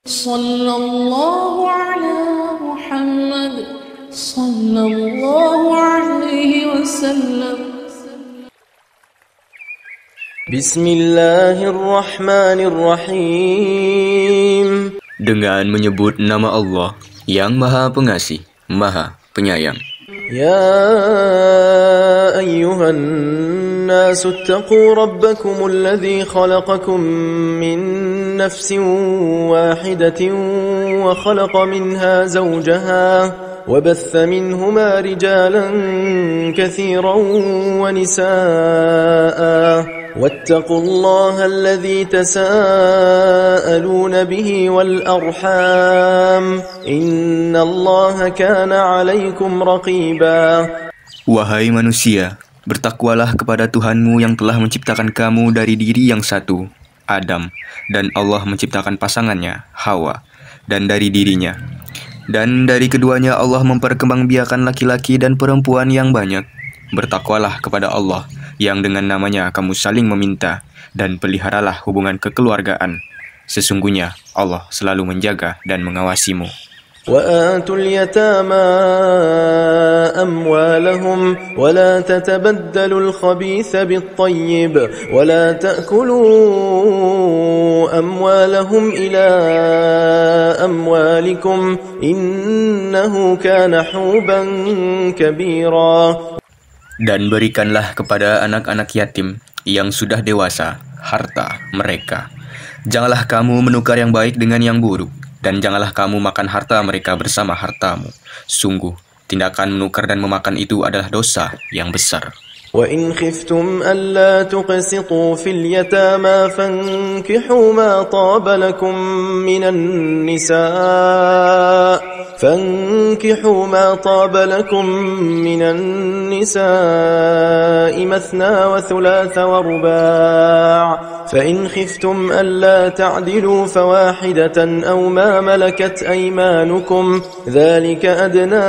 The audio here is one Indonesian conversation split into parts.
Sallallahu ala Muhammad sallallahu alaihi wasallam. Bismillahirrahmanirrahim. Dengan menyebut nama Allah yang Maha Pengasih, Maha Penyayang. Ya ayyuhan nasu attaqu rabbakum alladhi khalaqakum min nafsin wahidatin wa khalaqa minha zawjaha وبث منهما رجالا كثيرا ونساء واتقوا الله الذي تساءلون به والأرحام إن الله كان عليكم رقيبا. Wahai manusia, bertakwalah kepada Tuhanmu yang telah menciptakan kamu dari diri yang satu, Adam, dan Allah menciptakan pasangannya, Hawa, dan dari dirinya. Dan dari keduanya Allah memperkembangbiakan laki-laki dan perempuan yang banyak. Bertakwalah kepada Allah yang dengan namanya kamu saling meminta, dan peliharalah hubungan kekeluargaan. Sesungguhnya Allah selalu menjaga dan mengawasimu. وَآتُوا الْيَتَامَى أَمْوَالَهُمْ وَلَا تَتَبَدَّلُوا الْخَبِيثَ بِالطَّيِّبِ وَلَا تَأْكُلُوا أَمْوَالَهُمْ إِلَى أَمْوَالِكُمْ إِنَّهُ كَانَ حُوبًا كَبِيرًا. Dan berikanlah kepada anak-anak yatim yang sudah dewasa harta mereka. Janganlah kamu menukar yang baik dengan yang buruk. Dan janganlah kamu makan harta mereka bersama hartamu. Sungguh, tindakan menukar dan memakan itu adalah dosa yang besar. وَإِنْ خِفْتُمْ أَلَّا تُقْسِطُوا فِي الْيَتَامَى فَانكِحُوا مَا طَابَ لَكُم مِّنَ النِّسَاءِ مَثْنَى وَثُلَاثَ وَرُبَاعَ فَإِنْ خِفْتُمْ أَلَّا تَعْدِلُوا فَوَاحِدَةً أَوْ مَا مَلَكَتْ أَيْمَانُكُمْ ذَلِكَ أَدْنَىٰ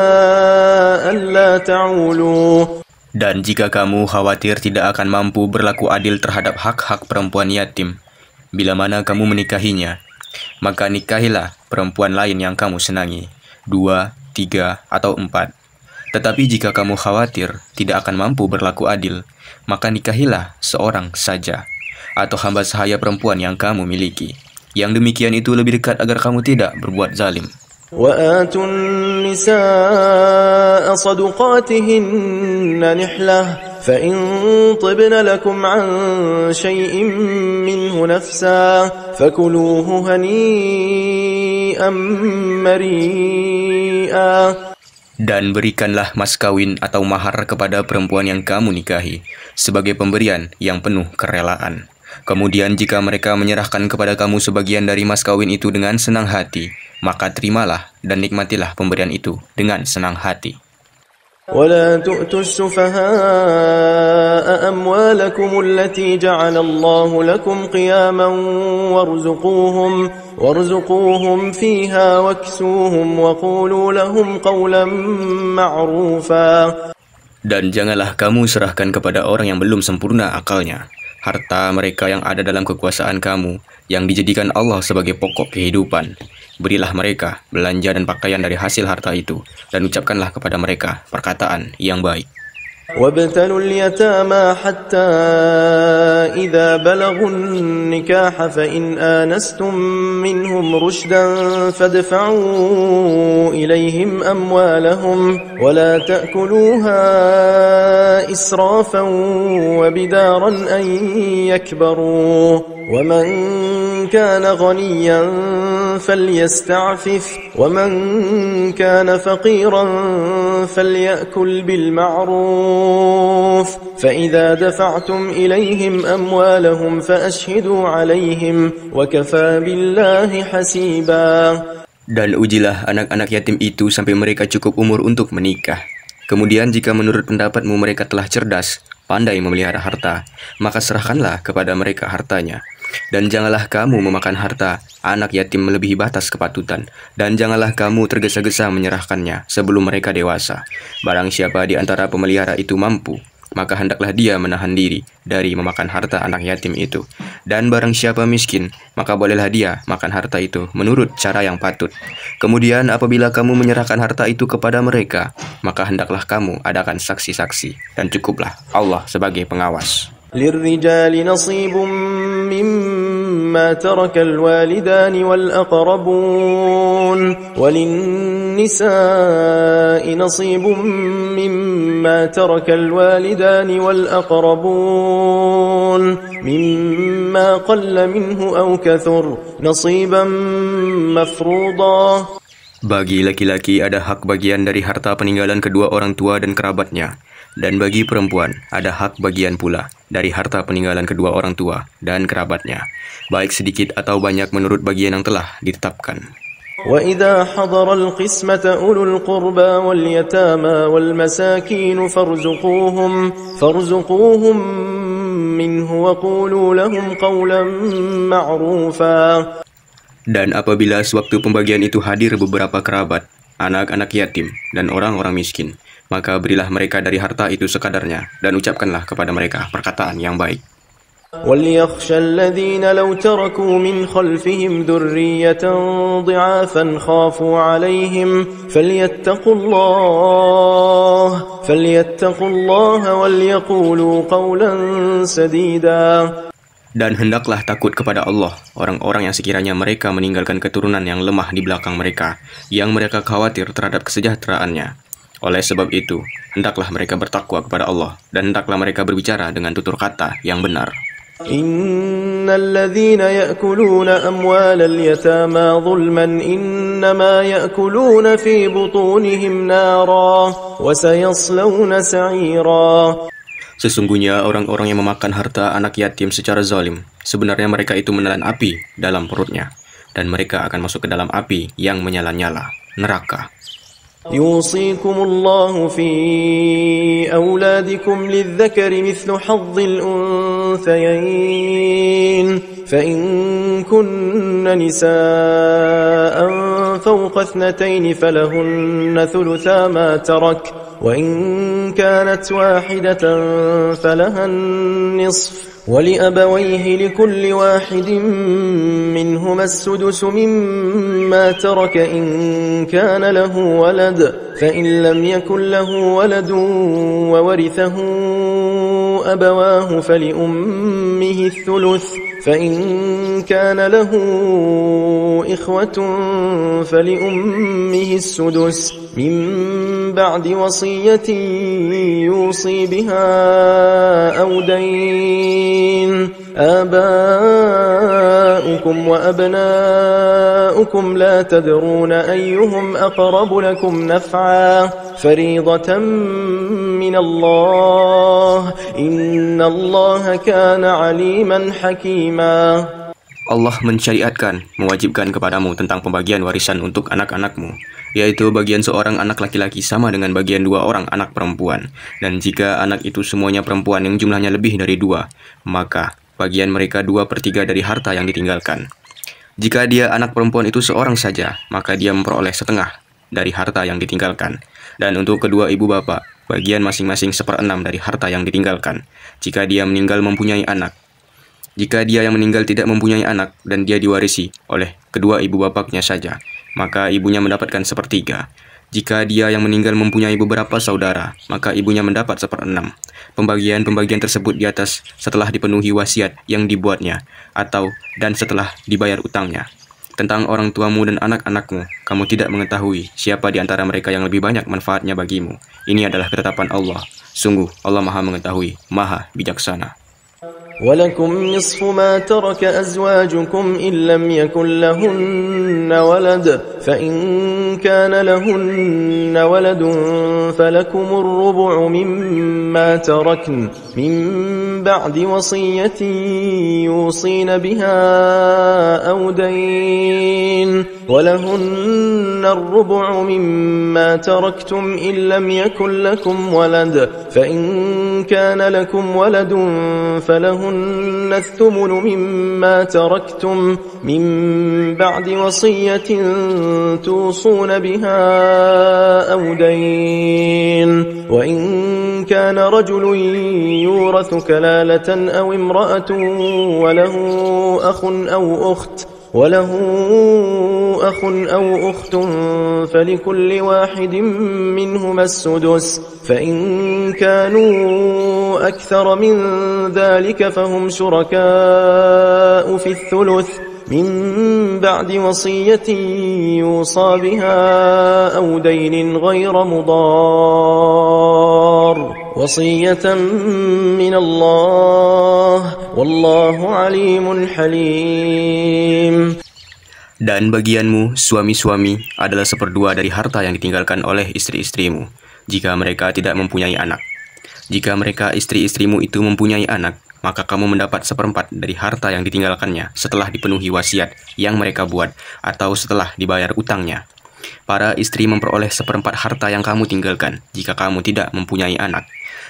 أَلَّا تَعُولُوا. Dan jika kamu khawatir tidak akan mampu berlaku adil terhadap hak-hak perempuan yatim, bila mana kamu menikahinya, maka nikahilah perempuan lain yang kamu senangi, 2, 3, atau 4. Tetapi jika kamu khawatir tidak akan mampu berlaku adil, maka nikahilah seorang saja, atau hamba sahaya perempuan yang kamu miliki. Yang demikian itu lebih dekat agar kamu tidak berbuat zalim. وَآتُوا النِّسَاءَ صَدُقَاتِهِنَّ نِحْلَةً فَإِن طِبْنَ لَكُمْ عَن شَيْءٍ مِّنْهُ نَفْسًا فَكُلُوهُ هَنِيئًا مَّرِيئًا. Dan berikanlah mas kawin atau mahar kepada perempuan yang kamu nikahi sebagai pemberian yang penuh kerelaan. Kemudian jika mereka menyerahkan kepada kamu sebagian dari mas kawin itu dengan senang hati, maka terimalah dan nikmatilah pemberian itu dengan senang hati. وَلَا تُؤْتُوا السُّفَهَاءَ أَمْوَالَكُمُ الَّتِي جَعَلَ اللَّهُ لَكُمْ قِيَامًا وَارْزُقُوهُمْ فِيهَا وَاكْسُوهُمْ وَقُولُوا لَهُمْ قَوْلًا مَّعْرُوفًا. Dan janganlah kamu serahkan kepada orang yang belum sempurna akalnya harta mereka yang ada dalam kekuasaan kamu, yang dijadikan Allah sebagai pokok kehidupan. Berilah mereka belanja dan pakaian dari hasil harta itu, dan ucapkanlah kepada mereka perkataan yang baik. وَابْتَلُوا الْيَتَامَى حَتَّى إِذَا بَلَغُوا النِّكَاحَ فَإِنْ آنَسْتُم مِّنْهُمْ رُشْدًا فَادْفَعُوا إِلَيْهِمْ أَمْوَالَهُمْ وَلَا تَأْكُلُوهَا إِسْرَافًا وَبِدَارًا أَن يَكْبَرُوا وَمَنْ كَانَ غَنِيًّا فَلْيَسْتَعْفِفْ وَمَنْ كَانَ فَقِيرًا فَلْيَأْكُلْ بِالْمَعْرُوفِ فَإِذَا دَفَعْتُمْ إِلَيْهِمْ أَمْوَالَهُمْ فَأَشْهِدُوا عَلَيْهِمْ وَكَفَى بِاللَّهِ حَسِيبًا. Dan ujilah anak-anak yatim itu sampai mereka cukup umur untuk menikah. Kemudian jika menurut pendapatmu mereka telah cerdas, pandai memelihara harta, maka serahkanlah kepada mereka hartanya. Dan janganlah kamu memakan harta anak yatim melebihi batas kepatutan, dan janganlah kamu tergesa-gesa menyerahkannya sebelum mereka dewasa. Barang siapa di antara pemelihara itu mampu maka hendaklah dia menahan diri dari memakan harta anak yatim itu. Dan barang siapa miskin, maka bolehlah dia makan harta itu menurut cara yang patut. Kemudian apabila kamu menyerahkan harta itu kepada mereka, maka hendaklah kamu adakan saksi-saksi, dan cukuplah Allah sebagai pengawas. للرجال نصيب مما ترك الوالدان والأقربون وللنساء نصيب مما ترك الوالدان والأقربون مما قل منه أو كثر نصيبا مفروضا. Bagi laki-laki ada hak bagian dari harta peninggalan kedua orang tua dan kerabatnya. Dan bagi perempuan ada hak bagian pula dari harta peninggalan kedua orang tua dan kerabatnya, baik sedikit atau banyak menurut bagian yang telah ditetapkan. وَإِذَا حَضَرَ الْقِسْمَةَ أُولُو الْقُرْبَى وَالْيَتَامَى وَالْمَسَاكِينُ فَارْزُقُوهُم مِّنْهُ وَقُولُوا لَهُمْ قَوْلًا مَّعْرُوفًا. Dan apabila sewaktu pembagian itu hadir beberapa kerabat, anak-anak yatim, dan orang-orang miskin, maka berilah mereka dari harta itu sekadarnya, dan ucapkanlah kepada mereka perkataan yang baik. وَلْيَخْشَ الَّذِينَ لَوْ تَرَكُوا مِنْ خَلْفِهِمْ ذُرِّيَّةً ضِعَافًا خَافُوا عَلَيْهِمْ فَلْيَتَّقُوا اللَّهَ وَلْيَقُولُوا قَوْلًا سَدِيدًا. Dan hendaklah takut kepada Allah orang-orang yang sekiranya mereka meninggalkan keturunan yang lemah di belakang mereka, yang mereka khawatir terhadap kesejahteraannya. Oleh sebab itu, hendaklah mereka bertakwa kepada Allah, dan hendaklah mereka berbicara dengan tutur kata yang benar. Innal ladzina ya'kuluna amwalal yatama zulman innama ya'kuluna fi butunihim nara wa sayaslawna sa'ira. Sesungguhnya orang-orang yang memakan harta anak yatim secara zalim, sebenarnya mereka itu menelan api dalam perutnya, dan mereka akan masuk ke dalam api yang menyala-nyala, neraka. Yusikumullahu fi awladikum lidzakari mithlu hazzil unthayayn fa in kunna nisaa'an fawqa ithnatayn falahunna thulutha ma tarak wa in kanat wahidatan falaha an-nisf ولأبويه لكل واحد منهما السدس مما ترك إن كان له ولد فإن لم يكن له ولد وورثه أبواه فلأمه الثلث فإن كان له إخوة فلأمه السدس من بعد وصية يوصي بها أو دين آباؤكم وأبناؤكم لا تدرون أيهم أقرب لكم نفعا فريضة من الله إن الله كان عليما حكيما. Allah mensyariatkan, mewajibkan kepadamu tentang pembagian warisan untuk anak-anakmu, yaitu bagian seorang anak laki-laki sama dengan bagian dua orang anak perempuan. Dan jika anak itu semuanya perempuan yang jumlahnya lebih dari 2, maka bagian mereka 2/3 dari harta yang ditinggalkan. Jika dia anak perempuan itu seorang saja, maka dia memperoleh setengah dari harta yang ditinggalkan. Dan untuk kedua ibu bapak, bagian masing-masing 1/6 dari harta yang ditinggalkan, jika dia meninggal mempunyai anak. Jika dia yang meninggal tidak mempunyai anak dan dia diwarisi oleh kedua ibu bapaknya saja, maka ibunya mendapatkan 1/3. Jika dia yang meninggal mempunyai beberapa saudara, maka ibunya mendapat 1/6. Pembagian-pembagian tersebut di atas setelah dipenuhi wasiat yang dibuatnya, dan setelah dibayar utangnya. Tentang orang tuamu dan anak-anakmu, kamu tidak mengetahui siapa di antara mereka yang lebih banyak manfaatnya bagimu. Ini adalah ketetapan Allah. Sungguh, Allah Maha Mengetahui, Maha Bijaksana. وَلَكُمْ نِصْفُ مَا تَرَكَ أَزْوَاجُكُمْ إِنْ لَمْ يَكُنْ لَهُنَّ وَلَدٌ فَإِنْ كَانَ لَهُنَّ وَلَدٌ فَلَكُمُ الرُّبُعُ مِمَّا تَرَكْنَ مِنْ بَعْدِ وَصِيَّةٍ يُوصِينَ بِهَا أَوْ دَيْنٍ ولهن الربع مما تركتم إن لم يكن لكم ولد فإن كان لكم ولد فلهن الثمن مما تركتم من بعد وصية توصون بها أو دين وإن كان رجل يورث كلالة أو امرأة وله أخ أو أخت فلكل واحد منهما السدس فإن كانوا أكثر من ذلك فهم شركاء في الثلث من بعد وصية يوصى بها أو دين غير مضار وصية من الله والله عليم حليم. Dan bagianmu, suami-suami, adalah seperdua dari harta yang ditinggalkan oleh istri-istrimu, jika mereka tidak mempunyai anak. Jika mereka istri-istrimu itu mempunyai anak, maka kamu mendapat seperempat dari harta yang ditinggalkannya setelah dipenuhi wasiat yang mereka buat atau setelah dibayar utangnya. Para istri memperoleh seperempat harta yang kamu tinggalkan jika kamu tidak mempunyai anak.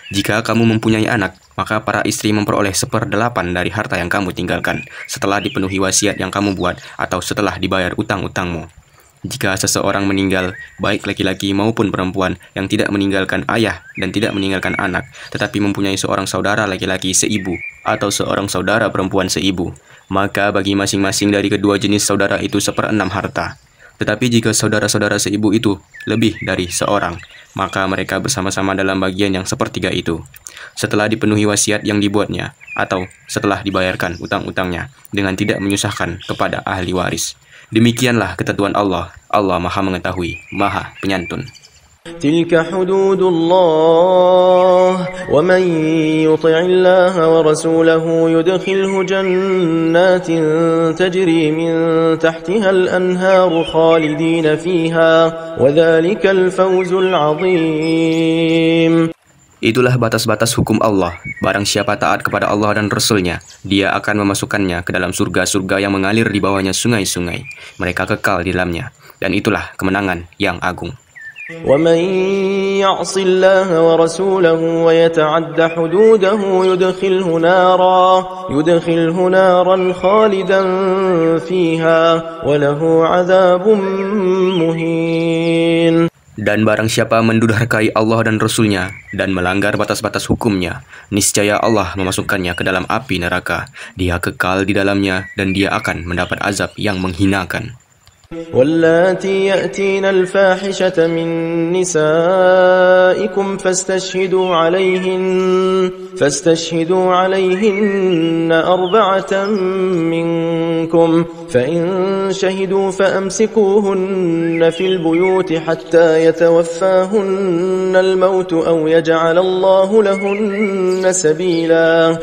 Jika kamu mempunyai anak, maka para istri memperoleh 1/8 dari harta yang kamu tinggalkan setelah dipenuhi wasiat yang kamu buat atau setelah dibayar utang-utangmu. Jika seseorang meninggal, baik laki-laki maupun perempuan yang tidak meninggalkan ayah dan tidak meninggalkan anak, tetapi mempunyai seorang saudara laki-laki seibu atau seorang saudara perempuan seibu, maka bagi masing-masing dari kedua jenis saudara itu 1/6 harta. Tetapi jika saudara-saudara seibu itu lebih dari seorang, maka mereka bersama-sama dalam bagian yang 1/3 itu, setelah dipenuhi wasiat yang dibuatnya, atau setelah dibayarkan utang-utangnya, dengan tidak menyusahkan kepada ahli waris. Demikianlah ketentuan Allah. Allah Maha Mengetahui, Maha Penyantun. تلك حدود الله ومن يطع الله ورسوله يدخله جنات تجري من تحتها الأنهار خالدين فيها وذلك الفوز العظيم. Itulah batas-batas hukum Allah. Barang siapa taat kepada Allah dan Rasul-Nya, dia akan memasukkannya ke dalam surga-surga yang mengalir di bawahnya sungai-sungai. Mereka kekal di dalamnya. Dan itulah kemenangan yang agung. ومن يعص الله ورسوله ويتعد حدوده يدخله نارا خالدا فيها وله عذاب مهين. Dan barang siapa mendurhakai Allah dan Rasul-Nya dan melanggar batas-batas hukumnya, niscaya Allah memasukkannya ke dalam api neraka. Dia kekal di dalamnya dan dia akan mendapat azab yang menghinakan. واللاتي يأتين الفاحشة من نسائكم فاستشهدوا عليهن 4 منكم فإن شهدوا فأمسكوهن في البيوت حتى يتوفاهن الموت أو يجعل الله لهن سبيلا.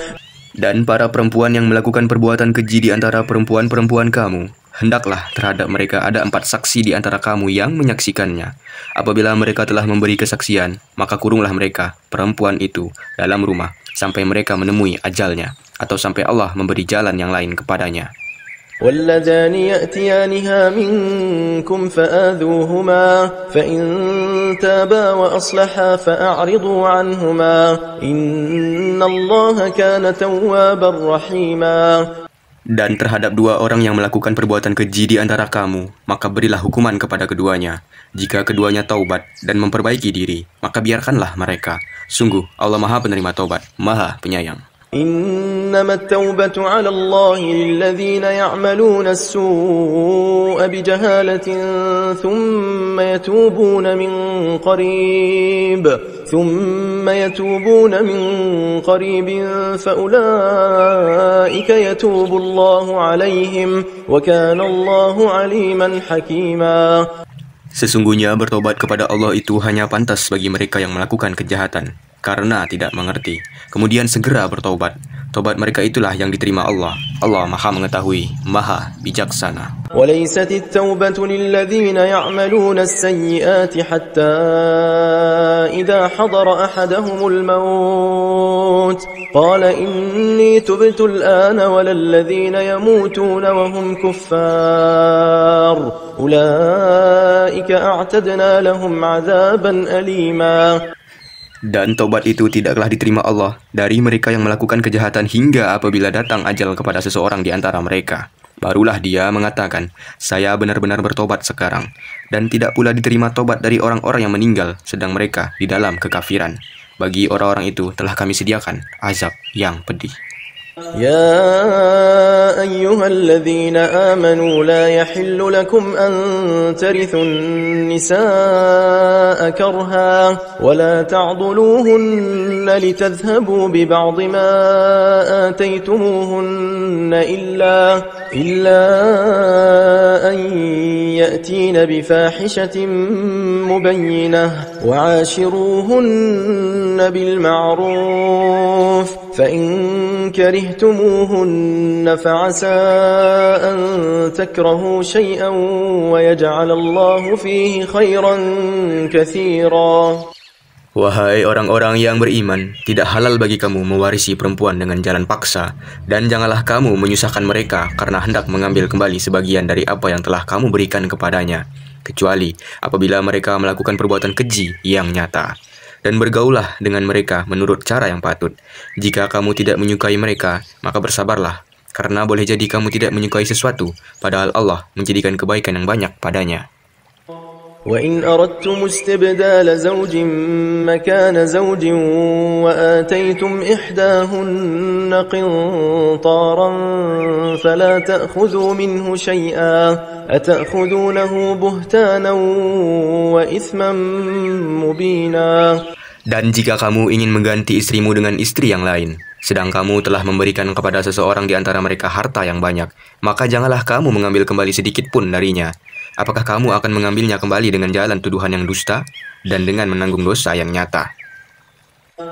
Dan para perempuan yang melakukan perbuatan keji di antara perempuan-perempuan kamu, hendaklah terhadap mereka ada 4 saksi di antara kamu yang menyaksikannya. Apabila mereka telah memberi kesaksian, maka kurunglah mereka, perempuan itu, dalam rumah, sampai mereka menemui ajalnya, atau sampai Allah memberi jalan yang lain kepadanya. واللذان يأتيانها منكم فآذوهما فإن تابا وأصلحا فأعرضوا عنهما إن الله كان توابا رحيما. Dan terhadap 2 orang yang melakukan perbuatan keji di antara kamu, maka berilah hukuman kepada keduanya. Jika keduanya taubat dan memperbaiki diri, maka biarkanlah mereka. Sungguh, Allah Maha Penerima Taubat, Maha Penyayang. إنما التوبة على الله للذين يعملون السوء بجهالة ثم يتوبون من قريب فأولئك يتوب الله عليهم وكان الله عليما حكيما. Sesungguhnya bertobat kepada Allah itu hanya pantas bagi mereka yang melakukan kejahatan, karena tidak mengerti. Kemudian segera bertobat. Tobat mereka itulah yang diterima Allah. Allah Maha Mengetahui, Maha Bijaksana. وليست التوبة للذين يعملون السيئات حتى إذا حضر أحدهم الموت قال إني تبت الآن ولا الذين يموتون وهم كفار أولئك أعتدنا لهم عذابا أليما. Dan tobat itu tidaklah diterima Allah dari mereka yang melakukan kejahatan hingga apabila datang ajal kepada seseorang di antara mereka. Barulah dia mengatakan, saya benar-benar bertobat sekarang. Dan tidak pula diterima tobat dari orang-orang yang meninggal sedang mereka di dalam kekafiran. Bagi orang-orang itu telah kami sediakan azab yang pedih. يا أيها الذين آمنوا لا يحل لكم أن ترثوا النساء كرها ولا تعضلوهن لتذهبوا ببعض ما آتيتموهن إلا أن يأتين بفاحشة مبينة وعاشروهن بالمعروف فإن كرهتموهن فعسى أن تكرهوا شيئا ويجعل الله فيه خيرا كثيرا. Wahai orang-orang yang beriman, tidak halal bagi kamu mewarisi perempuan dengan jalan paksa, dan janganlah kamu menyusahkan mereka karena hendak mengambil kembali sebagian dari apa yang telah kamu berikan kepadanya, kecuali apabila mereka melakukan perbuatan keji yang nyata. Dan bergaulah dengan mereka menurut cara yang patut. Jika kamu tidak menyukai mereka, maka bersabarlah, karena boleh jadi kamu tidak menyukai sesuatu, padahal Allah menjadikan kebaikan yang banyak padanya. وإن أردتم استبدال زوج مكان زوج وآتيتم إحداهن قنطارا فلا تأخذوا منه شيئا أتأخذونه بهتانا وإثما مبينا. Dan jika kamu ingin mengganti istrimu dengan istri yang lain, sedang kamu telah memberikan kepada seseorang di antara mereka harta yang banyak, maka janganlah kamu mengambil kembali sedikit pun darinya. Apakah kamu akan mengambilnya kembali dengan jalan tuduhan yang dusta dan dengan menanggung dosa yang nyata?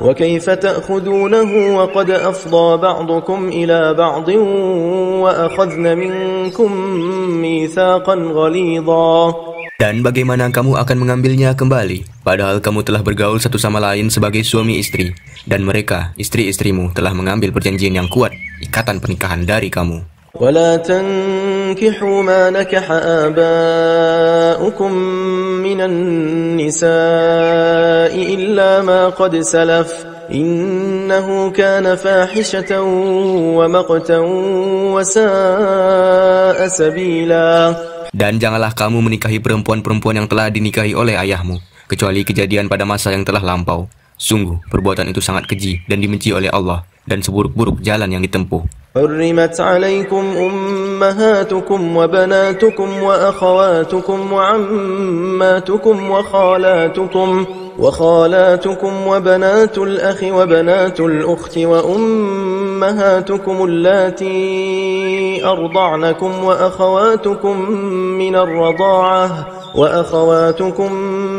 وكيف تأخذونه وقد أفضى بعضكم إلى بعض وأخذن منكم ميثاقا غليظا. Dan bagaimana kamu akan mengambilnya kembali, padahal kamu telah bergaul satu sama lain sebagai suami istri, dan mereka, istri-istrimu, telah mengambil perjanjian yang kuat, ikatan pernikahan dari kamu. ولا تنكحوا ما نكح آباؤكم من النساء إلا ما قد سلف إنه كان فاحشة ومقتا وساء سبيلا. Dan janganlah kamu menikahi perempuan-perempuan yang telah dinikahi oleh ayahmu, kecuali kejadian pada masa yang telah lampau. Sungguh, perbuatan itu sangat keji dan dibenci oleh Allah, dan seburuk-buruk jalan yang ditempuh. حرمت عليكم أمهاتكم وبناتكم وأخواتكم وعماتكم وخالاتكم وبنات الأخ وبنات الأخت وأمهاتكم اللاتي أرضعنكم وأخواتكم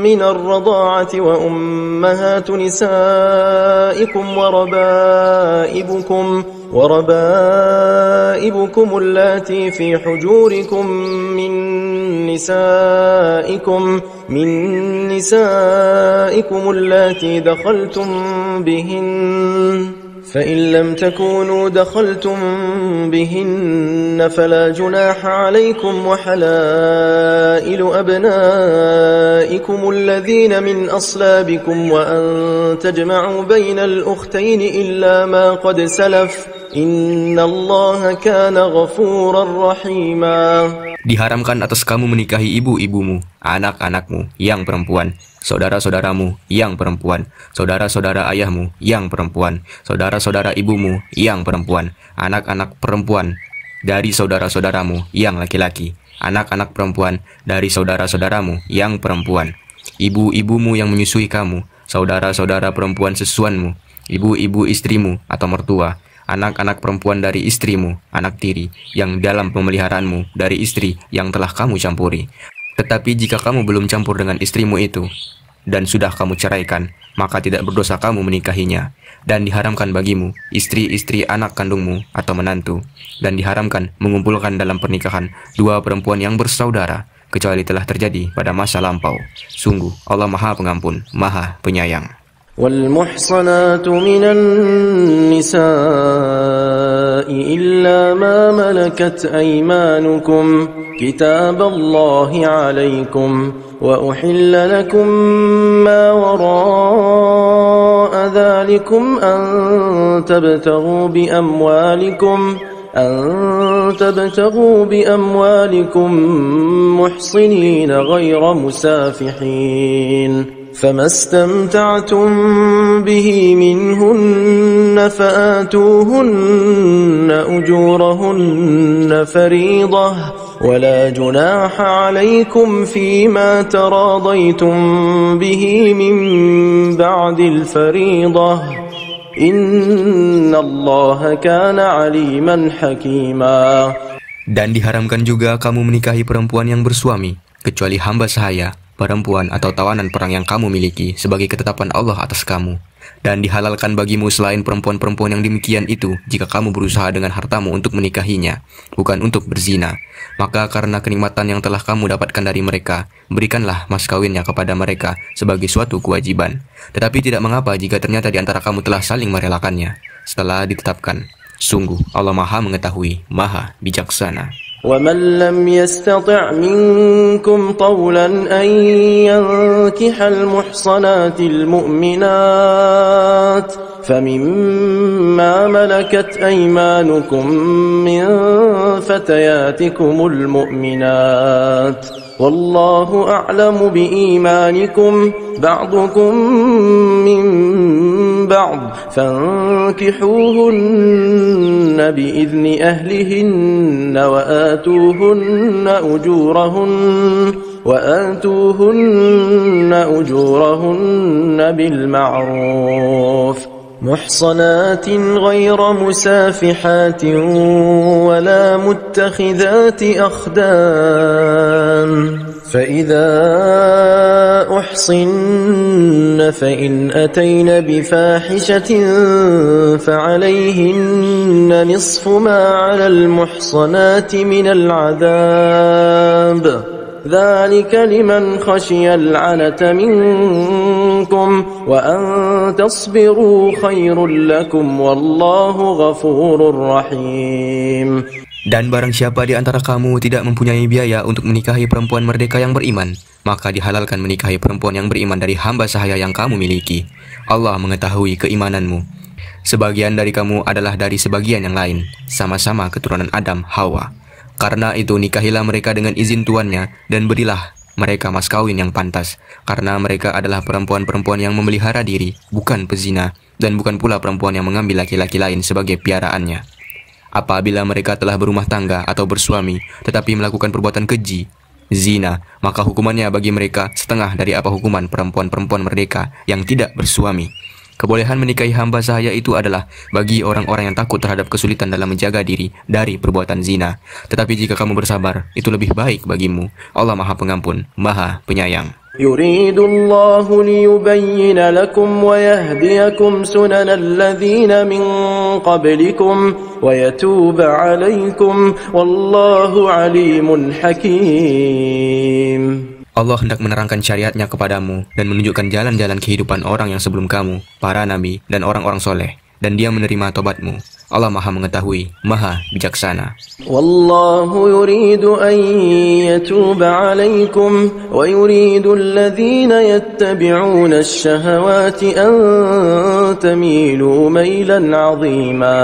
من الرضاعة وأمهات نسائكم وربائبكم اللاتي في حجوركم من نسائكم اللاتي دخلتم بهن فإن لم تكونوا دخلتم بهن فلا جناح عليكم وحلائل أبنائكم الذين من أصلابكم وأن تجمعوا بين الأختين إلا ما قد سلف إن الله كان غفورا رحيما. Diharamkan atas kamu menikahi ibu-ibumu, anak-anakmu yang perempuan, saudara-saudaramu yang perempuan, saudara-saudara ayahmu yang perempuan, saudara-saudara ibumu yang perempuan, anak-anak perempuan dari saudara-saudaramu yang laki-laki, anak-anak perempuan dari saudara-saudaramu yang perempuan, ibu-ibumu yang menyusui kamu, saudara-saudara perempuan sesuanmu, ibu-ibu istrimu atau mertua, anak-anak perempuan dari istrimu, anak tiri, yang dalam pemeliharaanmu dari istri yang telah kamu campuri. Tetapi jika kamu belum campur dengan istrimu itu, dan sudah kamu ceraikan, maka tidak berdosa kamu menikahinya. Dan diharamkan bagimu istri-istri anak kandungmu atau menantu, dan diharamkan mengumpulkan dalam pernikahan dua perempuan yang bersaudara, kecuali telah terjadi pada masa lampau. Sungguh Allah Maha Pengampun, Maha Penyayang. والمحصنات من النساء إلا ما ملكت أيمانكم كتاب الله عليكم وأحل لكم ما وراء ذلكم أن تبتغوا بأموالكم محصنين غير مسافحين فما استمتعتم به منهن فآتوهن أجورهن فريضة ولا جناح عليكم فيما تراضيتم به من بعد الفريضة إن الله كان عليما حكيما. Dan diharamkan juga kamu menikahi perempuan yang bersuami, kecuali hamba sahaya, perempuan atau tawanan perang yang kamu miliki sebagai ketetapan Allah atas kamu. Dan dihalalkan bagimu selain perempuan-perempuan yang demikian itu jika kamu berusaha dengan hartamu untuk menikahinya, bukan untuk berzina. Maka karena kenikmatan yang telah kamu dapatkan dari mereka, berikanlah mas kawinnya kepada mereka sebagai suatu kewajiban. Tetapi tidak mengapa jika ternyata di antara kamu telah saling merelakannya setelah ditetapkan. Sungguh Allah Maha Mengetahui, Maha Bijaksana. ومن لم يستطع منكم طولا أن ينكح المحصنات المؤمنات فمما ملكت أيمانكم من فتياتكم المؤمنات والله أعلم بإيمانكم بعضكم من بعض فانكحوهن بإذن أهلهن وآتوهن أجورهن بالمعروف محصنات غير مسافحات ولا متخذات أخدان فإذا أحصن فإن أتين بفاحشة فعليهن نصف ما على المحصنات من العذاب ذلك لمن خشي العنة منكم وأن تصبروا خير لكم والله غفور رحيم. Dan barang siapa di antara kamu tidak mempunyai biaya untuk menikahi perempuan merdeka yang beriman, maka dihalalkan menikahi perempuan yang beriman dari hamba sahaya yang kamu miliki. Allah mengetahui keimananmu. Sebagian dari kamu adalah dari sebagian yang lain, sama-sama keturunan Adam, Hawa. Karena itu nikahilah mereka dengan izin tuannya dan berilah mereka mas kawin yang pantas, karena mereka adalah perempuan-perempuan yang memelihara diri, bukan pezina, dan bukan pula perempuan yang mengambil laki-laki lain sebagai piaraannya. Apabila mereka telah berumah tangga atau bersuami tetapi melakukan perbuatan keji, zina, maka hukumannya bagi mereka setengah dari apa hukuman perempuan-perempuan merdeka yang tidak bersuami. Kebolehan menikahi hamba sahaya itu adalah bagi orang-orang yang takut terhadap kesulitan dalam menjaga diri dari perbuatan zina. Tetapi jika kamu bersabar, itu lebih baik bagimu. Allah Maha Pengampun, Maha Penyayang. يريد الله ليبين لكم ويهديكم سنن الذين من قبلكم ويتوب عليكم والله عليم حكيم. Allah hendak menerangkan syariatnya kepadamu dan menunjukkan jalan-jalan kehidupan orang yang sebelum kamu, para nabi dan orang-orang soleh, dan Dia menerima tobatmu. Allah Maha Mengetahui, Maha Bijaksana. Wallahu yuridu an yatuba alaikum wa yuridu alladhina yattabi'una ash-shahawati an tamilu mailan 'azima.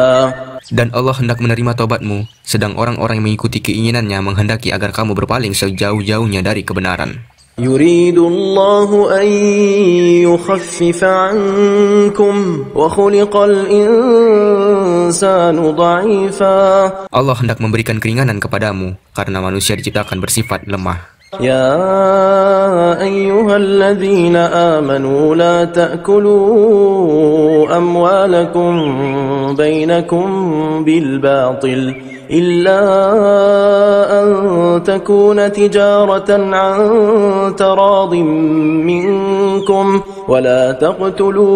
Dan Allah hendak menerima tobatmu, sedang orang-orang yang mengikuti keinginannya menghendaki agar kamu berpaling sejauh-jauhnya dari kebenaran. Yuridu Allahu an yukhaffifa 'ankum wa khuliqal insanu dha'ifa. Allah hendak memberikan keringanan kepadamu karena manusia diciptakan bersifat lemah. Ya ayyuhalladzina amanu la ta'kulu amwalakum بينكم بالباطل إلا أن تكون تجارة عن تراض منكم ولا تقتلوا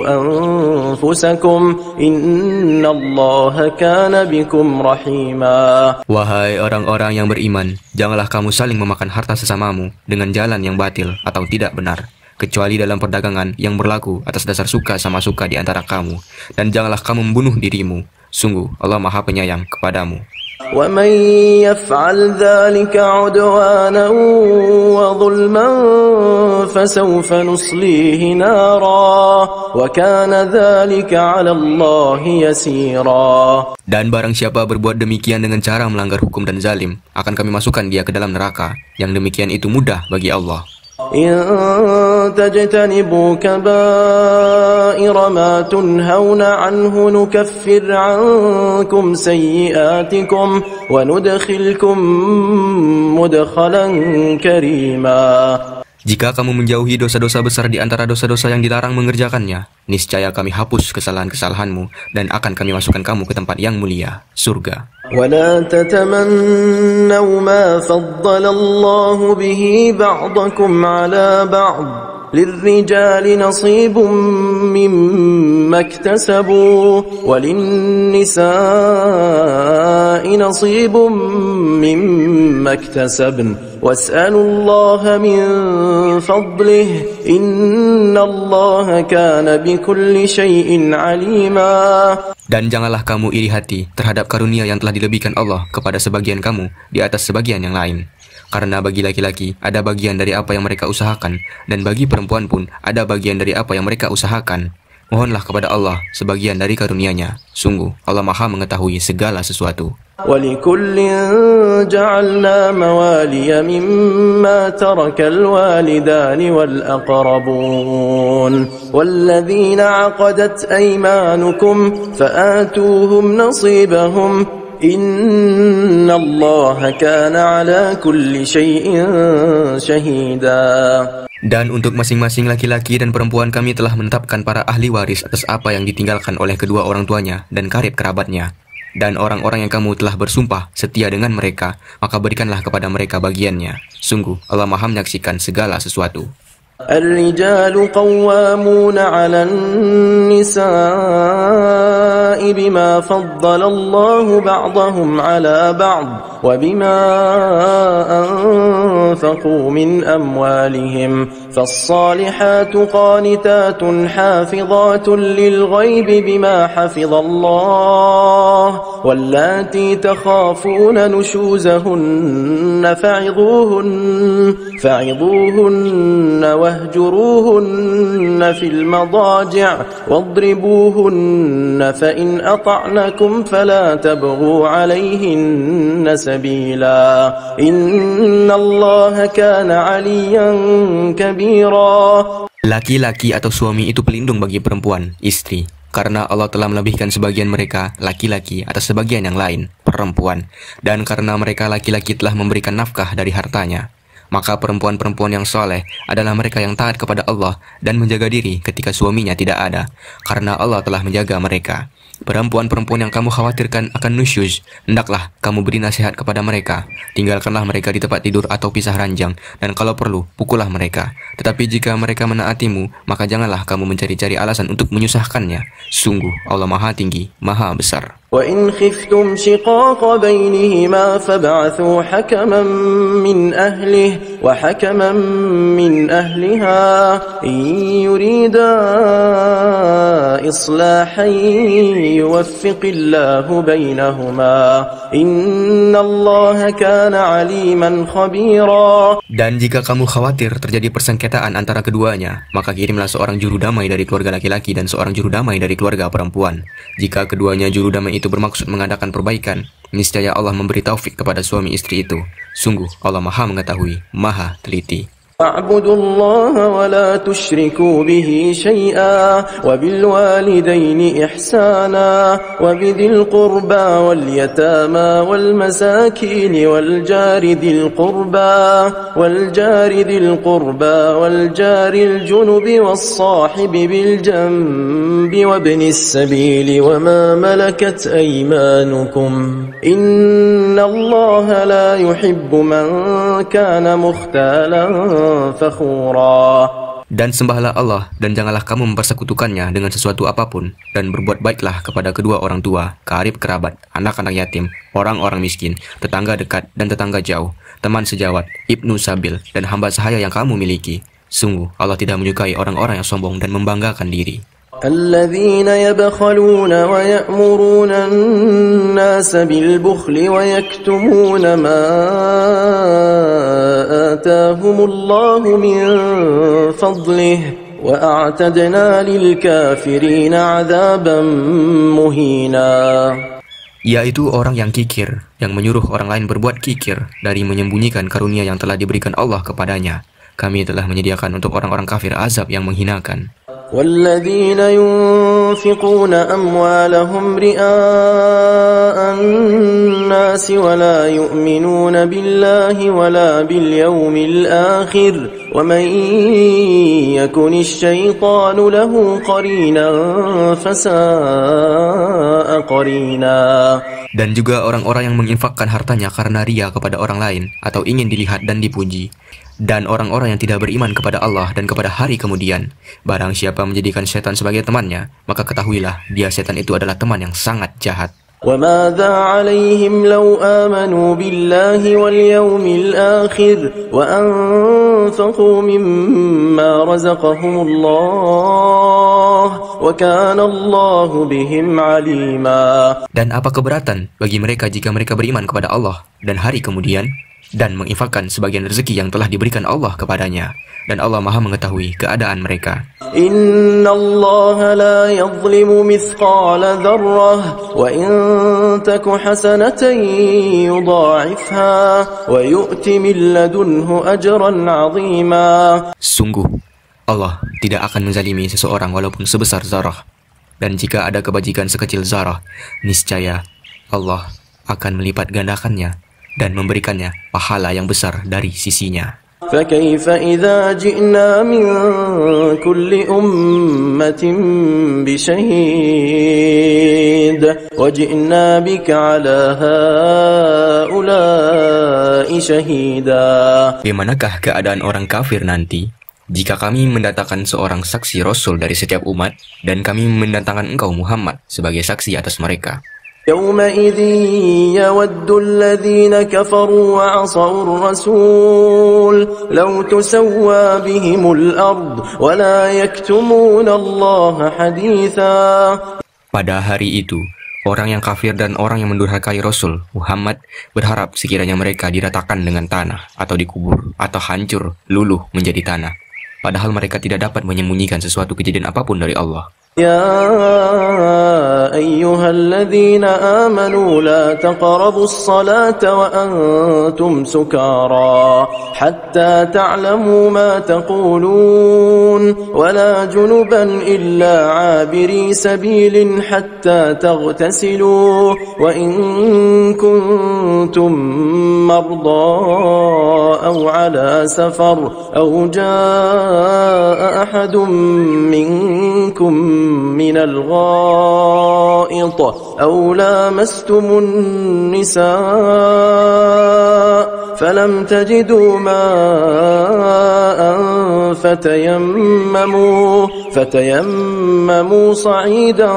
أنفسكم إن الله كان بكم رحيما. Wahai orang-orang yang beriman, janganlah kamu saling memakan harta sesamamu dengan jalan yang batil atau tidak benar, kecuali dalam perdagangan yang berlaku atas dasar suka sama suka di antara kamu, dan janganlah kamu membunuh dirimu. Sungguh Allah Maha Penyayang kepadamu. ومن يفعل ذلك عدوانا وظلما فسوف نصليه نارا وكان ذلك على الله يسيرا. Dan barang siapa berbuat demikian dengan cara melanggar hukum dan zalim, akan kami masukkan dia ke dalam neraka. Yang demikian itu mudah bagi Allah. إن تجتنبوا كبائر ما تنهون عنه نكفر عنكم سيئاتكم وندخلكم مدخلا كريما. Jika kamu menjauhi dosa-dosa besar di antara dosa-dosa yang dilarang mengerjakannya, niscaya kami hapus kesalahan-kesalahanmu dan akan kami masukkan kamu ke tempat yang mulia, surga. ولا تتمنوا ما فضل الله به بعضكم على بعض للرجال نصيب مما اكتسبوا وللنساء نصيب مما اكتسبن واسألوا الله من فضله إن الله كان بكل شيء عليما. Dan janganlah kamu iri hati terhadap karunia yang telah dilebihkan Allah kepada sebagian kamu di atas sebagian yang lain. Karena bagi laki-laki ada bagian dari apa yang mereka usahakan, dan bagi perempuan pun ada bagian dari apa yang mereka usahakan. Mohonlah kepada Allah sebagian dari karunia-Nya. Sungguh Allah Maha mengetahui segala sesuatu. وَلِكُلٍّ جَعَلْنَا مَوَالِيَ مِمَّا تَرَكَ الْوَالِدَانِ وَالْأَقْرَبُونَ وَالَّذِينَ عَقَدَتْ أَيْمَانُكُمْ فَآتُوهُمْ نَصِيبَهُمْ إِنَّ اللَّهَ كَانَ عَلَى كُلِّ شَيْءٍ شَهِيدًا. Dan untuk masing-masing laki-laki dan perempuan kami telah menetapkan para ahli waris atas apa yang ditinggalkan oleh kedua orang tuanya dan karib kerabatnya. Dan orang-orang yang kamu telah bersumpah setia dengan mereka, maka berikanlah kepada mereka bagiannya. Sungguh Allah Maha menyaksikan segala sesuatu. الرجال قوامون على النساء بما فضل الله بعضهم على بعض وبما أنفقوا من أموالهم فالصالحات قانتات حافظات للغيب بما حفظ الله واللاتي تخافون نشوزهن فعظوهن واهجروهن في المضاجع واضربوهن فإن أطعنكم فلا تبغوا عليهن سبيلا إن الله كان عليا كبيرا. Laki-laki atau suami itu pelindung bagi perempuan, istri, karena Allah telah melebihkan sebagian mereka, laki-laki, atas sebagian yang lain, perempuan, dan karena mereka laki-laki telah memberikan nafkah dari hartanya. Maka perempuan-perempuan yang soleh adalah mereka yang taat kepada Allah dan menjaga diri ketika suaminya tidak ada, karena Allah telah menjaga mereka. Perempuan-perempuan yang kamu khawatirkan akan nusyuz, hendaklah kamu beri nasihat kepada mereka. Tinggalkanlah mereka di tempat tidur atau pisah ranjang, dan kalau perlu, pukullah mereka. Tetapi jika mereka menaatimu, maka janganlah kamu mencari-cari alasan untuk menyusahkannya. Sungguh Allah Maha Tinggi, Maha Besar. وَإِنْ خِفْتُمْ شِقَاقَ بَيْنِهِمَا فَابْعَثُوا حَكَمًا مِنْ أَهْلِهِ وَحَكَمًا مِنْ أَهْلِهَا إِنْ يُرِيدَا إِصْلَاحًا يُوَفِّقِ اللَّهُ بَيْنَهُمَا إِنَّ اللَّهَ كَانَ عَلِيمًا خَبِيرًا. Dan jika kamu khawatir terjadi persengketaan antara keduanya, maka kirimlah seorang juru damai dari keluarga laki-laki dan seorang juru damai dari keluarga perempuan. Jika keduanya juru damai itu bermaksud mengadakan perbaikan, niscaya Allah memberi taufik kepada suami istri itu. Sungguh Allah Maha mengetahui, Maha teliti. واعبدوا الله ولا تشركوا به شيئا وبالوالدين إحسانا وبذي القربى واليتامى والمساكين والجار ذي القربى والجار الجنب والصاحب بالجنب وابن السبيل وما ملكت أيمانكم إن الله لا يحب من كان مختالا fakhura. Dan sembahlah Allah dan janganlah kamu mempersekutukannya dengan sesuatu apapun, dan berbuat baiklah kepada kedua orang tua, karib kerabat, anak-anak yatim, orang-orang miskin, tetangga dekat dan tetangga jauh, teman sejawat, ibnu sabil, dan hamba sahaya yang kamu miliki. Sungguh Allah tidak menyukai orang-orang yang sombong dan membanggakan diri. الذين يبخلون ويأمرون الناس بالبخل ويكتمون ما آتاهم الله من فضله وأعتدنا للكافرين عذابا مهينا. Yaitu orang yang kikir, yang menyuruh orang lain berbuat kikir dari menyembunyikan karunia yang telah diberikan Allah kepadanya. Kami telah menyediakan untuk orang-orang kafir azab yang menghinakan. والذين ينفقون أموالهم رئاء الناس ولا يؤمنون بالله ولا باليوم الآخر ومن يكن الشيطان له قرينا فساء قرينا. Dan juga orang-orang yang menginfakkan hartanya karena ria kepada orang lain atau ingin dilihat dan dipuji. Dan orang-orang yang tidak beriman kepada Allah dan kepada hari kemudian. Barang siapa menjadikan setan sebagai temannya, maka ketahuilah dia setan itu adalah teman yang sangat jahat. وَمَاذَا عَلَيْهِمْ لَوْ آمَنُوا بِاللَّهِ وَالْيَوْمِ الْآخِرِ وَأَنفَقُوا مِمَّا رَزَقَهُمُ اللَّهُ وَكَانَ اللَّهُ بِهِمْ عَلِيمًا. Dan apa keberatan bagi mereka jika mereka beriman kepada Allah dan hari kemudian, dan menginfakkan sebagian rezeki yang telah diberikan Allah kepadanya, dan Allah Maha mengetahui keadaan mereka. Inna Allah la yadhlimu mithqala dzarrah wa in taku hasanatan yudha'ifha wa yu'ti min ladunhu ajran 'azima. Sungguh Allah tidak akan menzalimi seseorang walaupun sebesar zarah, dan jika ada kebajikan sekecil zarah, niscaya Allah akan melipat gandakannya dan memberikannya pahala yang besar dari sisinya. فَكَيْفَ إِذَا جِئْنَا مِنْ كُلِّ أُمَّةٍ بِشَهِيدٍ وَجِئْنَا بِكَ عَلَى هَؤُلَاءِ شَهِيدًا. Bagaimanakah keadaan orang kafir nanti jika kami mendatangkan seorang saksi Rasul dari setiap umat, dan kami mendatangkan engkau Muhammad sebagai saksi atas mereka? يومئذ يود الذين كفروا وعصوا الرسول لو تسوى بهم الأرض ولا يكتمون الله حديثا. Pada hari itu, orang yang kafir dan orang yang mendurhakai Rasul Muhammad berharap sekiranya mereka diratakan dengan tanah, atau dikubur, atau hancur, luluh menjadi tanah. Padahal mereka tidak dapat menyembunyikan sesuatu kejadian apapun dari Allah. يا أيها الذين آمنوا لا تقربوا الصلاة وأنتم سكارى حتى تعلموا ما تقولون ولا جنبا إلا عابري سبيل حتى تغتسلوا وإن كنتم مرضى أو على سفر أو جاء أحد منكم من الغائط أو لامستم النساء فلم تجدوا ماء فتيمموا صعيدا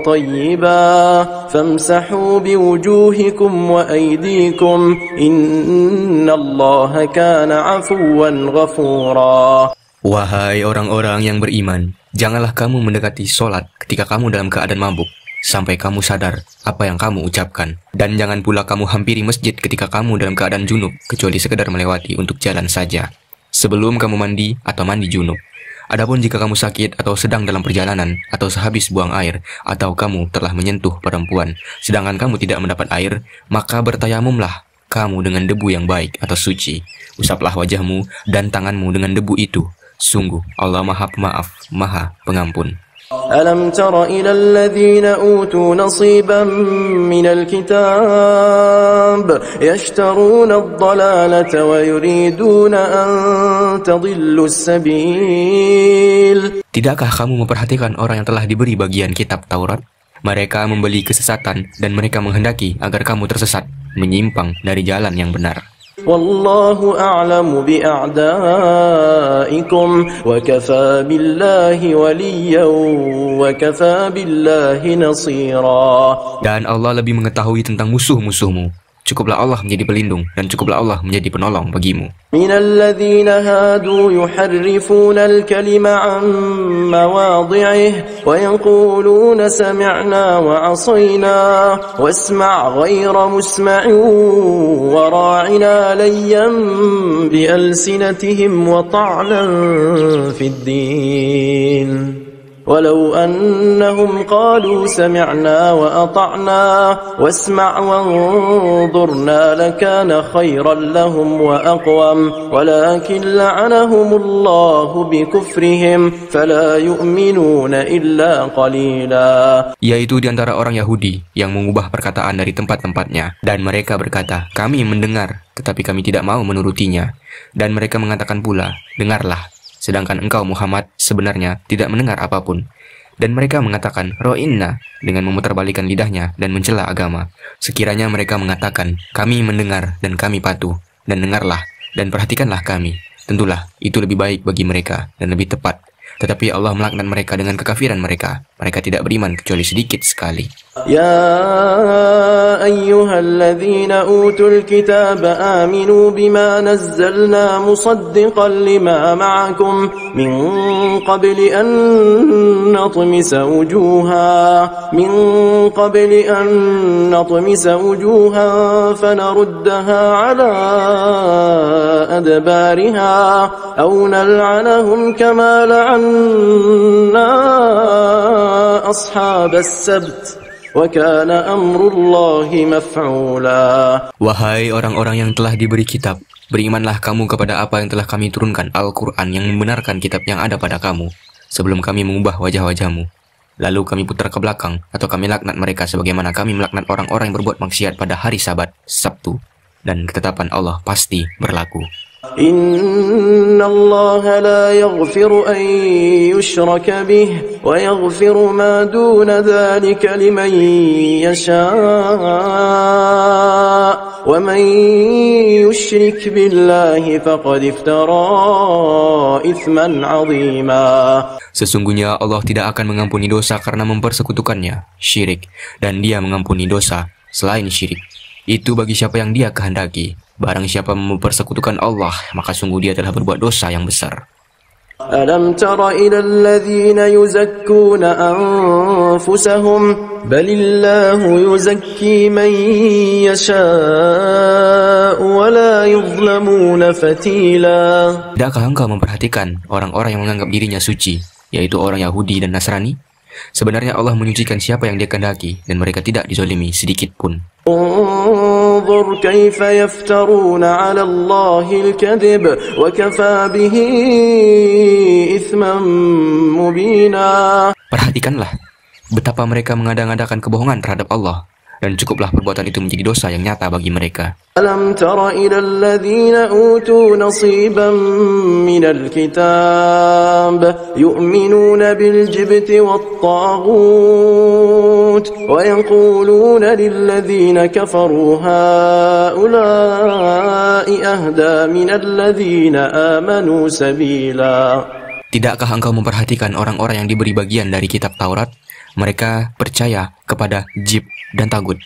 طيبا فامسحوا بوجوهكم وأيديكم إن الله كان عفوا غفورا. Wahai orang-orang yang beriman, janganlah kamu mendekati sholat ketika kamu dalam keadaan mabuk, sampai kamu sadar apa yang kamu ucapkan. Dan jangan pula kamu hampiri masjid ketika kamu dalam keadaan junub, kecuali sekedar melewati untuk jalan saja, sebelum kamu mandi atau mandi junub. Adapun jika kamu sakit atau sedang dalam perjalanan, atau sehabis buang air, atau kamu telah menyentuh perempuan, sedangkan kamu tidak mendapat air, maka bertayamumlah kamu dengan debu yang baik atau suci. usaplah wajahmu dan tanganmu dengan debu itu. Sungguh Allah Maha Pemaaf, Maha Pengampun. ألم تر إلى الذين أوتوا نصيبا من الكتاب يشترون الضلالة ويريدون أن تضلوا السبيل. Tidakkah kamu memperhatikan orang yang telah diberi bagian kitab Taurat? Mereka membeli kesesatan dan mereka menghendaki agar kamu tersesat, menyimpang dari jalan yang benar. Wallahu a'lamu bi'a'daikum wa kafa billahi waliyan wa kafa billahi nasira. Dan Allah lebih mengetahui tentang musuh-musuhmu. Cukuplah Allah menjadi pelindung dan cukuplah Allah menjadi penolong bagimu. Minal ladzina hadu yuharrifuna al-kalima 'an mawadhi'ihi wa yaquluna sami'na wa 'asayna wasma' ghayra musma'in wa ra'ina layyan bi alsinatihim wa ta'nan fid din. ولو أنهم قالوا سمعنا وأطعنا واسمع وانظرنا لكان خيرا لهم وأقوم ولكن لعنهم الله بكفرهم فلا يؤمنون إلا قليلا. Yaitu di antara orang Yahudi yang mengubah perkataan dari tempat-tempatnya, dan mereka berkata, kami mendengar tetapi kami tidak mau menurutinya, dan mereka mengatakan pula, dengarlah. Sedangkan engkau Muhammad sebenarnya tidak mendengar apapun. Dan mereka mengatakan ro'inna dengan memutarbalikkan lidahnya dan mencela agama. Sekiranya mereka mengatakan kami mendengar dan kami patuh, dan dengarlah dan perhatikanlah kami, tentulah itu lebih baik bagi mereka dan lebih tepat. Tetapi Allah melaknat mereka dengan kekafiran mereka. Mereka tidak beriman kecuali sedikit sekali. Ya ayyuhalladzina utul kitaba aminu bima nazzalna musaddiqan lima ma'akum min qabli an natmisa wujuhan fanaruddaha ala adbariha aw nal'anahum kama أصحاب السبت وكان أمر الله مفعولا. Wahai orang-orang yang telah diberi kitab, berimanlah kamu kepada apa yang telah kami turunkan, Al-Quran yang membenarkan kitab yang ada pada kamu, sebelum kami mengubah wajah-wajahmu. Lalu kami putar ke belakang, atau kami laknat mereka sebagaimana kami melaknat orang-orang yang berbuat maksiat pada hari Sabat, Sabtu. Dan ketetapan Allah pasti berlaku. Inna Allah la yaghfiru an yushraka bih wa yaghfiru ma duna dhalika liman yasha wa man yushrik billahi faqad iftara ithman 'azima. Sesungguhnya Allah tidak akan mengampuni dosa karena mempersekutukannya, syirik, dan Dia mengampuni dosa selain syirik. Itu bagi siapa yang Dia kehendaki. Barang siapa mempersekutukan Allah, maka sungguh dia telah berbuat dosa yang besar. Alam tara ila alladhina yuzakkuna anfusahum balillahu yuzakki man yasha'u wa la yuzlamuna fatila. Tidakkah engkau memperhatikan orang-orang yang menganggap dirinya suci, yaitu orang Yahudi dan Nasrani? Sebenarnya Allah menyucikan siapa yang Dia kehendaki dan mereka tidak dizalimi sedikit pun. انظر كيف يفترون على الله الكذب وكفى به إثما مبينا. Perhatikanlah betapa mereka mengada-ngadakan kebohongan terhadap Allah, dan cukuplah perbuatan itu menjadi dosa yang nyata bagi mereka. Alam tara ila alladhina utu nasiban minal kitab yu'minuna bil jibti wat taghut wa yaquluna lil ladzina kafaru haula'i ahda minal ladzina amanu sabila. Tidakkah engkau memperhatikan orang-orang yang diberi bagian dari kitab Taurat? Mereka percaya kepada Jib dan Tagut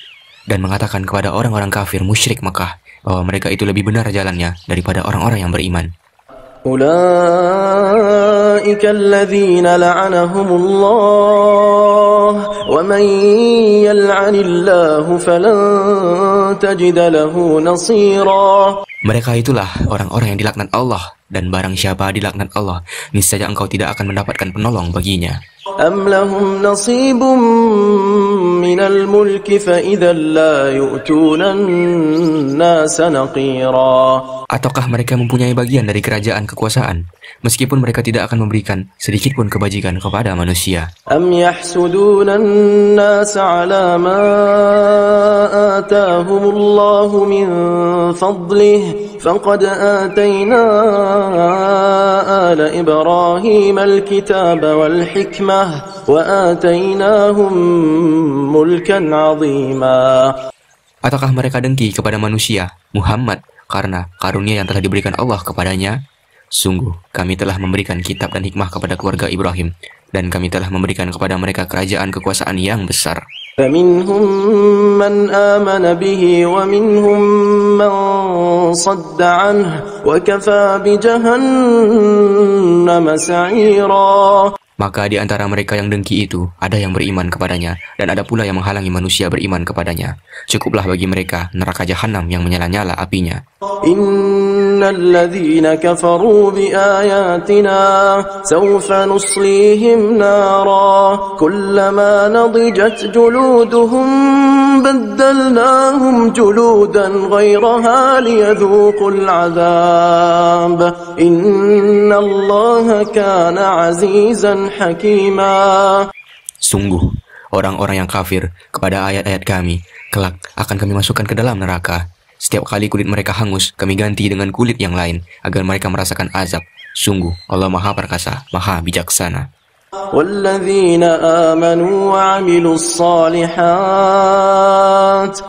dan mengatakan kepada orang-orang kafir musyrik Makkah bahwa mereka itu lebih benar jalannya daripada orang-orang yang beriman. Ulaika alladzina la'anahumullah wa man yal'anillahu falan tajida lahu nasira. Mereka itulah orang-orang yang dilaknat Allah, dan barang siapa dilaknat Allah, niscaya engkau tidak akan mendapatkan penolong baginya. أم لهم نصيب من الملك فإذا لا يؤتون الناس نقيرا. Ataukah mereka mempunyai bagian dari kerajaan kekuasaan, meskipun mereka tidak akan memberikan sedikit pun kebajikan kepada manusia? أم يحسدون الناس على ما آتاهم الله من فضله فقد آتينا آل إبراهيم الكتاب والحكمة وآتيناهم ملكا عظيما. Ataukah mereka dengki kepada manusia, Muhammad, karena karunia yang telah diberikan Allah kepadanya? Sungguh, kami telah memberikan kitab dan hikmah kepada keluarga Ibrahim, dan kami telah memberikan kepada mereka kerajaan kekuasaan yang besar. فمنهم من آمن به ومنهم من صد عنه وكفى بجهنم سعيرا. Maka di antara mereka yang dengki itu, ada yang beriman kepadanya, dan ada pula yang menghalangi manusia beriman kepadanya. Cukuplah bagi mereka neraka jahanam yang menyala-nyala apinya. Innal ladzina kafaru biayatina sawfa nuslihim nara kullama nadijat juluduhum baddalnahum juludan ghayraha liyadhuqul azab. Innallaha kana azizan hakima. Sungguh, orang-orang yang kafir kepada ayat-ayat kami, kelak akan kami masukkan ke dalam neraka. Setiap kali kulit mereka hangus, kami ganti dengan kulit yang lain, agar mereka merasakan azab. Sungguh, Allah Maha Perkasa, Maha Bijaksana. والذين آمنوا وعملوا الصالحات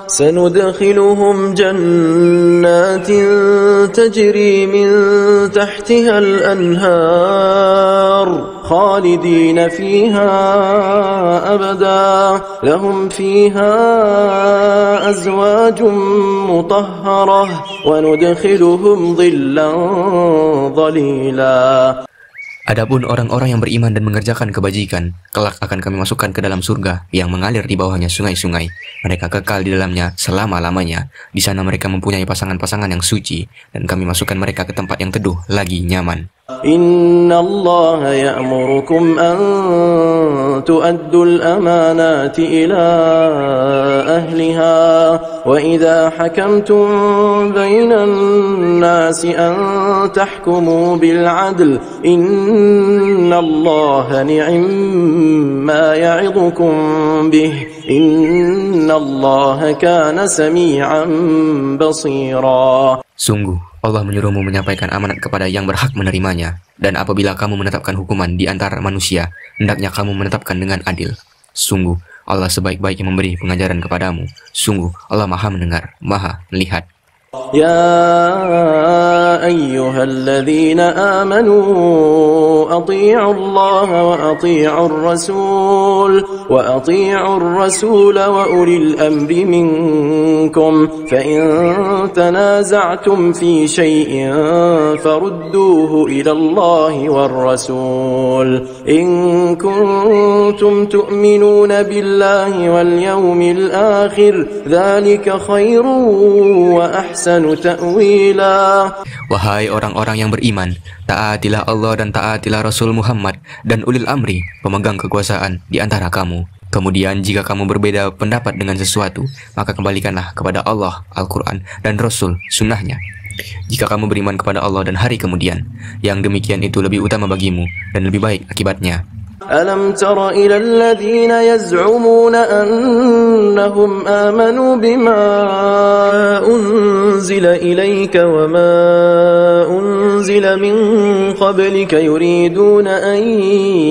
سندخلهم جنات تجري من تحتها الأنهار خالدين فيها أبدا لهم فيها أزواج مطهرة وندخلهم ظلا ظليلا. Adapun orang-orang yang beriman dan mengerjakan kebajikan, kelak akan kami masukkan ke dalam surga yang mengalir di bawahnya sungai-sungai. Mereka kekal di dalamnya selama-lamanya. Di sana mereka mempunyai pasangan-pasangan yang suci, dan kami masukkan mereka ke tempat yang teduh lagi nyaman. Inna Allah ya'murukum an tu'addul amanati ila ahliha wa idha hakamtum bainan nasi an tahkumu bil adl inna Allah ni'ma ya'idukum bih inna Allah kana sami'an basira. Sungguh, Allah menyuruhmu menyampaikan amanat kepada yang berhak menerimanya. Dan apabila kamu menetapkan hukuman di antara manusia, hendaknya kamu menetapkan dengan adil. Sungguh, Allah sebaik-baiknya memberi pengajaran kepadamu. Sungguh, Allah Maha mendengar, Maha melihat. يا أيها الذين آمنوا أطيعوا الله وأطيعوا الرسول وأولي الأمر منكم فإن تنازعتم في شيء فردوه إلى الله والرسول إن كنتم تؤمنون بالله واليوم الآخر ذلك خير وأحسن. Wahai orang-orang yang beriman, taatilah Allah dan taatilah Rasul Muhammad dan ulil amri, pemegang kekuasaan di antara kamu. Kemudian jika kamu berbeda pendapat dengan sesuatu, maka kembalikanlah kepada Allah, Al-Quran, dan Rasul, sunnahnya. Jika kamu beriman kepada Allah dan hari kemudian, yang demikian itu lebih utama bagimu dan lebih baik akibatnya. ألم تر إلى الذين يزعمون أنهم آمنوا بما أنزل إليك وما أنزل من قبلك يريدون أن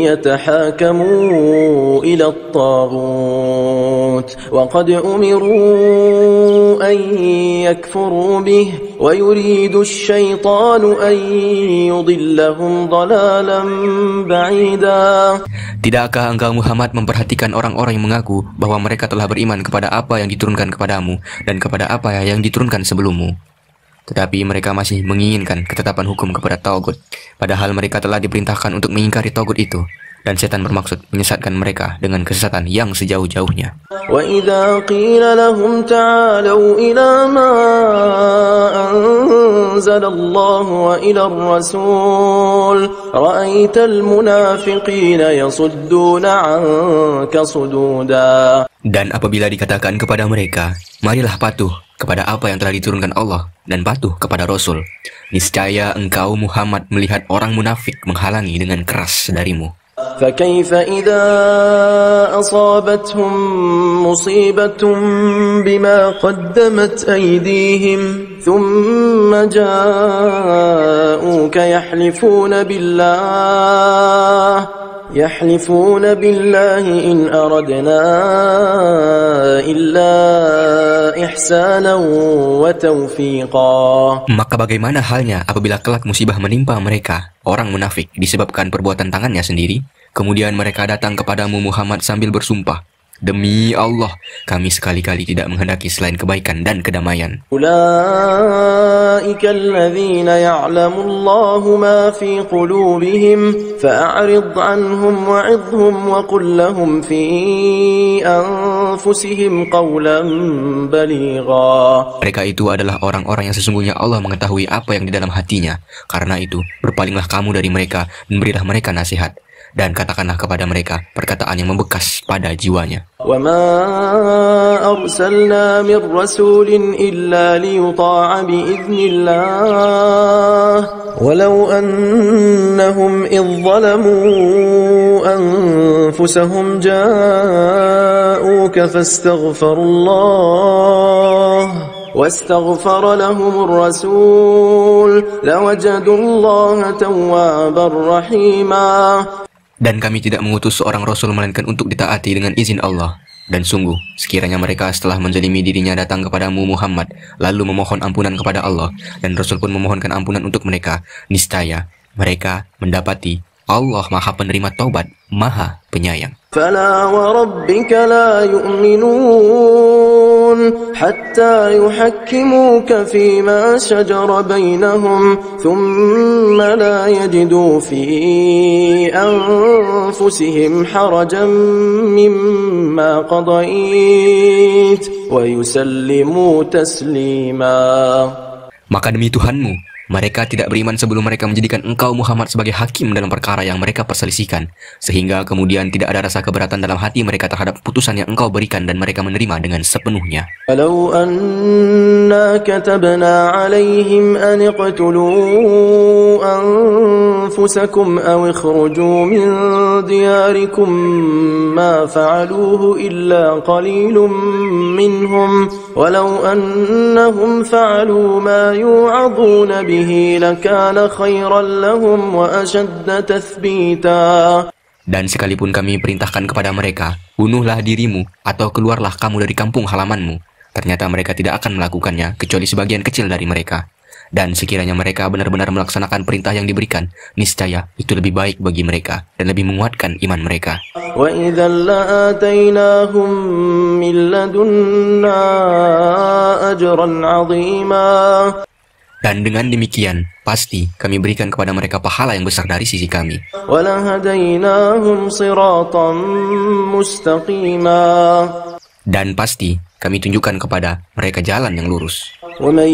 يتحاكموا إلى الطاغوت وقد أمروا أن يكفروا به ويريد الشيطان أن يضلهم ضلالا بعيدا. Tidakkah engkau Muhammad memperhatikan orang-orang yang mengaku bahwa mereka telah beriman kepada apa yang diturunkan kepadamu dan kepada apa yang diturunkan sebelummu? Tetapi mereka masih menginginkan ketetapan hukum kepada Taugut, padahal mereka telah diperintahkan untuk mengingkari Taugut itu. Dan setan bermaksud menyesatkan mereka dengan kesesatan yang sejauh-jauhnya. وَإِذَا قِيلَ لَهُمْ تَعَالَوْا إِلَى مَا أَنزَلَ اللَّهُ وَإِلَى الرَّسُولِ رَأَيْتَ الْمُنَافِقِينَ يَصُدُّونَ عَنكَ صُدُودًا. Dan apabila dikatakan kepada mereka, marilah patuh kepada apa yang telah diturunkan Allah dan patuh kepada Rasul, niscaya engkau Muhammad melihat orang munafik menghalangi dengan keras darimu. فكيف إذا أصابتهم مصيبة بما قدمت أيديهم ثم جاءوك يحلفون بالله إن أردنا إلا إحسانا وتوفيقا. Maka bagaimana halnya apabila kelak musibah menimpa mereka, orang munafik, disebabkan perbuatan tangannya sendiri? Kemudian mereka datang kepadamu Muhammad sambil bersumpah, demi Allah, kami sekali-kali tidak menghendaki selain kebaikan dan kedamaian. أولئك الذين يعلم الله ما في قلوبهم فأعرض عنهم وعظهم وقل لهم في أنفسهم قولا بليغا. Mereka itu adalah orang-orang yang sesungguhnya Allah mengetahui apa yang di dalam hatinya. Karena itu, berpalinglah kamu dari mereka dan berilah mereka nasihat. Dan katakanlah kepada mereka perkataan yang membekas pada jiwanya. وَمَا أَرْسَلْنَا مِنْ رَسُولٍ إِلَّا لِيُطَاعَ بِإِذْنِ اللَّهِ وَلَوْ أَنَّهُمْ إِذْ ظَلَمُوا أَنفُسَهُمْ جَاءُوكَ واستغفر لهم الرسول لوجدوا الله توابا رحيما. Dan kami tidak mengutus seorang Rasul melainkan untuk ditaati dengan izin Allah. Dan sungguh, sekiranya mereka setelah menzalimi dirinya datang kepadamu Muhammad, lalu memohon ampunan kepada Allah, dan Rasul pun memohonkan ampunan untuk mereka, niscaya mereka mendapati Allah Maha Penerima Taubat, Maha Penyayang. فلا وربك لا يؤمنون حتى يحكموك فيما شجر بينهم ثم لا يجدوا في أنفسهم حرجا مما قضيت ويسلموا تسليما. Maka demi Tuhanmu, mereka tidak beriman sebelum mereka menjadikan engkau Muhammad sebagai hakim dalam perkara yang mereka perselisihkan, sehingga kemudian tidak ada rasa keberatan dalam hati mereka terhadap putusan yang engkau berikan dan mereka menerima dengan sepenuhnya. Walau anna katabna alaihim an iqtulu anfusakum aw ikhruju min diyarikum ma fa'aluhu illa qalilun minhum walau annahum fa'alu ma yu'aduna bihi lakana khairan lahum wa ashadda tathbita. Dan sekalipun kami perintahkan kepada mereka, bunuhlah dirimu atau keluarlah kamu dari kampung halamanmu, ternyata mereka tidak akan melakukannya kecuali sebagian kecil dari mereka. Dan sekiranya mereka benar-benar melaksanakan perintah yang diberikan, niscaya itu lebih baik bagi mereka dan lebih menguatkan iman mereka. وَإِذًا لَآتَيْنَاهُمْ مِنْ لَدُنَّا أَجْرًا عَظِيمًا. Dan dengan demikian, pasti kami berikan kepada mereka pahala yang besar dari sisi kami. وَلَهَدَيْنَاهُمْ صِرَاطًا مُسْتَقِيمًا. Dan pasti kami tunjukkan kepada mereka jalan yang lurus. وَمَنْ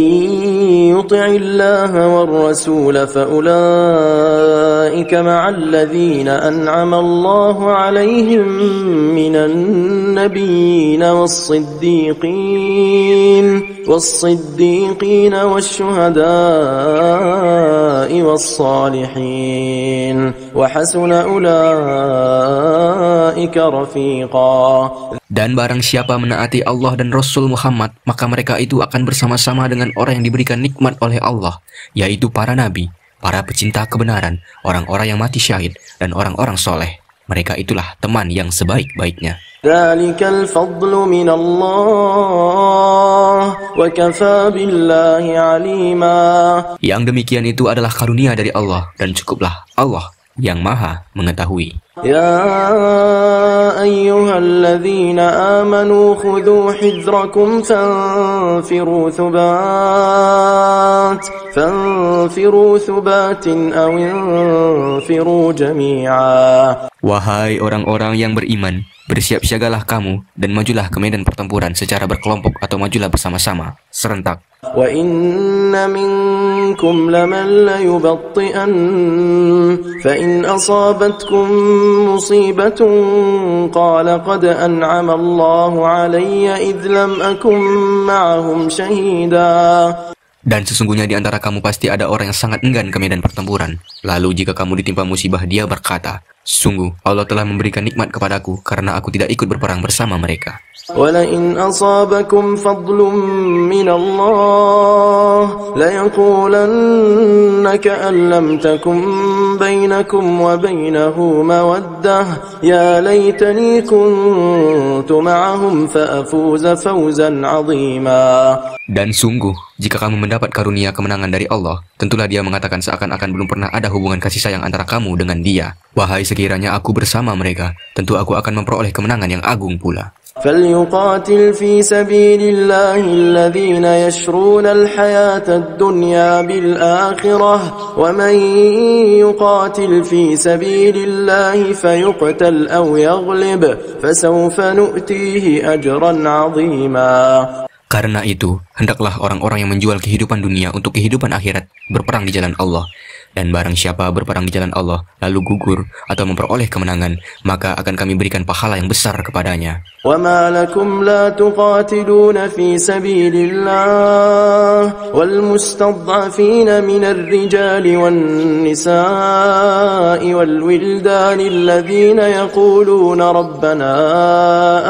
يُطِعِ اللَّهَ وَالرَّسُولَ فَأُولَئِكَ مَعَ الَّذِينَ أَنْعَمَ اللَّهُ عَلَيْهِمْ مِنَ النَّبِيِّينَ وَالصِّدِّيقِينَ وَالشُّهَدَاءِ وَالصَّالِحِينَ وَحَسُنَ أُولَئِكَ رَفِيقًا. Dan barang siapa menaati Allah dan Rasul Muhammad, maka mereka itu akan bersama-sama dengan orang yang diberikan nikmat oleh Allah, yaitu para nabi, para pecinta kebenaran, orang-orang yang mati syahid, dan orang-orang soleh. Mereka itulah teman yang sebaik-baiknya. ذَلِكَ الْفَضْلُ مِنَ اللَّهِ وَكَفَى بِاللَّهِ عَلِيمًا. Yang demikian itu adalah karunia dari Allah, dan cukuplah Allah yang Maha Mengetahui. يا أيها الذين آمنوا خذوا حذركم فانفروا ثبات أو انفروا جميعا. Wahai orang-orang yang beriman, bersiap-siagalah kamu dan majulah ke medan pertempuran secara berkelompok atau majulah bersama-sama, serentak. وَإِنَّ مِنكُمْ لَمَنْ لَيُبَطِّئَنَّ فَإِنْ أَصَابَتْكُمْ مُصِيبَةٌ قَالَ قَدْ أَنْعَمَ اللَّهُ عَلَيَّ إِذْ لَمْ أَكُنْ مَعَهُمْ شَهِيدًا. Dan sesungguhnya di antara kamu pasti ada orang yang sangat enggan ke medan pertempuran. Lalu jika kamu ditimpa musibah, dia berkata, sungguh Allah telah memberikan nikmat kepadaku karena aku tidak ikut berperang bersama mereka. وَلَئِنْ أَصَابَكُمْ فَضْلٌ مِّنَ اللَّهِ لَيَقُولَنَّ كَأَن لَّمْ تَكُن بَيْنَكُمْ وَبَيْنَهُ مَوَدَّةٌ يَا لَيْتَنِي كُنتُ مَعَهُمْ فَأَفُوزَ فَوْزًا عَظِيمًا. Dan sungguh, jika kamu mendapat karunia kemenangan dari Allah, tentulah dia mengatakan seakan-akan belum pernah ada hubungan kasih sayang antara kamu dengan dia. Wahai sekiranya aku bersama mereka, tentu aku akan memperoleh kemenangan yang agung pula. فليقاتل في سبيل الله الذين يشرون الحياة الدنيا بالآخرة ومن يقاتل في سبيل الله فيقتل أو يغلب فسوف نؤتيه أجرا عظيما. Karena itu, hendaklah orang-orang yang menjual kehidupan dunia untuk kehidupan akhirat berperang di jalan Allah. Dan barang siapa berperang di jalan Allah, lalu gugur atau memperoleh kemenangan, maka akan kami berikan pahala yang besar kepadanya. وَمَا لَكُمْ لَا تُقَاتِلُونَ فِي سَبِيلِ اللَّهِ وَالْمُسْتَضْعَفِينَ مِنَ الرِّجَالِ وَالنِّسَاءِ وَالْوِلْدَانِ الَّذِينَ يَقُولُونَ رَبَّنَا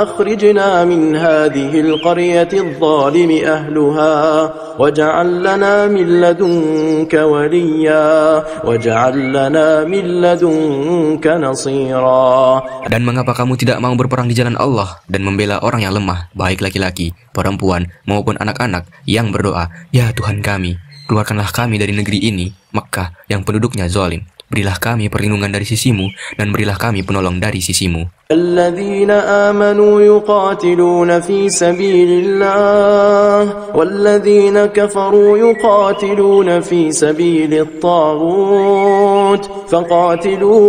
أَخْرِجْنَا مِنْ هَذِهِ الْقَرْيَةِ الظَّالِمِ أَهْلُهَا وَاجْعَل لَّنَا مِن لَّدُنكَ وَلِيًّا وَاجْعَل لَّنَا مِن لَّدُنكَ نَصِيرًا. Dan mengapa kamu tidak mau berperang di jalan Allah dan membela orang yang lemah, baik laki-laki, perempuan, maupun anak-anak yang berdoa, ya Tuhan kami, keluarkanlah kami dari negeri ini, Makkah, yang penduduknya zalim. Berilah kami perlindungan dari sisimu, dan berilah kami penolong dari sisimu. الذين آمنوا يقاتلون في سبيل الله والذين كفروا يقاتلون في سبيل الطاغوت فقاتلوا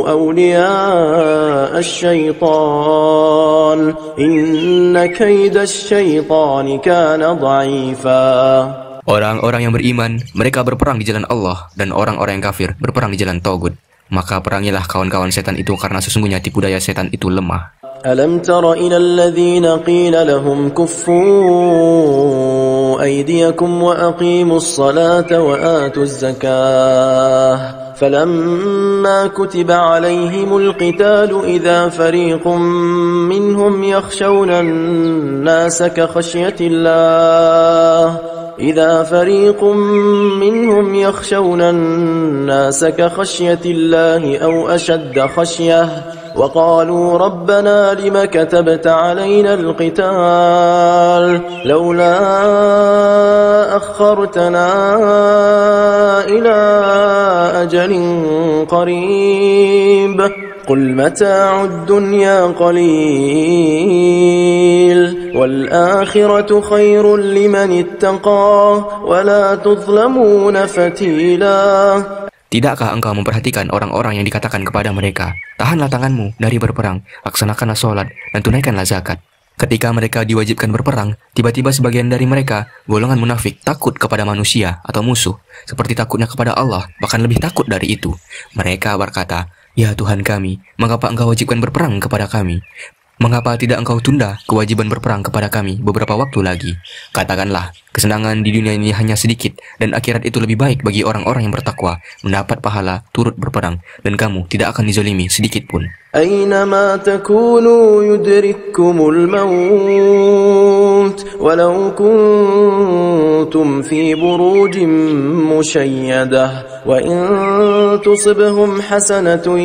أولياء الشيطان إن كيد الشيطان كان ضعيفا. Orang-orang yang beriman, mereka berperang di jalan Allah, dan orang-orang yang kafir berperang di jalan Taugut. Maka perangilah kawan-kawan setan itu karena sesungguhnya tipu daya setan itu lemah. ألم تر إلى الذين قيل لهم كفوا أيديكم وأقيموا الصلاة وآتوا الزكاة فلما كتب عليهم القتال إذا فريق منهم يخشون الناس كخشية الله أو أشد خشية وقالوا ربنا لم كتبت علينا القتال لولا أخرتنا إلى أجل قريب قل متاع الدنيا قليل والآخرة خير لمن اتقى ولا تظلمون فتيلا. Tidakkah engkau memperhatikan orang-orang yang dikatakan kepada mereka, tahanlah tanganmu dari berperang, laksanakanlah sholat, dan tunaikanlah zakat. Ketika mereka diwajibkan berperang, tiba-tiba sebagian dari mereka, golongan munafik, takut kepada manusia atau musuh, seperti takutnya kepada Allah, bahkan lebih takut dari itu. Mereka berkata, ya Tuhan kami, mengapa engkau wajibkan berperang kepada kami? Mengapa tidak engkau tunda kewajiban berperang kepada kami beberapa waktu lagi? Katakanlah, kesenangan di dunia ini hanya sedikit, dan akhirat itu lebih baik bagi orang-orang yang bertakwa, mendapat pahala turut berperang, dan kamu tidak akan dizalimi sedikit pun. أينما تكونوا يدرككم الموت ولو كنتم في بروج مشيدة وإن تصبهم حسنة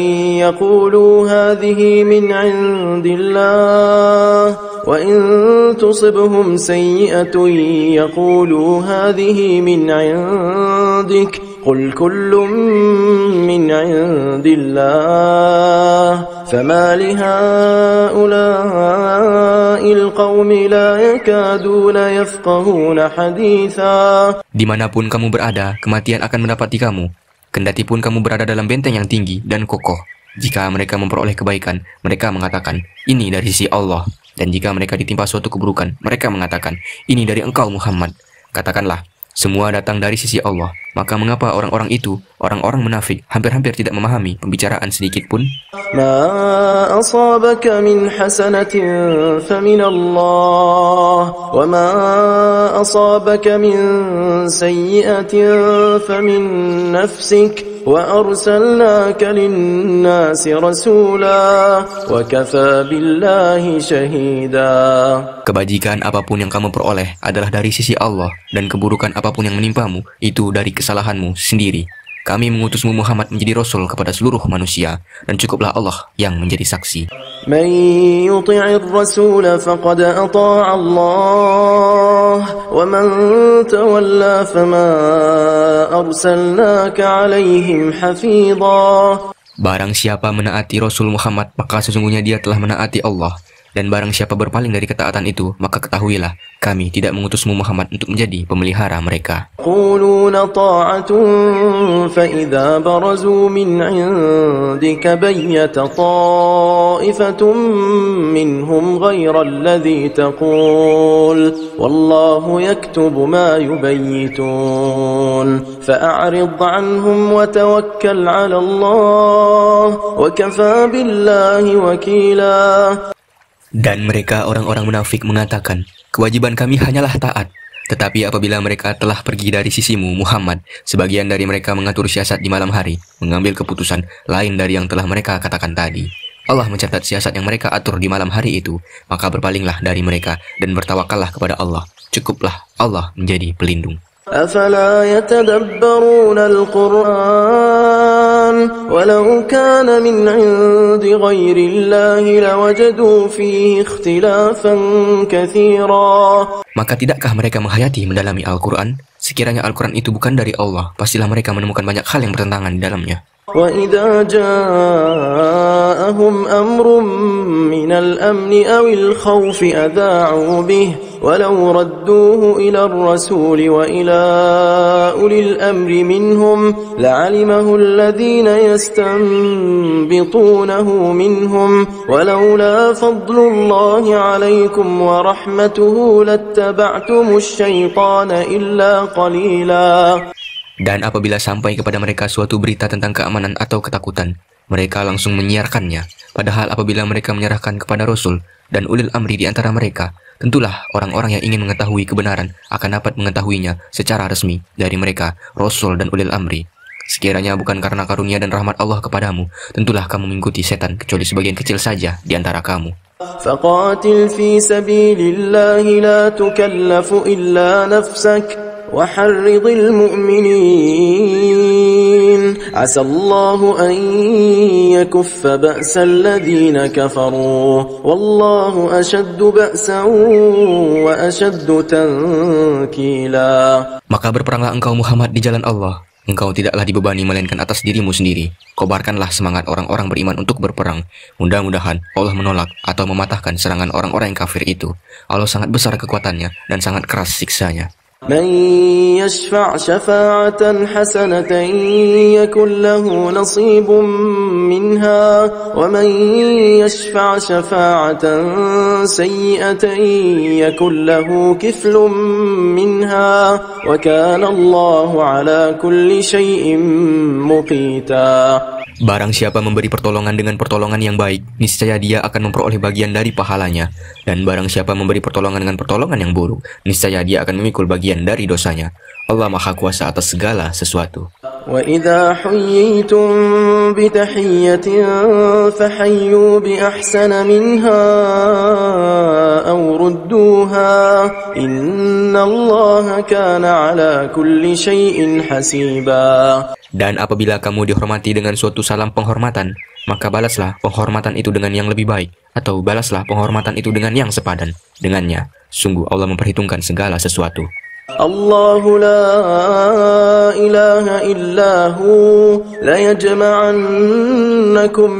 يقولوا هذه من عند الله وإن تصبهم سيئة يقولوا هذه من عندك عندك قل كل من عند الله فما لهؤلاء القوم لا يكادون يفقهون حديثا. Dimanapun kamu berada, kematian akan mendapati kamu. Kendati pun kamu berada dalam benteng yang tinggi dan kokoh. Jika mereka memperoleh kebaikan, mereka mengatakan, ini dari sisi Allah. Dan jika mereka ditimpa suatu keburukan, mereka mengatakan, ini dari engkau Muhammad. Katakanlah, semua datang dari sisi Allah. Maka mengapa orang-orang itu, orang-orang munafik, hampir-hampir tidak memahami pembicaraan sedikit pun? ما أصابك من حسنة فمن الله وما أصابك من سيئة فمن نفسك وأرسلناك للناس رسولا وكفى بالله شهيدا. Kebajikan apapun yang kamu peroleh adalah dari sisi Allah, dan keburukan apapun yang menimpamu itu dari kesalahanmu sendiri. Kami mengutusmu Muhammad menjadi Rasul kepada seluruh manusia, dan cukuplah Allah yang menjadi saksi. من يطع الرسول فقد أطاع الله ومن تولى فما أرسلناك عليهم حفيظا. Barang siapa menaati Rasul Muhammad, maka sesungguhnya dia telah menaati Allah. Dan barang siapa berpaling dari ketaatan itu, maka ketahuilah, kami tidak mengutusmu Muhammad untuk menjadi pemelihara mereka. يقولون طاعة فإذا برزوا من عندك بيت طائفة منهم غير الذي تقول والله يكتب ما يبيتون فأعرض عنهم وتوكل على الله وكفى بالله وكيلا. Dan mereka orang-orang munafik mengatakan, kewajiban kami hanyalah taat. Tetapi apabila mereka telah pergi dari sisimu, Muhammad, sebagian dari mereka mengatur siasat di malam hari, mengambil keputusan lain dari yang telah mereka katakan tadi. Allah mencatat siasat yang mereka atur di malam hari itu, maka berpalinglah dari mereka dan bertawakallah kepada Allah. Cukuplah Allah menjadi pelindung. أفلا يتدبرون القرآن ولو كان من عند غير الله لوجدوا فيه اختلافا كثيرا. Maka tidakkah mereka menghayati mendalami Al-Quran? Sekiranya Al-Quran itu bukan dari Allah, pastilah mereka menemukan banyak hal yang bertentangan di dalamnya. وإذا جاءهم أمر من الأمن أو الخوف أذاعوا به ولو ردوه إلى الرسول وإلى أولي الأمر منهم لعلمه الذين يستنبطونه منهم ولولا فضل الله عليكم ورحمته لاتبعتم الشيطان إلا قليلا. Dan apabila sampai kepada mereka suatu berita tentang keamanan atau ketakutan, mereka langsung menyiarkannya. Padahal apabila mereka menyerahkan kepada Rasul dan ulil amri di antara mereka, tentulah orang-orang yang ingin mengetahui kebenaran akan dapat mengetahuinya secara resmi dari mereka, Rasul dan ulil amri. Sekiranya bukan karena karunia dan rahmat Allah kepadamu, tentulah kamu mengikuti setan kecuali sebagian kecil saja di antara kamu. فقاتل في سبيل الله لا تكلف إلا نفسك وحرض المؤمنين عسى الله أن يكف بأس الذين كفروا والله أشد بأسا وأشد تنكيلا. Maka berperanglah engkau Muhammad di jalan Allah. Engkau tidaklah dibebani melainkan atas dirimu sendiri. Kobarkanlah semangat orang-orang beriman untuk berperang. Mudah-mudahan Allah menolak atau mematahkan serangan orang-orang yang kafir itu. Allah sangat besar kekuatannya dan sangat keras siksanya. من يشفع شفاعة حسنة يكن له نصيب منها ومن يشفع شفاعة سيئة يكن له كفل منها وكان الله على كل شيء مقيتا. Barang siapa memberi pertolongan dengan pertolongan yang baik, niscaya dia akan memperoleh bagian dari pahalanya. Dan barang siapa memberi pertolongan dengan pertolongan yang buruk, niscaya dia akan memikul bagian dari dosanya. Allah Maha Kuasa atas segala sesuatu. وَإِذَا حُيِّيتُم بِتَحِيَّةٍ فَحَيُّوا بِأَحْسَنَ مِنْهَا أَوْ رُدُّوهَا إِنَّ اللَّهَ كَانَ عَلَى كُلِّ شَيْءٍ حَسِيبًا. Dan apabila kamu dihormati dengan suatu salam penghormatan, maka balaslah penghormatan itu dengan yang lebih baik, atau balaslah penghormatan itu dengan yang sepadan dengannya. Sungguh Allah memperhitungkan segala sesuatu. الله لا إله إلا هو ليجمعنكم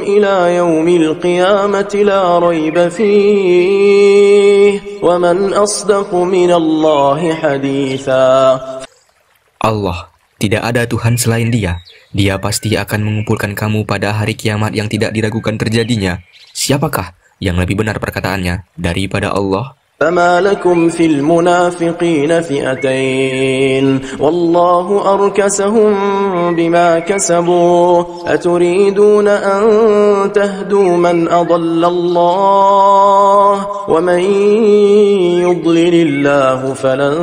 إلى يوم القيامة لا ريب فيه ومن أصدق من الله حديثا. Allah, tidak ada Tuhan selain Dia. Dia pasti akan mengumpulkan kamu pada hari kiamat yang tidak diragukan terjadinya. Siapakah yang lebih benar perkataannya daripada Allah? فما لكم في المنافقين فئتين والله أركسهم بما كسبوا أتريدون أن تهدوا من أضل الله ومن يضلل الله فلن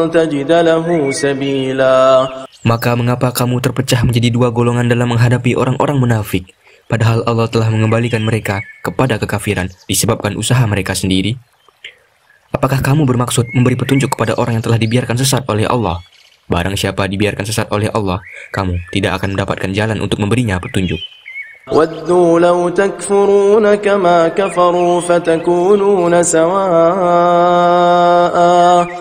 تجد له سبيلا. Maka mengapa kamu terpecah menjadi dua golongan dalam menghadapi orang-orang munafik, padahal Allah telah mengembalikan mereka kepada kekafiran disebabkan usaha mereka sendiri? Apakah kamu bermaksud memberi petunjuk kepada orang yang telah dibiarkan sesat oleh Allah? Barang siapa dibiarkan sesat oleh Allah, kamu tidak akan mendapatkan jalan untuk memberinya petunjuk. وَدُّوا لَوْ تَكْفُرُونَ كَمَا كَفَرُوا فَتَكُونُونَ سَوَاءً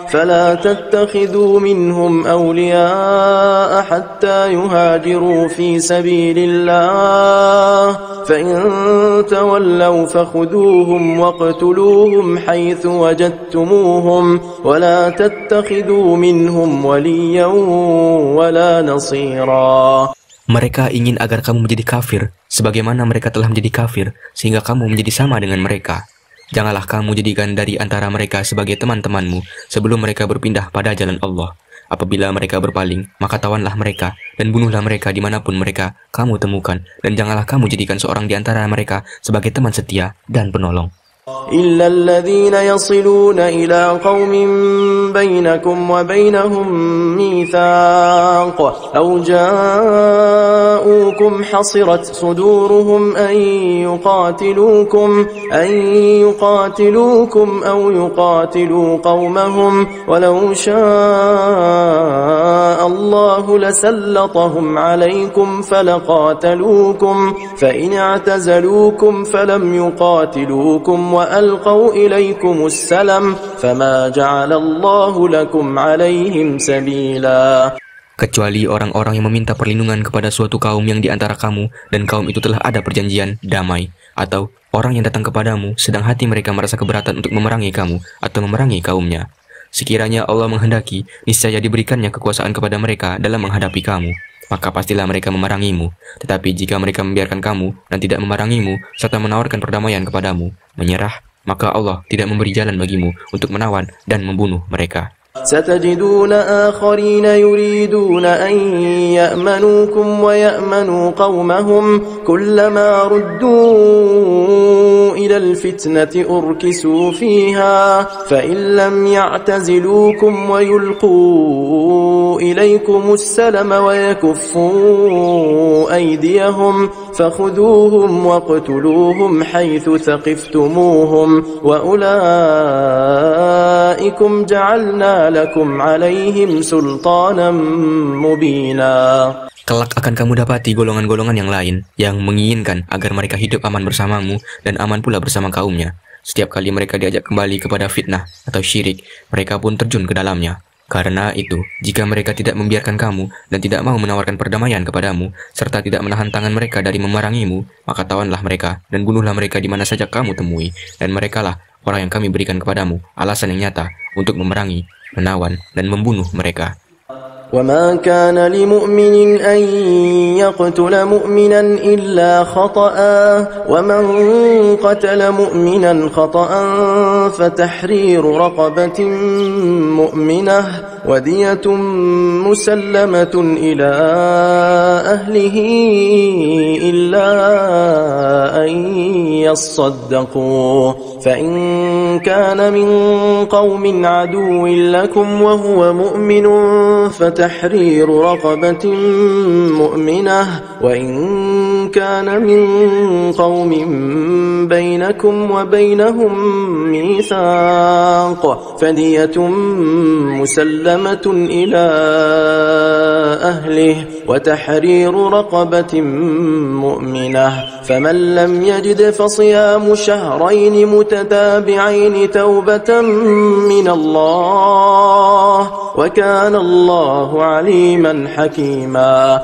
فَلَا تَتَّخِذُوا مِنْهُمْ أَوْلِيَاءَ حَتَّى يُهَاجِرُوا فِي سَبِيلِ اللَّهِ فَإِن تَوَلَّوْا فَخُذُوهُمْ وَاقْتُلُوهُمْ حَيْثُ وَجَدتُّمُوهُمْ وَلَا تَتَّخِذُوا مِنْهُمْ وَلِيًّا وَلَا نَصِيرًا. Mereka ingin agar kamu menjadi kafir, sebagaimana mereka telah menjadi kafir, sehingga kamu menjadi sama dengan mereka. Janganlah kamu jadikan dari antara mereka sebagai teman-temanmu, sebelum mereka berpindah pada jalan Allah. Apabila mereka berpaling, maka tawanlah mereka, dan bunuhlah mereka dimanapun mereka kamu temukan, dan janganlah kamu jadikan seorang di antara mereka sebagai teman setia dan penolong. إلا الذين يصلون إلى قوم بينكم وبينهم ميثاق أو جاءوكم حصرت صدورهم أن يقاتلوكم أو يقاتلوا قومهم ولو شاء الله لسلطهم عليكم فلقاتلوكم فإن اعتزلوكم فلم يقاتلوكم وألقوا إليكم السلم فما جعل الله لكم عليهم سبيلا. Kecuali orang-orang yang meminta perlindungan kepada suatu kaum yang di antara kamu dan kaum itu telah ada perjanjian damai, atau orang yang datang kepadamu sedang hati mereka merasa keberatan untuk memerangi kamu atau memerangi kaumnya. Sekiranya Allah menghendaki, niscaya diberikannya kekuasaan kepada mereka dalam menghadapi kamu, maka pastilah mereka memerangimu. Tetapi jika mereka membiarkan kamu dan tidak memerangimu serta menawarkan perdamaian kepadamu, menyerah, maka Allah tidak memberi jalan bagimu untuk menawan dan membunuh mereka. ستجدون آخرين يريدون أن يأمنوكم ويأمنوا قومهم كلما ردوا إلى الفتنة أركسوا فيها فإن لم يعتزلوكم ويلقوا إليكم السلم ويكفوا أيديهم فخذوهم واقتلوهم حيث ثقفتموهم وأولئكم جعلنا lakum alaihim sultanan mubina. Kelak akan kamu dapati golongan-golongan yang lain yang menginginkan agar mereka hidup aman bersamamu dan aman pula bersama kaumnya. Setiap kali mereka diajak kembali kepada fitnah atau syirik, mereka pun terjun ke dalamnya. Karena itu, jika mereka tidak membiarkan kamu dan tidak mau menawarkan perdamaian kepadamu, serta tidak menahan tangan mereka dari memerangimu, maka tawanlah mereka dan bunuhlah mereka di mana saja kamu temui, dan merekalah orang yang kami berikan kepadamu alasan yang nyata untuk memerangi, menawan, dan membunuh mereka. وما كان لمؤمن أن يقتل مؤمنا إلا خطأ ومن قتل مؤمنا خطأ فتحرير رقبة مؤمنة ودية مسلمة إلى أهله إلا أن يصدقوا فإن كان من قوم عدو لكم وهو مؤمن فتحرير رقبة مؤمنة وإن كان من قوم بينكم وبينهم ميثاق فدية مسلمة إلى أهله وتحرير رقبة مؤمنة فمن لم يجد فصيام شهرين متتابعين توبة من الله وكان الله عليما حكيما.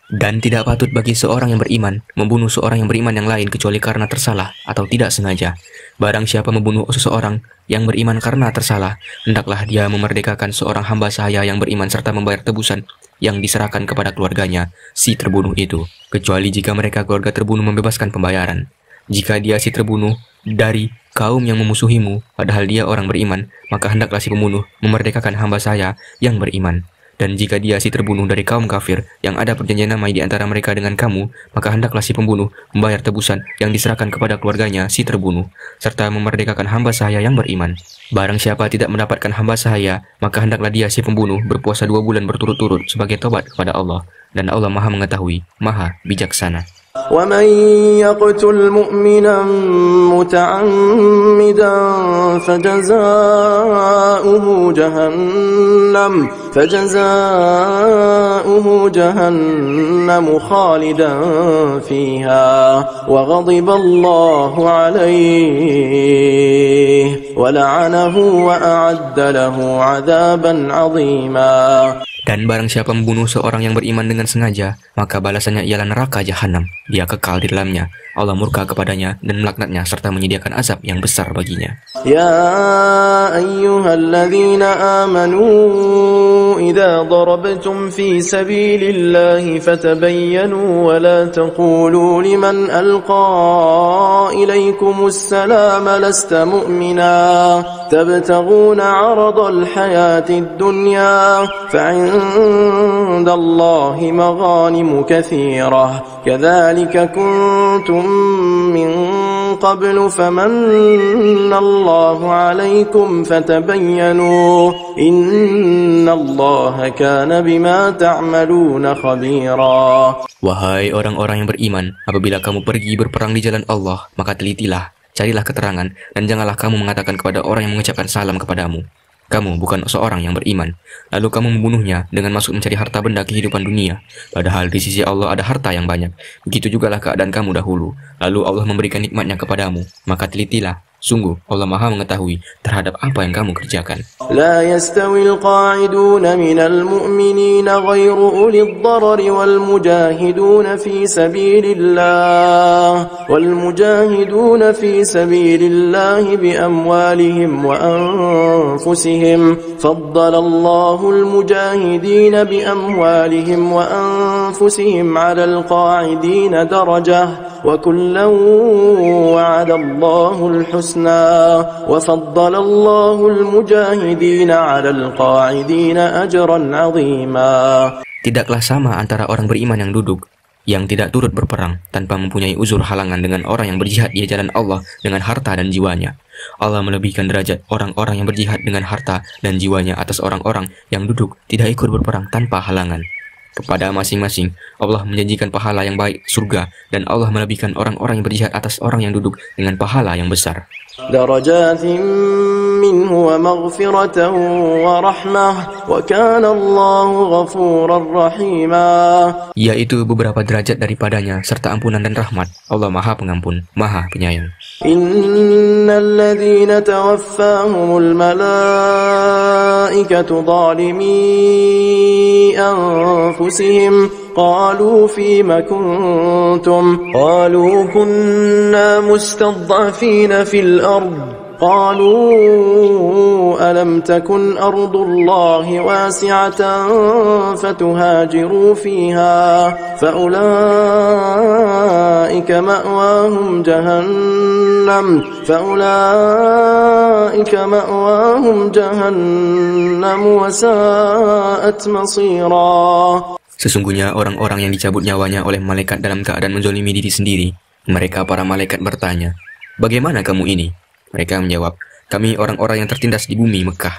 Dan tidak patut bagi seorang yang beriman membunuh seorang yang beriman yang lain kecuali karena tersalah atau tidak sengaja. Barang siapa membunuh seseorang yang beriman karena tersalah, hendaklah dia memerdekakan seorang hamba sahaya yang beriman serta membayar tebusan yang diserahkan kepada keluarganya si terbunuh itu, kecuali jika mereka keluarga terbunuh membebaskan pembayaran. Jika dia si terbunuh dari kaum yang memusuhimu, padahal dia orang beriman, maka hendaklah si pembunuh memerdekakan hamba sahaya yang beriman. Dan jika dia si terbunuh dari kaum kafir yang ada perjanjian damai di antara mereka dengan kamu, maka hendaklah si pembunuh membayar tebusan yang diserahkan kepada keluarganya si terbunuh, serta memerdekakan hamba sahaya yang beriman. Barang siapa tidak mendapatkan hamba sahaya, maka hendaklah dia si pembunuh berpuasa 2 bulan berturut-turut sebagai tobat kepada Allah. Dan Allah Maha mengetahui, Maha bijaksana. ومن يقتل مؤمنا متعمدا فجزاؤه جهنم خالدا فيها وغضب الله عليه ولعنه وأعد له عذابا عظيما. Dan barang siapa membunuh seorang yang beriman dengan sengaja, maka balasannya ialah neraka jahanam. Dia kekal di dalamnya. Allah murka kepadanya dan melaknatnya serta menyediakan azab yang besar baginya. Ya ayyuhalladzina amanu idza darabtum fi sabilillahi fatabayyanu wa la taqulu liman alqa ilaykumus salama lasta mu'mina tabtaghuna 'aradal hayatid dunya fa'indallahi maghanimu katsirah kadzalika kuntum min qablu famanna Allahu 'alaykum fatabayyanu innallaha kana bima ta'maluna khabira. Wahai orang-orang yang beriman, apabila kamu pergi berperang di jalan Allah, maka telitilah, carilah keterangan, dan janganlah kamu mengatakan kepada orang yang mengucapkan salam kepadamu, kamu bukan seorang yang beriman, lalu kamu membunuhnya dengan maksud mencari harta benda kehidupan dunia, padahal di sisi Allah ada harta yang banyak. Begitu jugalah keadaan kamu dahulu, lalu Allah memberikan nikmatnya kepadamu, maka telitilah, sungguh Allah Maha mengetahui terhadap apa yang kamu kerjakan. La yastawil qa'iduna minal mu'minina ghairu ulil darari wal mujahiduna fi sabilillah bi amwalihim wa anfusihim faddalallahu al mujahidina bi amwalihim wa anfusihim 'ala al qa'idina darajah wa kullan wa'ada Allahul husna wa faddala Allahul mujahidina 'alal qa'idina ajran 'azima. Tidaklah sama antara orang beriman yang duduk, yang tidak turut berperang tanpa mempunyai uzur halangan dengan orang yang berjihad di jalan Allah dengan harta dan jiwanya. Allah melebihkan derajat orang-orang yang berjihad dengan harta dan jiwanya atas orang-orang yang duduk tidak ikut berperang tanpa halangan. Kepada masing-masing, Allah menjanjikan pahala yang baik, surga, dan Allah melebihkan orang-orang yang berjihad atas orang yang duduk dengan pahala yang besar. Darajatin minhu wa maghfiratan wa rahmah wa kana Allahu ghafurar rahima. Yaitu beberapa derajat daripadanya serta ampunan dan rahmat. Allah Maha Pengampun, Maha Penyayang. Innal ladzina tawaffahumul malaikatu zalimi anfusihim qalu fima kuntum qalu kunna mustad'afina fil ard قالوا ألم تكن أرض الله واسعة فتهاجروا فيها فأولئك مأواهم جهنم وساءت مصيرا. Sesungguhnya orang-orang yang dicabut nyawanya oleh malaikat dalam keadaan menzalimi diri sendiri, mereka para malaikat bertanya, "Bagaimana kamu ini?" Mereka menjawab, "Kami orang-orang yang tertindas di bumi Mekah."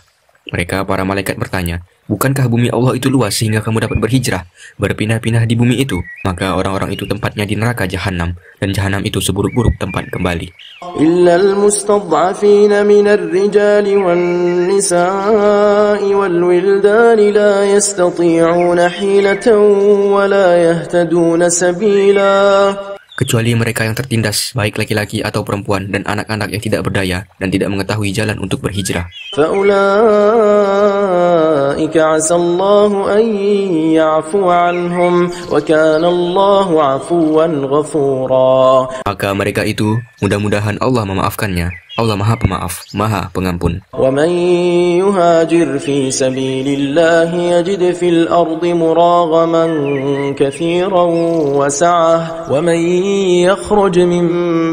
Mereka para malaikat bertanya, "Bukankah bumi Allah itu luas sehingga kamu dapat berhijrah, berpindah-pindah di bumi itu?" Maka orang-orang itu tempatnya di neraka jahanam, dan jahanam itu seburuk-buruk tempat kembali. Illal mustad'afina minar rijali wan nisa'i wal wildani la yastati'una hilatan wa la yahtaduna sabila. kecuali mereka yang tertindas, baik laki-laki atau perempuan, dan anak-anak yang tidak berdaya dan tidak mengetahui jalan untuk berhijrah. فَأُولَئِكَ عَسَى اللَّهُ أَن يَعْفُوَ عَنْهُمْ وَكَانَ اللَّهُ عَفُوًّا غَفُورًا. Maka mereka itu, mudah-mudahan Allah memaafkannya. Allah Maha Pemaaf, Maha Pengampun. وَمَن يُهَاجِرْ فِي سَبِيلِ اللَّهِ يَجِدْ فِي الْأَرْضِ مُرَاغَمًا كَثِيرًا وَسَعَةً وَمَن يَخْرُجْ مِن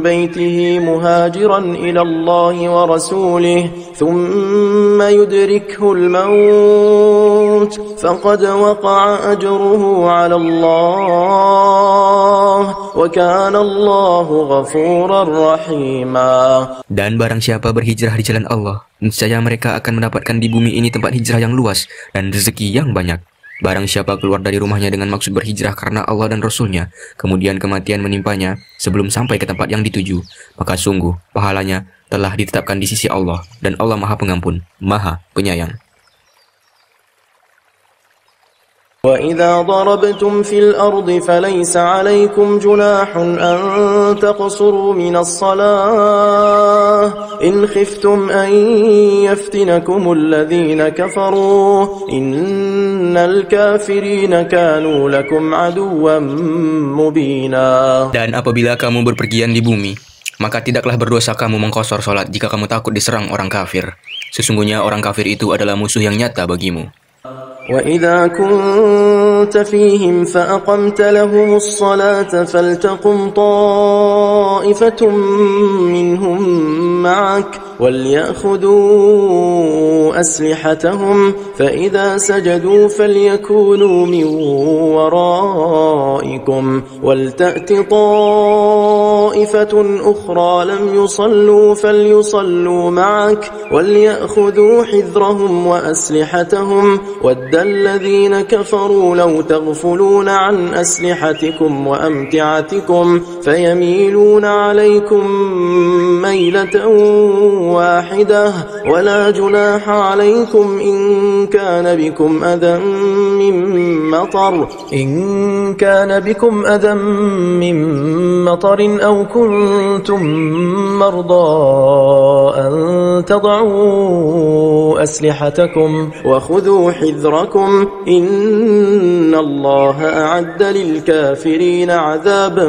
بَيْتِهِ مُهَاجِرًا إِلَى اللَّهِ وَرَسُولِهِ ثُمَّ يُدْرِكْهُ الْمَوْتُ فَقَدْ وَقَعَ أَجْرُهُ عَلَى اللَّهِ وَكَانَ اللَّهُ غَفُورًا رَّحِيمًا. Dan barang siapa berhijrah di jalan Allah, niscaya mereka akan mendapatkan di bumi ini tempat hijrah yang luas dan rezeki yang banyak. Barang siapa keluar dari rumahnya dengan maksud berhijrah karena Allah dan Rasulnya, kemudian kematian menimpanya sebelum sampai ke tempat yang dituju, maka sungguh pahalanya telah ditetapkan di sisi Allah, dan Allah Maha Pengampun, Maha Penyayang. وَإِذَا ضَرَبْتُمْ فِي الْأَرْضِ فَلَيْسَ عَلَيْكُمْ جُنَاحٌ أَن تَقْصُرُوا مِنَ الصَّلَاةِ إِنْ خِفْتُمْ أَن يَفْتِنَكُمُ الَّذِينَ كَفَرُوا إِنَّ الْكَافِرِينَ كَانُوا لَكُمْ عَدُوًّا مُبِينًا. Dan apabila kamu berpergian di bumi, maka tidaklah berdosa kamu mengqasar salat jika kamu takut diserang orang kafir. Sesungguhnya orang kafir itu adalah musuh yang nyata bagimu. وَإِذَا كُنْتَ فِيهِمْ فَأَقَمْتَ لَهُمُ الصَّلَاةَ فَلْتَقُمْ طَائِفَةٌ مِّنْهُمْ مَعَكَ وَلْيَأْخُذُوا أَسْلِحَتَهُمْ فَإِذَا سَجَدُوا فَلْيَكُونُوا مِنْ وَرَائِكُمْ وَلْتَأْتِ طَائِفَةٌ أُخْرَى لَمْ يُصَلُّوا فَلْيُصَلُّوا مَعَكَ وَلْيَأْخُذُوا حِذْرَهُمْ وَأَسْلِحَتَهُمْ وَدَّ الَّذِينَ كَفَرُوا لَوْ تَغْفُلُونَ عَنْ أَسْلِحَتِكُمْ وَأَمْتِعَتِكُمْ فَيَمِيلُونَ عَلَيْكُمْ مَيْلَةً واحدة ولا جناح عليكم إن كان بكم أذى من مطر أو كنتم مرضى أن تضعوا أسلحتكم وخذوا حذركم إن الله أعد للكافرين عذابا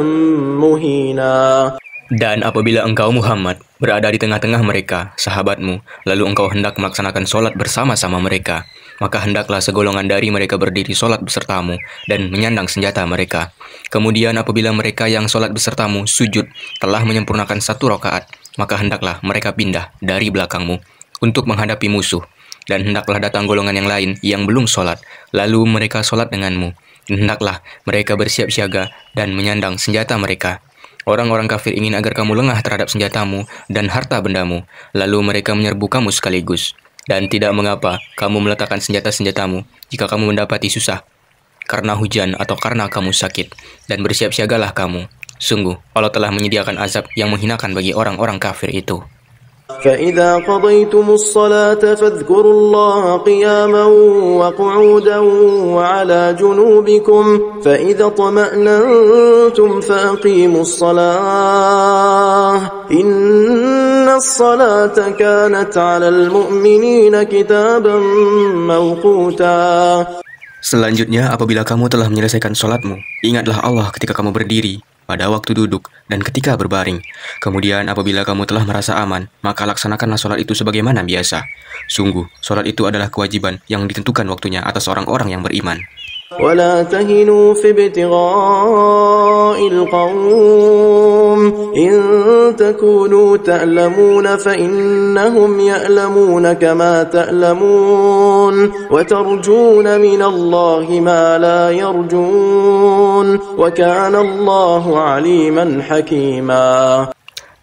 مهينا. Dan apabila engkau Muhammad berada di tengah-tengah mereka, sahabatmu, lalu engkau hendak melaksanakan sholat bersama-sama mereka, maka hendaklah segolongan dari mereka berdiri sholat besertamu dan menyandang senjata mereka. Kemudian apabila mereka yang sholat besertamu sujud telah menyempurnakan 1 rakaat, maka hendaklah mereka pindah dari belakangmu untuk menghadapi musuh. Dan hendaklah datang golongan yang lain yang belum sholat, lalu mereka sholat denganmu. Dan hendaklah mereka bersiap siaga dan menyandang senjata mereka. Orang-orang kafir ingin agar kamu lengah terhadap senjatamu dan harta bendamu, lalu mereka menyerbu kamu sekaligus. Dan tidak mengapa kamu meletakkan senjata-senjatamu jika kamu mendapati susah, karena hujan atau karena kamu sakit, dan bersiap-siagalah kamu. Sungguh, Allah telah menyediakan azab yang menghinakan bagi orang-orang kafir itu. فَإِذَا قَضَيْتُمُ الصَّلَاةَ فَاذْكُرُوا اللَّهَ قِيَامًا وَقُعُودًا وَعَلَى جُنُوبِكُمْ فَإِذَا اطْمَأْنَنْتُمْ فَأَقِيمُوا الصَّلَاةَ إِنَّ الصَّلَاةَ كَانَتْ عَلَى الْمُؤْمِنِينَ كِتَابًا مَوْقُوتًا. Selanjutnya, apabila kamu telah menyelesaikan sholatmu, ingatlah Allah ketika kamu berdiri, pada waktu duduk, dan ketika berbaring. Kemudian apabila kamu telah merasa aman, maka laksanakanlah sholat itu sebagaimana biasa. Sungguh, sholat itu adalah kewajiban yang ditentukan waktunya atas orang-orang yang beriman. ولا تهنوا في ابتغاء القوم إن تكونوا تألمون فإنهم يألمون كما تألمون وترجون من الله ما لا يرجون وكان الله عليما حكيما.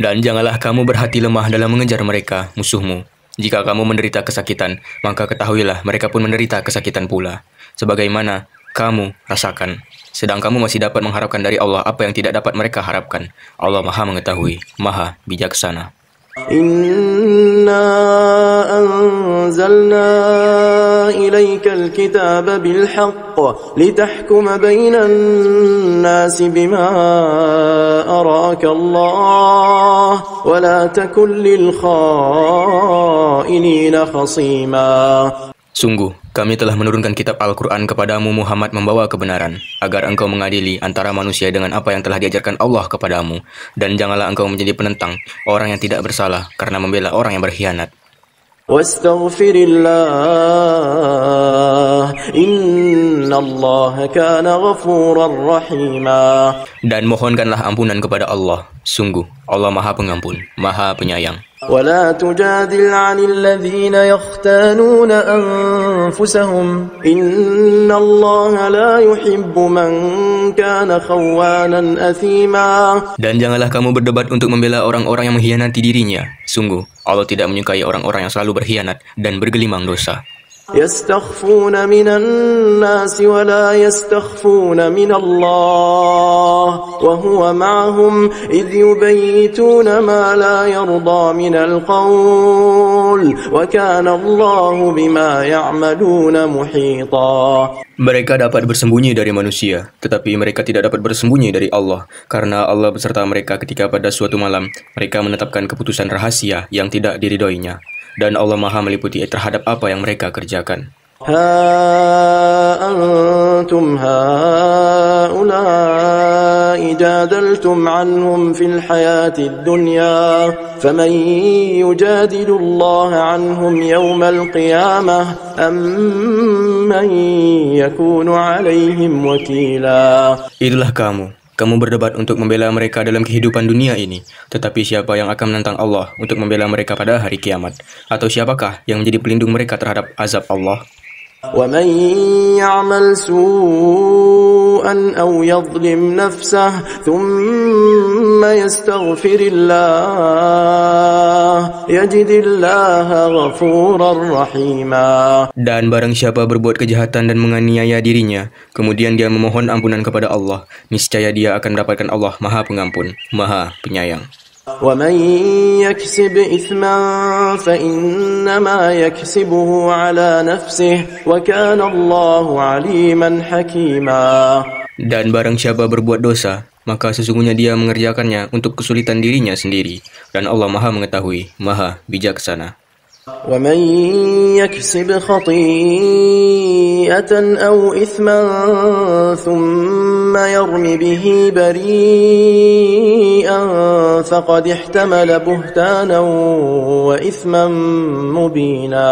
Dan janganlah kamu berhati lemah dalam mengejar mereka, musuhmu. Jika kamu menderita kesakitan, maka ketahuilah mereka pun menderita kesakitan pula, sebagaimana kamu rasakan. Sedang kamu masih dapat mengharapkan dari Allah apa yang tidak dapat mereka harapkan. Allah Maha Mengetahui, Maha Bijaksana. إنا أنزلنا إليك الكتاب بالحق لتحكم بين الناس بما أراك الله ولا تكن للخائنين خصيما. Sungguh, kami telah menurunkan kitab Al-Quran kepadamu Muhammad membawa kebenaran, agar engkau mengadili antara manusia dengan apa yang telah diajarkan Allah kepadamu, dan janganlah engkau menjadi penentang orang yang tidak bersalah karena membela orang yang berkhianat. Wastaghfirillah, innallaha kana ghafurar rahima. Dan mohonkanlah ampunan kepada Allah. Sungguh, Allah Maha Pengampun, Maha Penyayang. ولا تجادل عن الذين يختانون أنفسهم إن الله لا يحب من كان خوانا أثيما. Dan janganlah kamu berdebat untuk membela orang-orang yang mengkhianati dirinya. Sungguh, Allah tidak menyukai orang-orang yang selalu berkhianat dan bergelimang dosa. يستخفون من الناس ولا يستخفون من الله وهو معهم إذ يبيتون ما لا يرضى من القول وكان الله بما يعملون محيطا. Mereka dapat bersembunyi dari manusia, tetapi mereka tidak dapat bersembunyi dari Allah, karena Allah beserta mereka ketika pada suatu malam mereka menetapkan keputusan rahasia yang tidak diridhoinya. Dan Allah Maha meliputi terhadap apa yang mereka kerjakan. ها أنتم هؤلاء جادلتم عنهم في الحياة الدنيا فمن يجادل الله عنهم يوم القيامة أم من يكون عليهم وكيلا. Itulah kamu berdebat untuk membela mereka dalam kehidupan dunia ini, tetapi siapa yang akan menentang Allah untuk membela mereka pada hari kiamat? Atau siapakah yang menjadi pelindung mereka terhadap azab Allah? وَمَنْ يَعْمَلْ سُوءًا أَوْ يَظْلِمْ نَفْسَهُ ثُمَّ يَسْتَغْفِرِ اللَّهَ يَجِدِ اللَّهَ غَفُورًا رَحِيمًا. Dan barang siapa berbuat kejahatan dan menganiaya dirinya, kemudian dia memohon ampunan kepada Allah, niscaya dia akan mendapatkan Allah Maha Pengampun, Maha Penyayang. وَمَنْ يَكْسِبْ إِثْمًا فَإِنَّمَا يَكْسِبُهُ عَلَى نَفْسِهِ وَكَانَ اللَّهُ عَلِيمًا حَكِيمًا. Dan barang siapa berbuat dosa, maka sesungguhnya dia mengerjakannya untuk kesulitan dirinya sendiri, dan Allah Maha mengetahui, Maha bijaksana. وَمَنْ يَكْسِبْ خَطِيئَةً أَوْ إِثْمًا ثُمَّ يَرْمِ بِهِ بَرِيئًا فَقَدِ احْتَمَلَ بُهْتَانًا وَإِثْمًا مُبِينًا.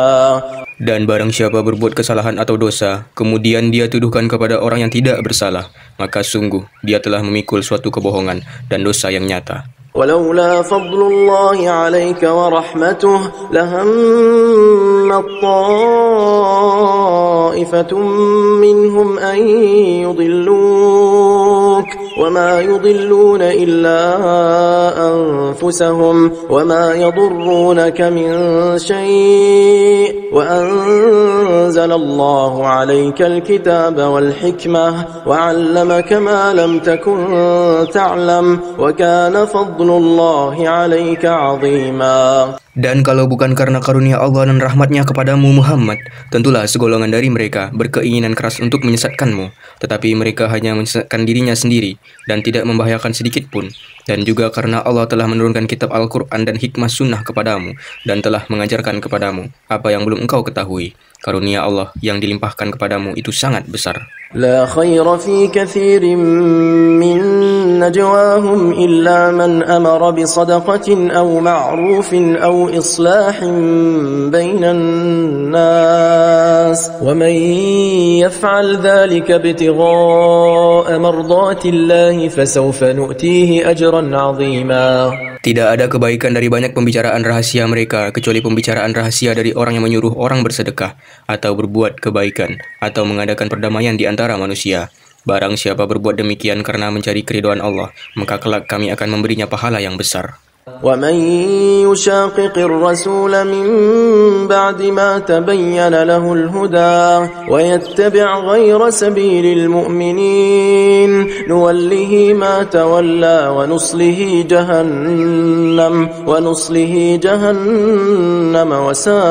Dan barang siapa berbuat kesalahan atau dosa, kemudian dia tuduhkan kepada orang yang tidak bersalah, maka sungguh dia telah memikul suatu kebohongan dan dosa yang nyata. ولولا فضل الله عليك ورحمته لهمت طائفة منهم أن يضلوك وما يضلون إلا أنفسهم وما يضرونك من شيء وأنزل الله عليك الكتاب والحكمة وعلمك ما لم تكن تعلم وكان فضل Dan kalau bukan karena karunia Allah dan rahmatnya kepadamu Muhammad, tentulah segolongan dari mereka berkeinginan keras untuk menyesatkanmu, tetapi mereka hanya menyesatkan dirinya sendiri dan tidak membahayakan sedikit pun. Dan juga karena Allah telah menurunkan kitab Al-Quran dan hikmah sunnah kepadamu dan telah mengajarkan kepadamu apa yang belum engkau ketahui. Karunia Allah yang dilimpahkan kepadamu itu sangat besar. لا خير في كثير من نجواهم إلا من أمر بصدقة أو معروف أو إصلاح بين الناس ومن يفعل ذلك ابتغاء مرضات الله فسوف نؤتيه أجرا عظيما. Tidak ada kebaikan dari banyak pembicaraan rahasia mereka, kecuali pembicaraan rahasia dari orang yang menyuruh orang bersedekah, atau berbuat kebaikan, atau mengadakan perdamaian di antara manusia. Barang siapa berbuat demikian karena mencari keridhaan Allah, maka kelak kami akan memberinya pahala yang besar. ومن يشاقق الرسول من بعد ما تبين له الهدى ويتبع غير سبيل المؤمنين نوله ما تولى ونصله جهنم وساءت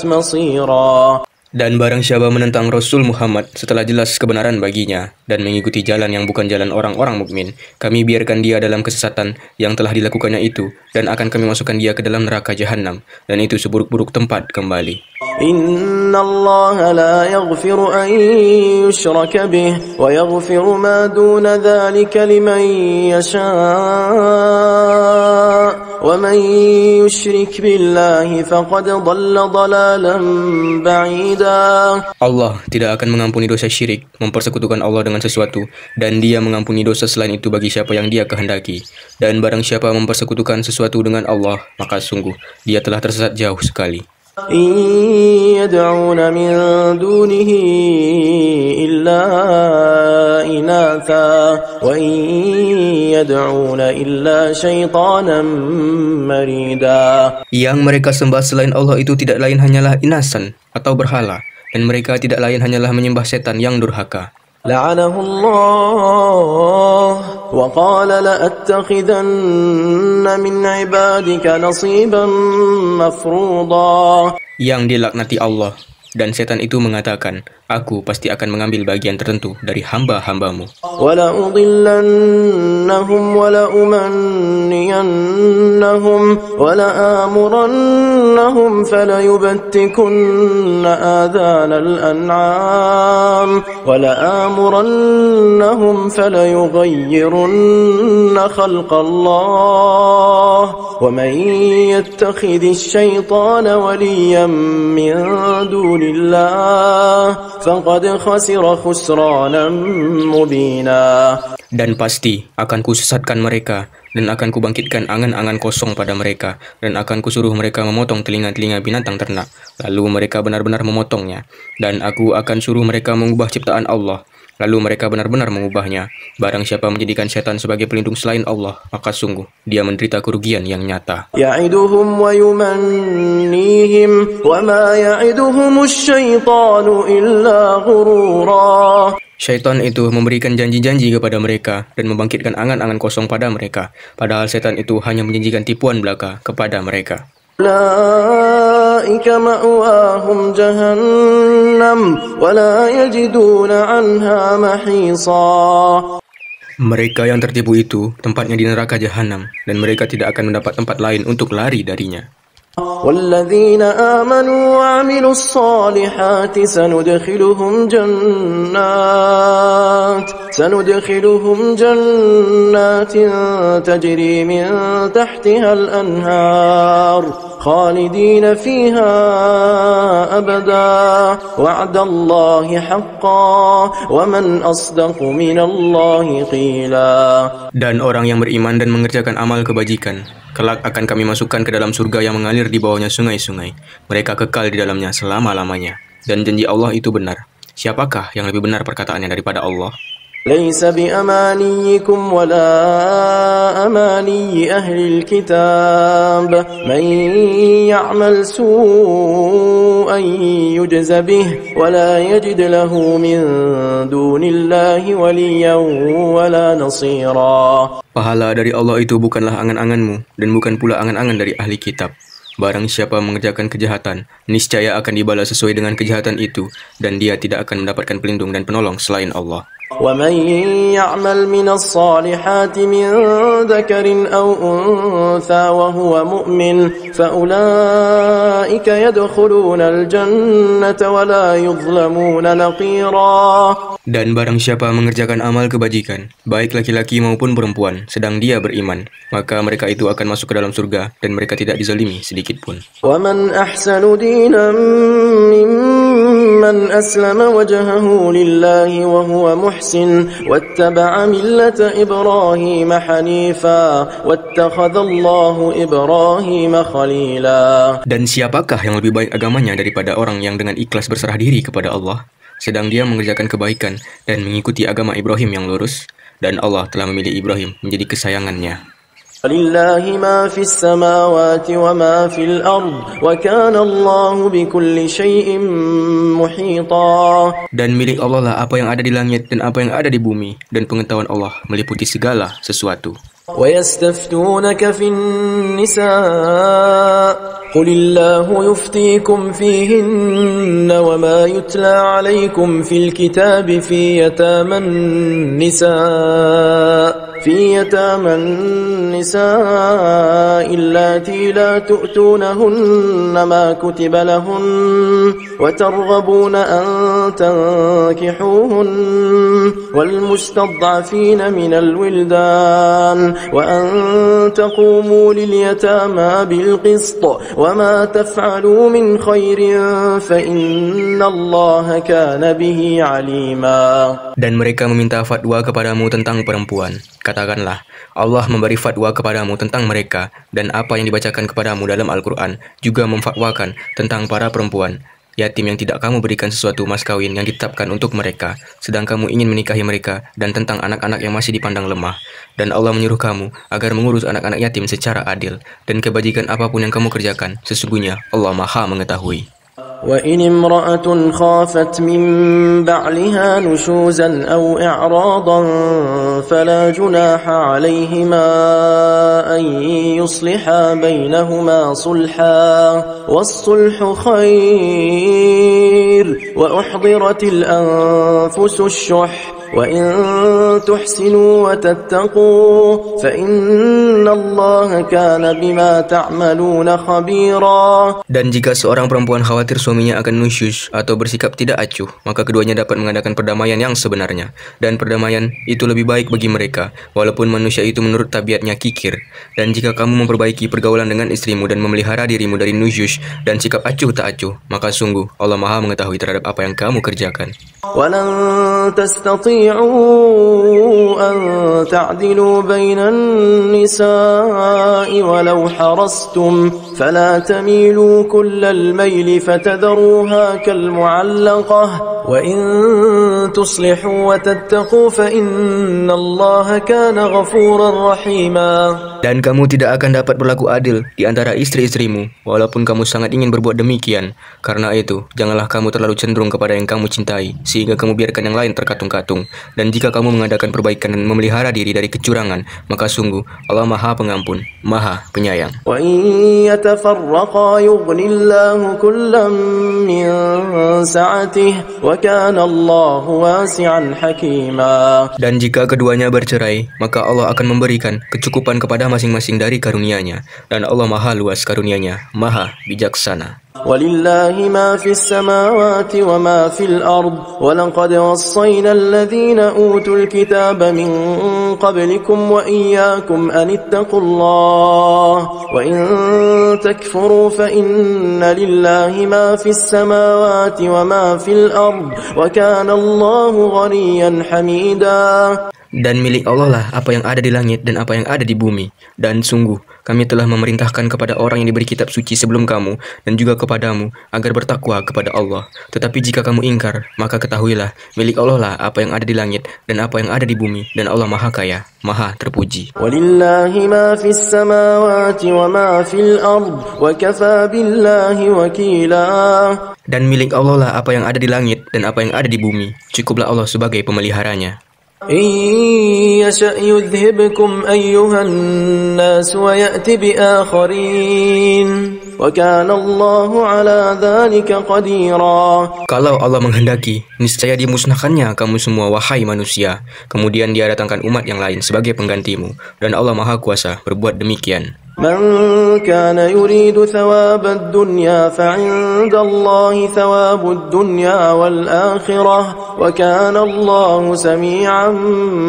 مصيرا. Dan barang siapa menentang Rasul Muhammad setelah jelas kebenaran baginya dan mengikuti jalan yang bukan jalan orang-orang mukmin, kami biarkan dia dalam kesesatan yang telah dilakukannya itu, dan akan kami masukkan dia ke dalam neraka jahanam, dan itu seburuk-buruk tempat kembali. Inna Allah la yaghfiru an yushraka bih wa yaghfiru ma duna dhalika liman yasha' wa man yushrik billahi faqad dhalla dhalalan ba'ida. Allah tidak akan mengampuni dosa syirik, mempersekutukan Allah dengan sesuatu, dan Dia mengampuni dosa selain itu bagi siapa yang Dia kehendaki. Dan barang siapa mempersekutukan sesuatu dengan Allah, maka sungguh dia telah tersesat jauh sekali. إن يدعون من دونه إلا إناثا وإن يدعون إلا شيطانا مريدا. Yang mereka sembah selain Allah itu tidak lain hanyalah inasan atau berhala, dan mereka tidak lain hanyalah menyembah setan yang durhaka. لعنه الله وقال لأتخذن من عبادك نصيبا مفروضا. Yang dilaknati Allah, dan setan itu mengatakan, aku pasti akan mengambil bagian tertentu dari hamba-hambamu. وَلَأُضِلَّنَّهُمْ وَلَأُمَنِّيَنَّهُمْ وَلَآمُرَنَّهُمْ فَلَيُبَتِّكُنَّ آذَانَ الْأَنْعَامِ وَلَآمُرَنَّهُمْ فَلَيُغَيِّرُنَّ خَلْقَ اللَّهِ وَمَنْ يَتَّخِذِ الشَّيْطَانَ وَلِيًّا مِنْ دُونِ اللَّهِ فَقَدْ خَسِرَ خُسْرَانًا مُبِينًا. Dan pasti akan kusesatkan mereka, dan akan kubangkitkan angan-angan kosong pada mereka, dan akan kusuruh mereka memotong telinga-telinga binatang ternak, lalu mereka benar-benar memotongnya, dan aku akan suruh mereka mengubah ciptaan Allah, lalu mereka benar-benar mengubahnya. Barang siapa menjadikan setan sebagai pelindung selain Allah, maka sungguh dia menderita kerugian yang nyata. يَعِدُهُمْ وَيُمَنِّيهِمْ وَمَا يَعِدُهُمُ الشَّيْطَانُ إِلَّا غُرُورًا. Syaitan itu memberikan janji-janji kepada mereka dan membangkitkan angan-angan kosong pada mereka, padahal setan itu hanya menjanjikan tipuan belaka kepada mereka. أُولَئِكَ مَأْوَاهُمْ جَهَنَّمُ وَلَا يَجِدُونَ عَنْهَا مَحِيصًا. Mereka yang tertipu itu tempatnya di neraka jahanam, dan mereka tidak akan mendapat tempat lain untuk lari darinya. وَالَّذِينَ آمَنُوا وَعَمِلُوا الصَّالِحَاتِ سَنُدْخِلُهُمْ جَنَّاتٍ تَجْرِي مِنْ تَحْتِهَا الْأَنْهَارُ خَالِدِينَ فِيهَا أَبَدًا وَعْدَ اللَّهِ حَقًّا وَمَنْ أَصْدَقُ مِنَ اللَّهِ قِيلًا. Dan orang yang beriman dan mengerjakan amal kebajikan, kelak akan kami masukkan ke dalam surga yang mengalir di bawahnya sungai-sungai. Mereka kekal di dalamnya selama-lamanya. Dan janji Allah itu benar. Siapakah yang lebih benar perkataannya daripada Allah? ليس بأمانيكم ولا أماني أهل الكتاب من يعمل سوءا يجز به ولا يجد له من دون الله وليا ولا نصيرا. Pahala dari Allah itu bukanlah angan-anganmu, dan bukan pula angan-angan dari ahli kitab. Barang siapa mengerjakan kejahatan, niscaya akan dibalas sesuai dengan kejahatan itu, dan dia tidak akan mendapatkan pelindung dan penolong selain Allah. ومن يعمل من الصالحات من ذكر أو أنثى وهو مؤمن فأولئك يدخلون الجنة ولا يظلمون نقيرا. Dan barang siapa mengerjakan amal kebajikan, baik laki-laki maupun perempuan, sedang dia beriman, maka mereka itu akan masuk ke dalam surga, dan mereka tidak dizalimi sedikit pun. ومن أحسن دينا ممن أسلم وجهه لله وهو محسن واتبع ملة إبراهيم حنيفا واتخذ الله إبراهيم خليلا. Dan siapakah yang lebih baik agamanya daripada orang yang dengan ikhlas berserah diri kepada Allah, sedang dia mengerjakan kebaikan dan mengikuti agama Ibrahim yang lurus, dan Allah telah memilih Ibrahim menjadi kesayangannya. ولله ما في السماوات وما في الأرض وكان الله بكل شيء محيطا. Dan milik Allah lah apa yang ada di langit dan apa yang ada di bumi, dan pengetahuan Allah meliputi segala sesuatu. ويستفتونك في النساء قل الله يفتيكم فيهن وما يتلى عليكم في الكتاب في يتامى النساء اللاتي لا تؤتونهن ما كتب لهن وترغبون أن تنكحوهن والمستضعفين من الولدان وأن تقوموا لليتامى بالقسط وما تفعلوا من خير فإن الله كان به عليما. Dan mereka meminta fatwa kepadamu tentang perempuan. Katakanlah, Allah memberi fatwa kepadamu tentang mereka, dan apa yang dibacakan kepadamu dalam Al-Quran juga memfatwakan tentang para perempuan yatim yang tidak kamu berikan sesuatu mas kawin yang ditetapkan untuk mereka, sedang kamu ingin menikahi mereka, dan tentang anak-anak yang masih dipandang lemah. Dan Allah menyuruh kamu agar mengurus anak-anak yatim secara adil, dan kebajikan apapun yang kamu kerjakan, sesungguhnya Allah Maha mengetahui. وإن امرأة خافت من بعلها نشوزا أو إعراضا فلا جناح عليهما أن يصلحا بينهما صلحا والصلح خير وأحضرت الأنفس الشح وإن تحسنوا وتتقوا فإن الله كان بما تعملون خبيرا. Dan jika seorang perempuan khawatir suaminya akan nusyus atau bersikap tidak acuh, maka keduanya dapat mengadakan perdamaian yang sebenarnya. Dan perdamaian itu lebih baik bagi mereka, walaupun manusia itu menurut tabiatnya kikir. Dan jika kamu memperbaiki pergaulan dengan istrimu dan memelihara dirimu dari nusyus dan sikap acuh tak acuh, maka sungguh Allah Maha mengetahui terhadap apa yang kamu kerjakan. وَلَن تَسْتَطِيعُوا أَن تَعْدِلُوا بَيْنَ النِّسَاءِ وَلَوْ حَرَصْتُمْ فَلَا تَمِيلُوا كُلَّ الْمَيْلِ فَتَذَرُوهَا كَالْمُعَلَّقَةِ وَإِن تُصْلِحُوا وَتَتَّقُوا فَإِنَّ اللَّهَ كَانَ غَفُورًا رَحِيمًا. Dan kamu tidak akan dapat berlaku adil di antara istri-istrimu, walaupun kamu sangat ingin berbuat demikian. Karena itu, janganlah kamu terlalu cenderung kepada yang kamu cintai, sehingga kamu biarkan yang lain terkatung-katung. Dan jika kamu mengadakan perbaikan dan memelihara diri dari kecurangan, maka sungguh Allah Maha Pengampun, Maha Penyayang. وَإِن يَتَفَرَّقَا يُغْنِ اللَّهُ كُلًّا مِّن سَعَتِهِ وَكَانَ اللَّهُ وَاسِعًا حَكِيمًا. Dan jika keduanya bercerai, maka Allah akan memberikan kecukupan kepada masing-masing dari karunia-Nya, dan Allah Maha luas karunia-Nya, Maha bijaksana. وَلِلَّهِ مَا فِي السَّمَاوَاتِ وَمَا فِي الْأَرْضِ وَلَقَدْ وَصَّيْنَا الَّذِينَ أُوتُوا الْكِتَابَ مِنْ قَبْلِكُمْ وَإِيَّاكُمْ أَنِ اتَّقُوا اللَّهَ وَإِنْ تَكْفُرُوا فَإِنَّ لِلَّهِ مَا فِي السَّمَاوَاتِ وَمَا فِي الْأَرْضِ وَكَانَ اللَّهُ غَنِيًّا حَمِيدًا. Dan milik Allah lah apa yang ada di langit dan apa yang ada di bumi. Dan sungguh, kami telah memerintahkan kepada orang yang diberi kitab suci sebelum kamu dan juga kepadamu agar bertakwa kepada Allah. Tetapi jika kamu ingkar, maka ketahuilah, milik Allah lah apa yang ada di langit dan apa yang ada di bumi, dan Allah Maha Kaya, Maha Terpuji. وَلِلَّهِ مَا فِي السَّمَاوَاتِ وَمَا فِي الْأَرْضِ وَكَفَى بِاللَّهِ وَكِيلًا. Dan milik Allah lah apa yang ada di langit dan apa yang ada di bumi. Cukuplah Allah sebagai pemeliharanya. إن يشأ يذهبكم أيها الناس ويأت بآخرين وكان الله على ذلك قديرا. Kalau Allah menghendaki, niscaya dimusnahkannya kamu semua wahai manusia. Kemudian Dia datangkan umat yang lain sebagai penggantimu, dan Allah Maha Kuasa berbuat demikian. من كان يريد ثواب الدنيا فعند الله ثواب الدنيا والآخرة وكان الله سميعا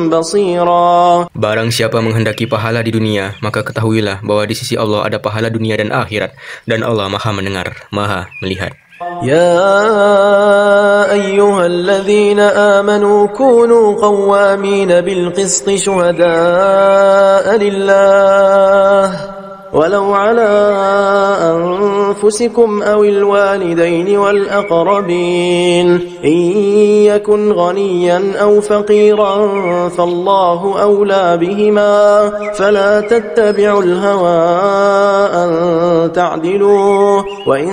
بصيرا. Barang siapa menghendaki pahala di dunia, maka ketahuilah bahwa di sisi Allah ada pahala dunia dan akhirat, dan Allah Maha mendengar, Maha melihat. يا أيها الذين آمنوا كونوا قوامين بالقسط شهداء لله ولو على أنفسكم أو الوالدين والأقربين إن يكن غنيا أو فقيرا فالله أولى بهما فلا تتبعوا الهوى أن تعدلوا وإن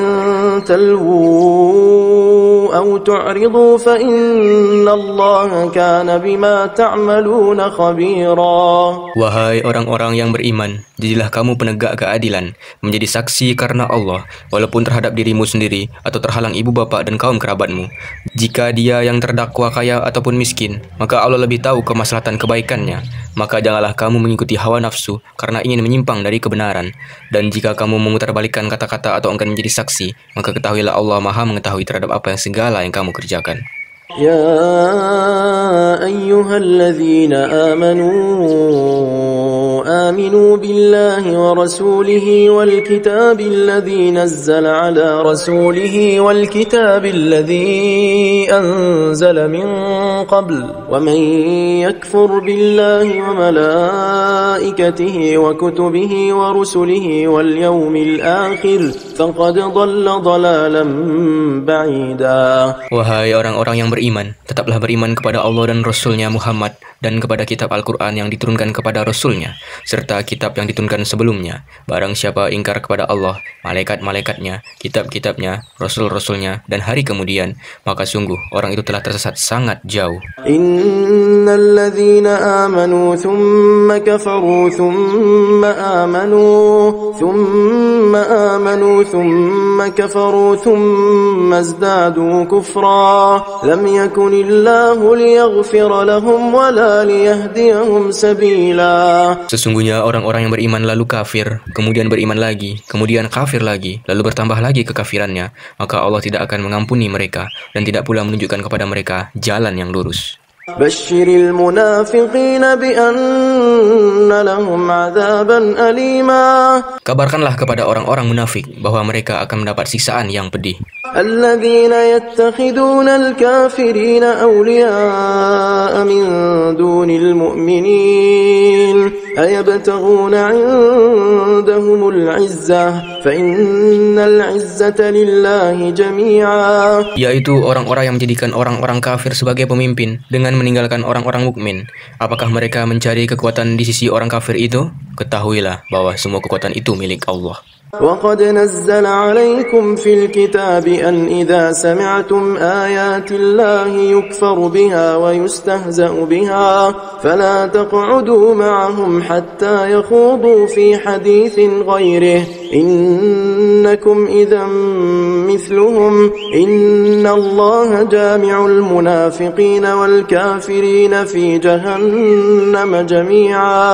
تلووا أو تعرضوا فإن الله كان بما تعملون خبيرا. Wahai orang-orang yang beriman, jadilah kamu penegak keadilan, menjadi saksi karena Allah, walaupun terhadap dirimu sendiri atau terhalang ibu bapak dan kaum kerabatmu. Jika dia yang terdakwa kaya ataupun miskin, maka Allah lebih tahu kemaslahatan kebaikannya. Maka janganlah kamu mengikuti hawa nafsu karena ingin menyimpang dari kebenaran. Dan jika kamu memutarbalikkan kata-kata atau enggan menjadi saksi, maka ketahuilah Allah Maha mengetahui terhadap apa yang segala yang kamu kerjakan. يا أيها الذين آمنوا بالله ورسوله والكتاب الذي نزل على رسوله والكتاب الذي أنزل من قبل ومن يكفر بالله وملائكته وكتبه ورسله واليوم الآخر فقد ضل ضلالا بعيدا. Wahai orang-orang yang beriman, tetaplah beriman kepada Allah dan Rasul-Nya Muhammad dan kepada kitab Al-Quran yang diturunkan kepada Rasul-Nya serta kitab yang diturunkan sebelumnya. Barang siapa ingkar kepada Allah, malaikat-malaikatnya, kitab-kitabnya, Rasul-Rasulnya dan hari kemudian, maka sungguh orang itu telah tersesat sangat jauh. Innal ladzina amanu thumma kafaru thumma amanu thumma kafaru thumma izdadu kufra lam yakunillahu liyaghfira lahum wala liyahdiyahum sabila. Sesungguhnya orang-orang yang beriman lalu kafir, kemudian beriman lagi, kemudian kafir lagi, lalu bertambah lagi kekafirannya, maka Allah tidak akan mengampuni mereka dan tidak pula menunjukkan kepada mereka jalan yang lurus. Bashiril munafiqina bi anna lahum 'adzaban alima. Kabarkanlah kepada orang-orang munafik bahwa mereka akan mendapat siksaan yang pedih. Alladzina yattakhiduna al-kafirina awliya'a min dunil mu'minin ayabtaghuna 'indahumul 'izzah fa innal 'izzata lillahi jami'a. Yaitu orang-orang yang menjadikan orang-orang kafir sebagai pemimpin dengan meninggalkan orang-orang mukmin. Apakah mereka mencari kekuatan di sisi orang kafir itu? Ketahuilah bahwa semua kekuatan itu milik Allah. وَقَدْ نَزَّلَ عَلَيْكُمْ فِي الْكِتَابِ أَنْ إِذَا سَمِعْتُمْ آيَاتِ اللَّهِ يُكْفَرُ بِهَا وَيُسْتَهْزَأُ بِهَا فَلَا تَقْعُدُوا مَعَهُمْ حَتَّى يَخُوضُوا فِي حَدِيثٍ غَيْرِهِ إِنَّكُمْ إِذًا مِثْلُهُمْ إِنَّ اللَّهَ جَامِعُ الْمُنَافِقِينَ وَالْكَافِرِينَ فِي جَهَنَّمَ جَمِيعًا.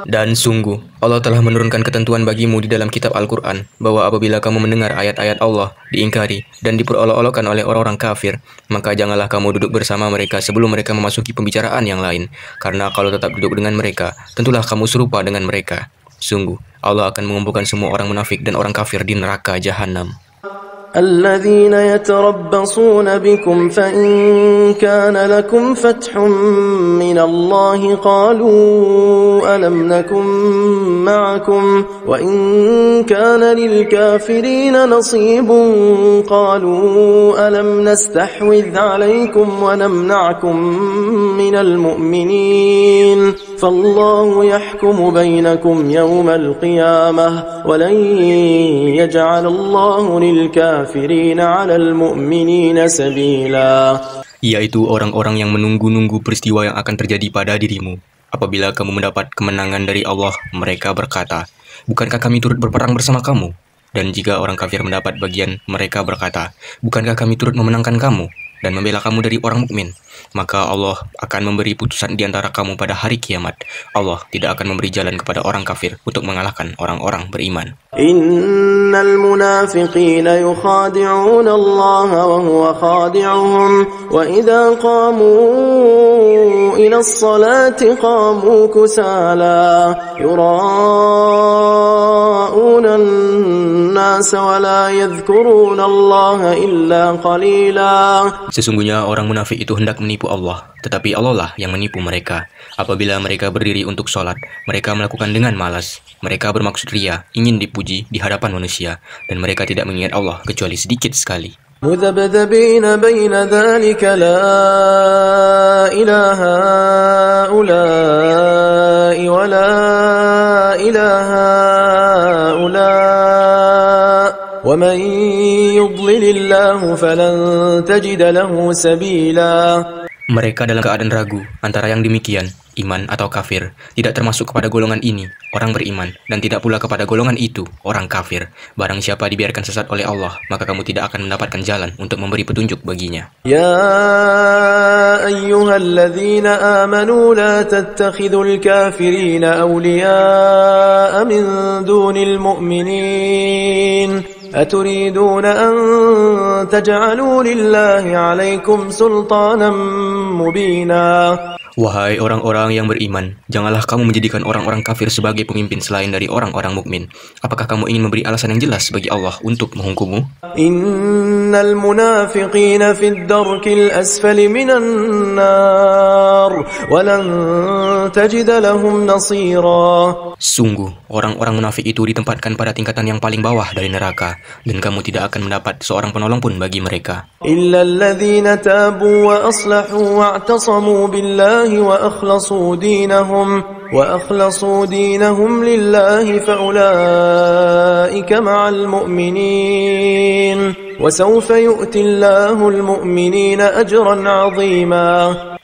Dan sungguh Allah telah menurunkan ketentuan bagimu di dalam kitab Al-Quran bahwa apabila kamu mendengar ayat-ayat Allah diingkari dan diperolok-olokkan oleh orang-orang kafir, maka janganlah kamu duduk bersama mereka sebelum mereka memasuki pembicaraan yang lain, karena kalau tetap duduk dengan mereka, tentulah kamu serupa dengan mereka. Sungguh, Allah akan mengumpulkan semua orang munafik dan orang kafir di neraka Jahannam. الذين يتربصون بكم فإن كان لكم فتح من الله قالوا ألم نكن معكم وإن كان للكافرين نصيب قالوا ألم نستحوذ عليكم ونمنعكم من المؤمنين فالله يحكم بينكم يوم القيامة ولن يجعل الله للكافرين على المؤمنين سبيلا. Yaitu orang-orang yang menunggu-nunggu peristiwa yang akan terjadi pada dirimu. Apabila kamu mendapat kemenangan dari Allah, mereka berkata, bukankah kami turut berperang bersama kamu? Dan jika orang kafir mendapat bagian, mereka berkata, bukankah kami turut memenangkan kamu dan membela kamu dari orang mukmin? Maka Allah akan memberi putusan di antara kamu pada hari kiamat. Allah tidak akan memberi jalan kepada orang kafir untuk mengalahkan orang-orang beriman. Innal munafiqina yukhadi'una Allah wa huwa khadi'uhum wa idza qamu ila as-salati qamu kusala yura'una يراءون الناس ولا يذكرون الله إلا قليلا. Sesungguhnya orang munafik itu hendak menipu Allah, tetapi Allah lah yang menipu mereka. Apabila mereka berdiri untuk sholat, mereka melakukan dengan malas. Mereka bermaksud ria, ingin dipuji di hadapan manusia, dan mereka tidak mengingat Allah kecuali sedikit sekali. مذبذبين بين ذلك لا إله هؤلاء ولا إله هؤلاء ومن يضلل الله فلن تجد له سبيلا. Mereka dalam keadaan ragu antara yang demikian, iman atau kafir, tidak termasuk kepada golongan ini, orang beriman, dan tidak pula kepada golongan itu, orang kafir. Barang siapa dibiarkan sesat oleh Allah, maka kamu tidak akan mendapatkan jalan untuk memberi petunjuk baginya. Ya ayyuhalladzina amanu la tattakhidul kafirina awliya'a min dunil mu'minin. أتريدون أن تجعلوا لله عليكم سلطانا مبينا. Wahai orang-orang yang beriman, janganlah kamu menjadikan orang-orang kafir sebagai pemimpin selain dari orang-orang mukmin. Apakah kamu ingin memberi alasan yang jelas bagi Allah untuk menghukummu? Innal munafiqina fid darkil asfali minan nar wa lan tajid lahum nasira. Sungguh, orang-orang munafik itu ditempatkan pada tingkatan yang paling bawah dari neraka, dan kamu tidak akan mendapat seorang penolong pun bagi mereka. Illa alladhina tabu wa aslahu wa'tasamu billahi وأخلصوا دينهم لله فأولئك مع المؤمنين وسوف يؤتي الله المؤمنين أجرا عظيما.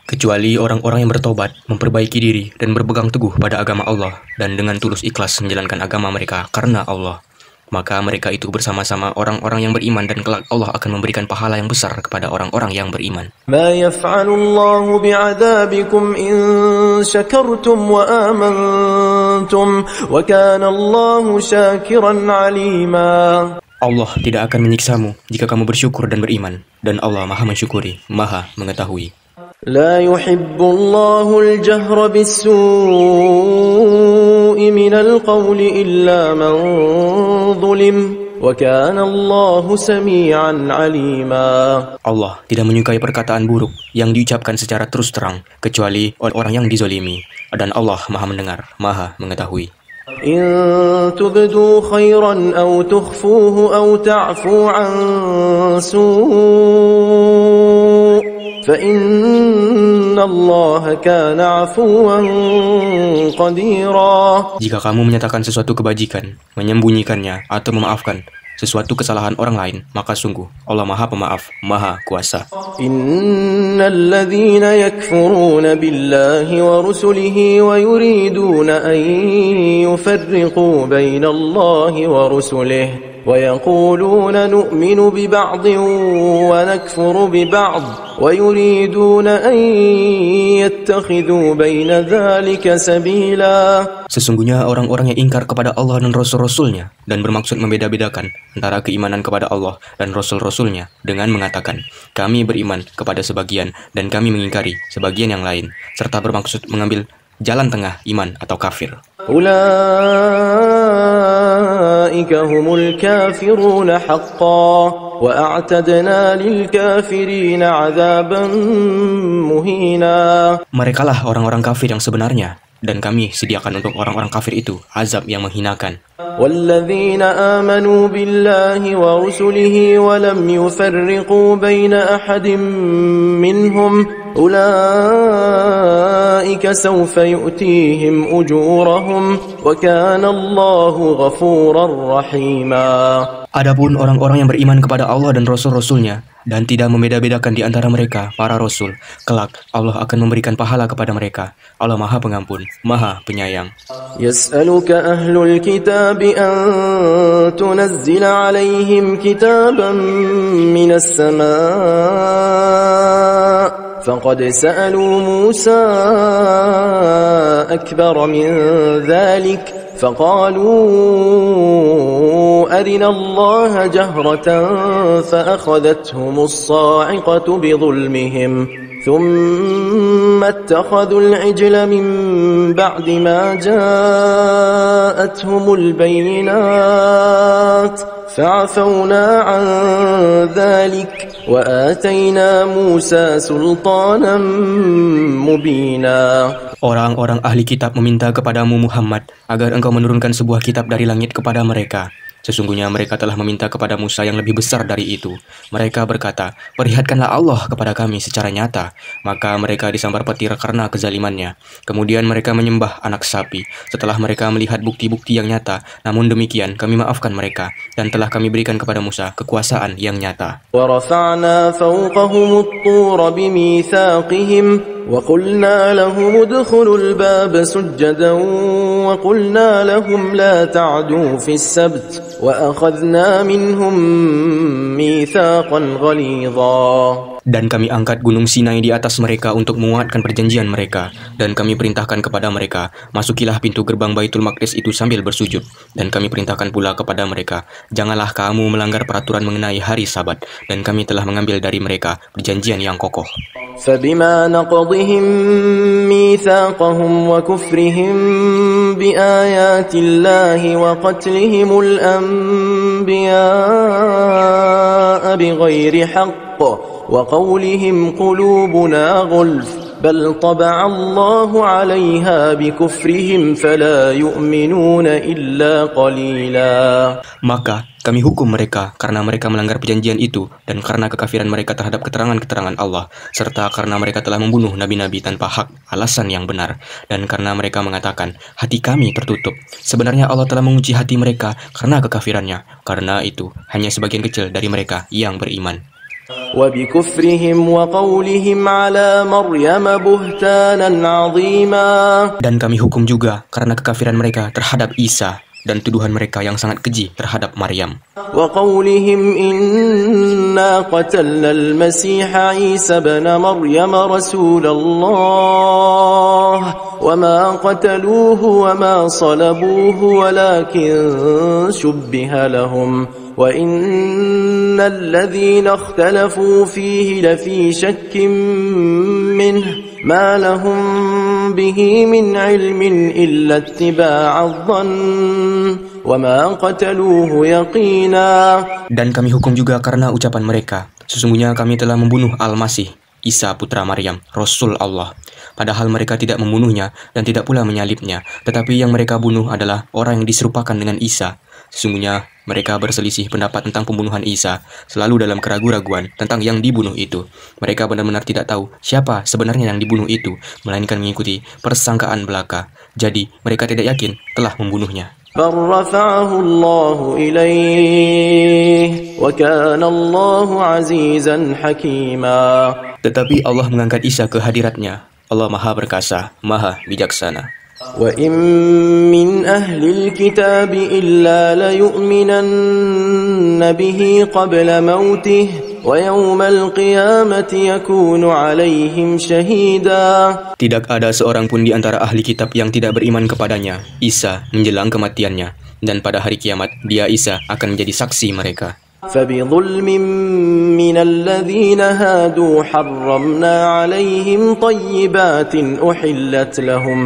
Kecuali orang-orang yang bertobat, memperbaiki diri, dan berpegang teguh pada agama Allah, dan dengan tulus ikhlas menjalankan agama mereka karena Allah. Maka mereka itu bersama-sama orang-orang yang beriman, dan kelak Allah akan memberikan pahala yang besar kepada orang-orang yang beriman. Ma yaf'alullahu bi'adabikum in syakartum wa amantum wa kana Allahu syakiran 'alima. Allah tidak akan menyiksamu jika kamu bersyukur dan beriman, dan Allah Maha mensyukuri, Maha mengetahui. La yuhibbullahu al-jahra bis-su'i minal qawli illa man zulim wa kana Allahu sami'an 'alima. Allah tidak menyukai perkataan buruk yang diucapkan secara terus terang kecuali oleh orang yang dizolimi, dan Allah Maha mendengar, Maha mengetahui. In tubdu khairan aw tukhfuhu aw ta'fu 'an su' fa inna Allah kana 'afuwan qadira. Jika kamu menyatakan sesuatu kebajikan, menyembunyikannya atau memaafkan sesuatu kesalahan orang lain, maka sungguh Allah Maha Pemaaf, Maha Kuasa. Innal ladzina yakfuruna billahi wa rusulihi wa yuriduna an yufarriqu bainallahi wa rusulihi ويقولون نؤمن ببعض ونكفر ببعض ويريدون أن يتخذوا بين ذلك سبيلا. Sesungguhnya orang-orang yang ingkar kepada Allah dan Rasul-Rasulnya dan bermaksud membeda-bedakan antara keimanan kepada Allah dan Rasul-Rasulnya dengan mengatakan, kami beriman kepada sebagian dan kami mengingkari sebagian yang lain, serta bermaksud mengambil jalan tengah iman atau kafir. Ulaika humul kafiruna haqqan wa a'tadna lil kafirina 'adzaban muhina. Merekalah orang-orang kafir yang sebenarnya, dan kami sediakan untuk orang-orang kafir itu azab yang menghinakan. وَالَّذِينَ آمَنُوا بِاللَّهِ وَرُسُلِهِ وَلَمْ يُفَرِّقُوا بَيْنَ أَحَدٍ مِّنْهُمْ أُولَئِكَ سَوْفَ يُؤْتِيهِمْ أُجُورَهُمْ وَكَانَ اللَّهُ غَفُورًا رَّحِيمًا. Adapun orang-orang yang beriman kepada Allah dan Rasul-Rasulnya dan tidak membeda-bedakan di antara mereka, para Rasul, kelak Allah akan memberikan pahala kepada mereka. Allah Maha Pengampun, Maha Penyayang. Yas'aluka ahlul kitab an tunazzila alaihim kitaban minas sama' faqad sa'alu Musa akbar min dhalik فقالوا أرنا الله جهرة فأخذتهم الصاعقة بظلمهم ثم اتخذوا العجل من بعد ما جاءتهم البينات فعفونا عن ذلك وآتينا موسى سلطانا مبينا. Orang-orang ahli kitab meminta kepadamu Muhammad agar engkau menurunkan sebuah kitab dari langit kepada mereka. Sesungguhnya mereka telah meminta kepada Musa yang lebih besar dari itu. Mereka berkata, perlihatkanlah Allah kepada kami secara nyata. Maka mereka disambar petir karena kezalimannya. Kemudian mereka menyembah anak sapi. Setelah mereka melihat bukti-bukti yang nyata, namun demikian kami maafkan mereka. Dan telah kami berikan kepada Musa kekuasaan yang nyata. وَرَفَعْنَا فَوْقَهُمُ الطُّورَ بِمِيثَاقِهِمْ وَقُلْنَا لَهُمُ ادْخُلُوا الْبَابَ سُجَّدًا وَقُلْنَا لَهُمْ لَا تَعْدُوا فِي السَّبْتِ وَأَخَذْنَا مِنْهُمْ مِيثَاقًا غَلِيظًا. Dan kami angkat gunung Sinai di atas mereka untuk menguatkan perjanjian mereka. Dan kami perintahkan kepada mereka, masukilah pintu gerbang Baitul Maqdis itu sambil bersujud. Dan kami perintahkan pula kepada mereka, janganlah kamu melanggar peraturan mengenai hari Sabat. Dan kami telah mengambil dari mereka perjanjian yang kokoh. فَبِمَا نَقْضِهِمْ مِيثَاقَهُمْ وَكُفْرِهِمْ بِآيَاتِ اللَّهِ وَقَتْلِهِمُ الْأَنْبِيَاءَ بِغَيْرِ حَقٍّ وَقَوْلِهِمْ قُلُوبُنَا غُلْفٌ بَلْ طَبَعَ اللَّهُ عَلَيْهَا بِكُفْرِهِمْ فَلَا يُؤْمِنُونَ إِلَّا قَلِيلًا. Maka kami hukum mereka karena mereka melanggar perjanjian itu dan karena kekafiran mereka terhadap keterangan-keterangan Allah, serta karena mereka telah membunuh nabi-nabi tanpa hak alasan yang benar, dan karena mereka mengatakan, hati kami tertutup. Sebenarnya Allah telah menguji hati mereka karena kekafirannya. Karena itu, hanya sebagian kecil dari mereka yang beriman. وَبِكُفْرِهِمْ وَقَوْلِهِمْ عَلَى مَرْيَمَ بُهْتَانًا عَظِيمًا. Dan kami hukum juga karena kekafiran mereka terhadap Isa dan tuduhan mereka yang sangat keji terhadap Maryam. وَقَوْلِهِمْ إِنَّا قَتَلْنَا الْمَسِيحَ عِيسَى ابْنَ مَرْيَمَ رَسُولَ اللَّهِ وَمَا قَتَلُوهُ وَمَا صَلَبُوهُ وَلَكِنْ شُبِّهَ لَهُمْ وَإِنَّ الَّذِينَ اخْتَلَفُوا فِيهِ لَفِي شَكٍّ مِّنْهُ مَا لَهُمْ بِهِ مِنْ عِلْمٍ إِلَّا اتِّبَاعَ الظَّنِّ وَمَا قَتَلُوهُ يَقِينًا. Dan kami hukum juga karena ucapan mereka, sesungguhnya kami telah membunuh Al-Masih, Isa putra Maryam, Rasul Allah. Padahal mereka tidak membunuhnya dan tidak pula menyalibnya, tetapi yang mereka bunuh adalah orang yang diserupakan dengan Isa. Sesungguhnya mereka berselisih pendapat tentang pembunuhan Isa, selalu dalam keraguan-raguan tentang yang dibunuh itu. Mereka benar-benar tidak tahu siapa sebenarnya yang dibunuh itu, melainkan mengikuti persangkaan belaka. Jadi mereka tidak yakin telah membunuhnya. بَلْ رَفَعَهُ اللَّهُ إِلَيْهِ وَكَانَ اللَّهُ عَزِيزًا حَكِيمًا. Tetapi Allah mengangkat Isa ke hadiratnya. Allah Maha Perkasa, Maha Bijaksana. وَإِن مِّنْ أَهْلِ الْكِتَابِ إِلَّا لَيُؤْمِنَنَّ بِهِ قَبْلَ مَوْتِهِ وَيَوْمَ الْقِيَامَةِ يَكُونُ عَلَيْهِمْ شَهِيدًا. Tidak ada seorang pun di antara ahli kitab yang tidak beriman kepadanya, Isa, menjelang kematiannya. Dan pada hari kiamat, dia Isa akan menjadi saksi mereka. فَبِظُلْمٍ مِّنَ الَّذِينَ هَادُوا حَرَّمْنَا عَلَيْهِمْ طَيِّبَاتٍ أُحِلَّتْ لَهُمْ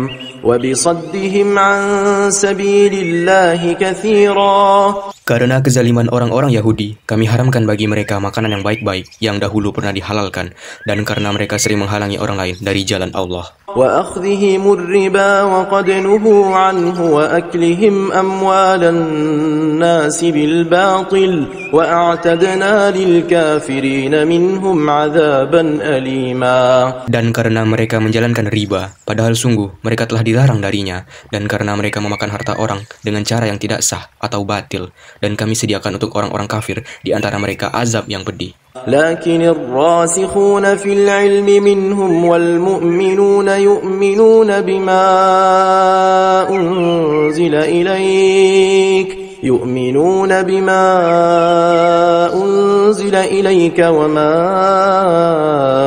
وَبِصَدِّهِمْ عَن سَبِيلِ اللَّهِ كَثِيرًا. Karena kezaliman orang-orang Yahudi, kami haramkan bagi mereka makanan yang baik-baik yang dahulu pernah dihalalkan, dan karena mereka sering menghalangi orang lain dari jalan Allah. وَأَخْذِهِمُ الرِّبَا وَقَدْ نُهُوا عَنْهُ وَأَكْلِهِمْ أَمْوَالَ النَّاسِ بِالْبَاطِلِ وَأَعْتَدْنَا لِلْكَافِرِينَ مِنْهُمْ عَذَابًا أَلِيمًا. Dan karena mereka menjalankan riba, padahal sungguh mereka telah dilarang darinya, dan karena mereka memakan harta orang dengan cara yang tidak sah atau batil, dan kami sediakan untuk orang-orang kafir di antara mereka azab yang pedih. لكن الراسخون في العلم منهم والمؤمنون يؤمنون بما أنزل إليك وما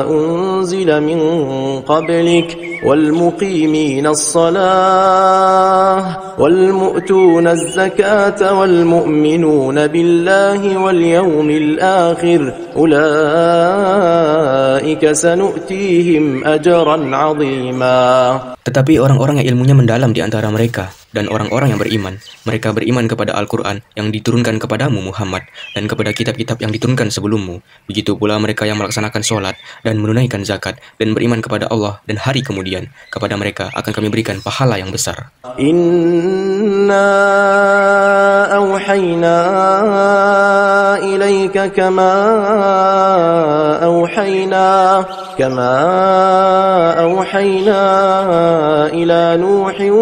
أنزل من قبلك والمقيمين الصلاة والمؤتون الزكاة والمؤمنون بالله واليوم الآخر أولئك سنؤتيهم أجرا عظيما. Tetapi orang-orang yang ilmunya mendalam di antara mereka dan orang-orang yang beriman, mereka beriman kepada Al-Quran yang diturunkan kepadamu Muhammad dan kepada kitab-kitab yang diturunkan sebelummu. Begitu pula mereka yang melaksanakan sholat dan menunaikan zakat dan beriman kepada Allah dan hari kemudian. Kepada mereka akan kami berikan pahala yang besar. Inna awhayna ilaika kama awhayna ila Nuhin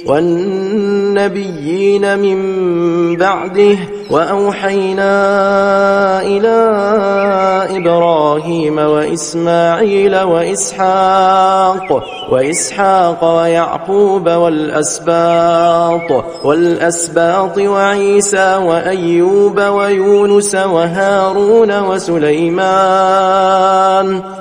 والنبيين من بعده وأوحينا إلى إبراهيم وإسماعيل وإسحاق ويعقوب والأسباط وعيسى وأيوب ويونس وهارون وسليمان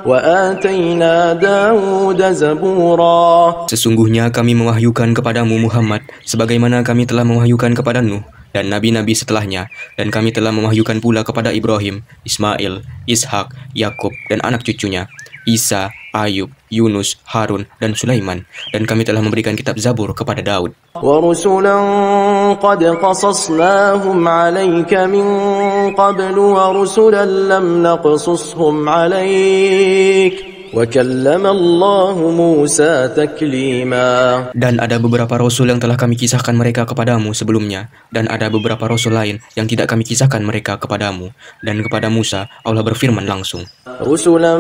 وآتينا داود زبورا. Sesungguhnya kami mewahyukan kepadamu Muhammad sebagaimana kami telah mewahyukan kepada Nuh dan nabi-nabi setelahnya, dan kami telah mewahyukan pula kepada Ibrahim, Ismail, Ishak, Yakub dan anak cucunya, Isa, Ayub, Yunus, Harun dan Sulaiman, dan kami telah memberikan kitab Zabur kepada Daud. وَرُسُلًا قَدْ قَصَصْنَاهُمْ عَلَيْكَ مِنْ قَبْلُ وَرُسُلًا لَمْ نَقْصُصْهُمْ عَلَيْكَ وَكَلَّمَ اللَّهُ مُوسَى تَكْلِيمًا. Dan ada beberapa rasul yang telah kami kisahkan mereka kepadamu sebelumnya, dan ada beberapa rasul lain yang tidak kami kisahkan mereka kepadamu, dan kepada Musa Allah berfirman langsung. رُسُلًا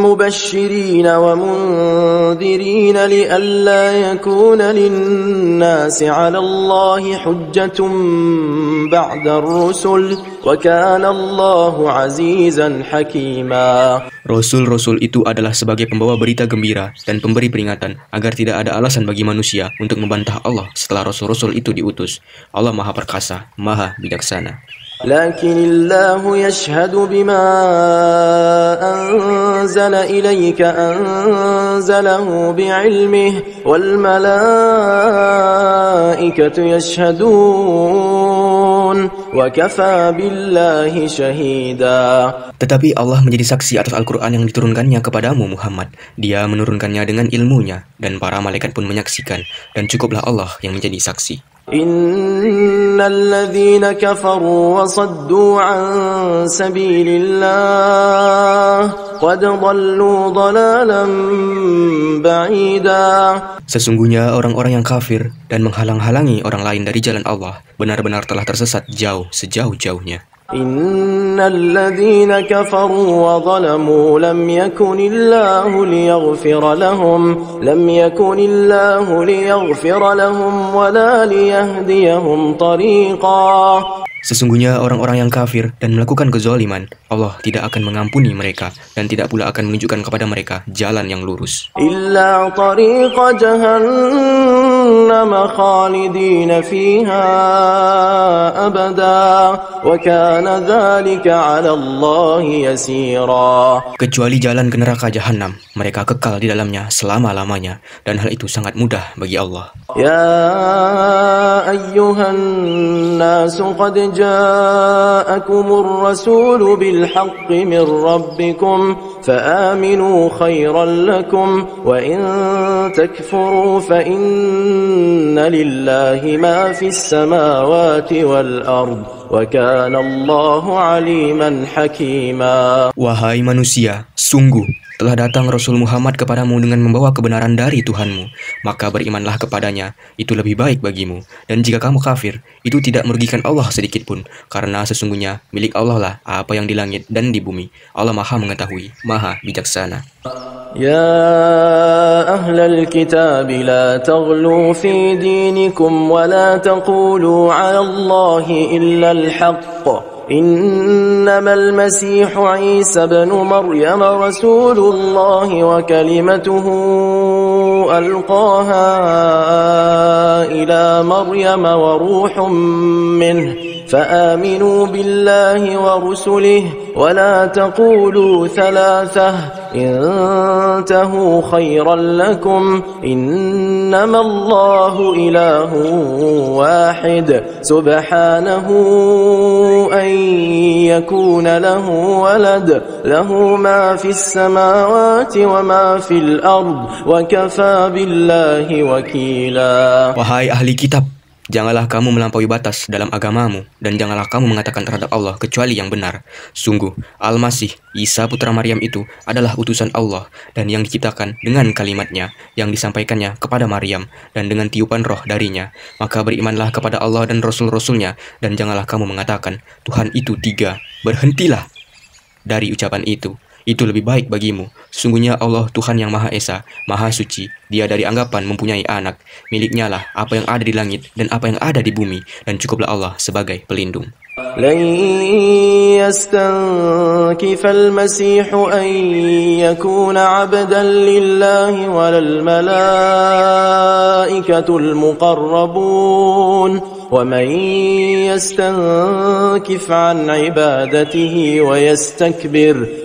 مُبَشِّرِينَ وَمُنذِرِينَ لِئَلَّا يَكُونَ لِلنَّاسِ عَلَى اللَّهِ حُجَّةٌ بَعْدَ الرُّسُلِ وَكَانَ اللَّهُ عَزِيزًا حَكِيمًا. Rasul-rasul itu adalah sebagai pembawa berita gembira dan pemberi peringatan agar tidak ada alasan bagi manusia untuk membantah Allah setelah rasul-rasul itu diutus. Allah Maha Perkasa, Maha Bijaksana. لكن الله يشهد بما أنزل إليك أنزله بعلمه والملائكة يشهدون وكفى بالله شهيدا. Tetapi Allah menjadi saksi atas Al-Quran yang diturunkannya kepadamu Muhammad. Dia menurunkannya dengan ilmunya dan para malaikat pun menyaksikan, dan cukuplah Allah yang menjadi saksi. Innalladzina kafaru wa saddu an sabilillah qad dhallu dhalalan ba'ida. Sesungguhnya orang-orang yang kafir dan menghalang-halangi orang lain dari jalan Allah benar-benar telah tersesat jauh sejauh-jauhnya. Innalladzina kafaru wa zalamu lam yakunillahu liyaghfira lahum wa la liyahdiyahum tariqa. Sesungguhnya orang-orang yang kafir dan melakukan kezaliman, Allah tidak akan mengampuni mereka dan tidak pula akan menunjukkan kepada mereka jalan yang lurus. Illa tariqa jahannam khalidina fiha abada wa kana dzalika 'ala Allah yasira. Kecuali jalan ke neraka jahanam, mereka kekal di dalamnya selama-lamanya, dan hal itu sangat mudah bagi Allah. Ya ayyuhan nas qad ja'akumur rasulu bil haqqi min rabbikum فآمنوا خيرا لكم وإن تكفروا فإن لله ما في السماوات والأرض وكان الله عليما حكيما. Wahai manusia, sungguh telah datang Rasul Muhammad kepadamu dengan membawa kebenaran dari Tuhanmu, maka berimanlah kepadanya, itu lebih baik bagimu. Dan jika kamu kafir, itu tidak merugikan Allah sedikit pun, karena sesungguhnya milik Allah lah apa yang di langit dan di bumi. Allah Maha Mengetahui, Maha Bijaksana. Ya ahlal kitab la taghlu fi dinikum wa la taqulu 'ala Allahi illa al-haqq. إنما المسيح عيسى بن مريم رسول الله وكلمته ألقاها إلى مريم وروح منه فآمنوا بالله ورسله ولا تقولوا ثلاثة انتهوا خيرا لكم إنما الله إله واحد سبحانه أن يكون له ولد له ما في السماوات وما في الأرض وكفى بالله وكيلا. Wahai ahli kitab, janganlah kamu melampaui batas dalam agamamu, dan janganlah kamu mengatakan terhadap Allah kecuali yang benar. Sungguh, Al-Masih, Isa putra Maryam itu adalah utusan Allah, dan yang diciptakan dengan kalimatnya, yang disampaikannya kepada Maryam, dan dengan tiupan roh darinya. Maka berimanlah kepada Allah dan Rasul-Rasulnya, dan janganlah kamu mengatakan, Tuhan itu tiga. Berhentilah dari ucapan itu. Itu lebih baik bagimu. Sungguhnya Allah Tuhan yang Maha Esa, Maha Suci. Dia dari anggapan mempunyai anak. Miliknya lah apa yang ada di langit dan apa yang ada di bumi. Dan cukuplah Allah sebagai pelindung. لن يستنكف المسيح أن يكون عبدا لله ولا الملائكة المقربون ومن يستنكف عن عبادته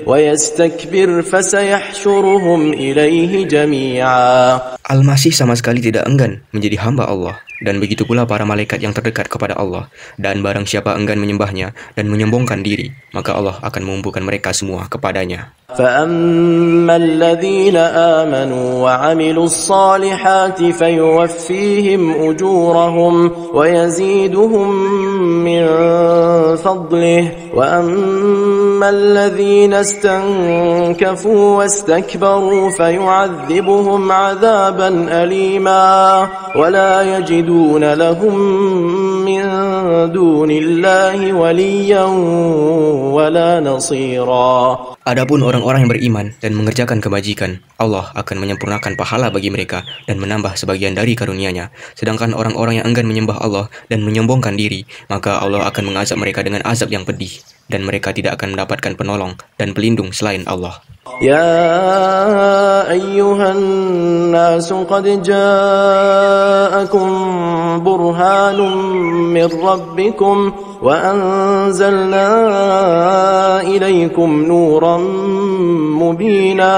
ويستكبر فسيحشرهم إليه جميعا. Al-Masih sama sekali tidak enggan menjadi hamba Allah, dan begitu pula para malaikat yang terdekat kepada Allah. Dan barang siapa enggan menyembahnya dan menyombongkan diri, maka Allah akan mengumpulkan mereka semua kepadanya. فَأَمَّا الَّذِينَ آمَنُوا وَعَمِلُوا الصَّالِحَاتِ فَيُوَفِّيهِمْ أُجُورَهُمْ وَيَزِيدُهُمْ مِنْ فَضْلِهِ وَأَمَّا الَّذِينَ اسْتَنكَفُوا وَاسْتَكْبَرُوا فَيُعَذِّبُهُمْ عَذَابًا أَلِيمًا وَلَا يَجِدُونَ لَهُم مِّن دُونِ اللَّهِ وَلِيًّا وَلَا نَصِيرًا. Adapun orang-orang yang beriman dan mengerjakan kebajikan, Allah akan menyempurnakan pahala bagi mereka dan menambah sebagian dari karunia-Nya. Sedangkan orang-orang yang enggan menyembah Allah dan menyombongkan diri, maka Allah akan mengazab mereka dengan azab yang pedih, dan mereka tidak akan mendapatkan penolong dan pelindung selain Allah. يا أيها الناس قد جاءكم برهان من ربكم وأنزلنا إليكم نورا مبينا.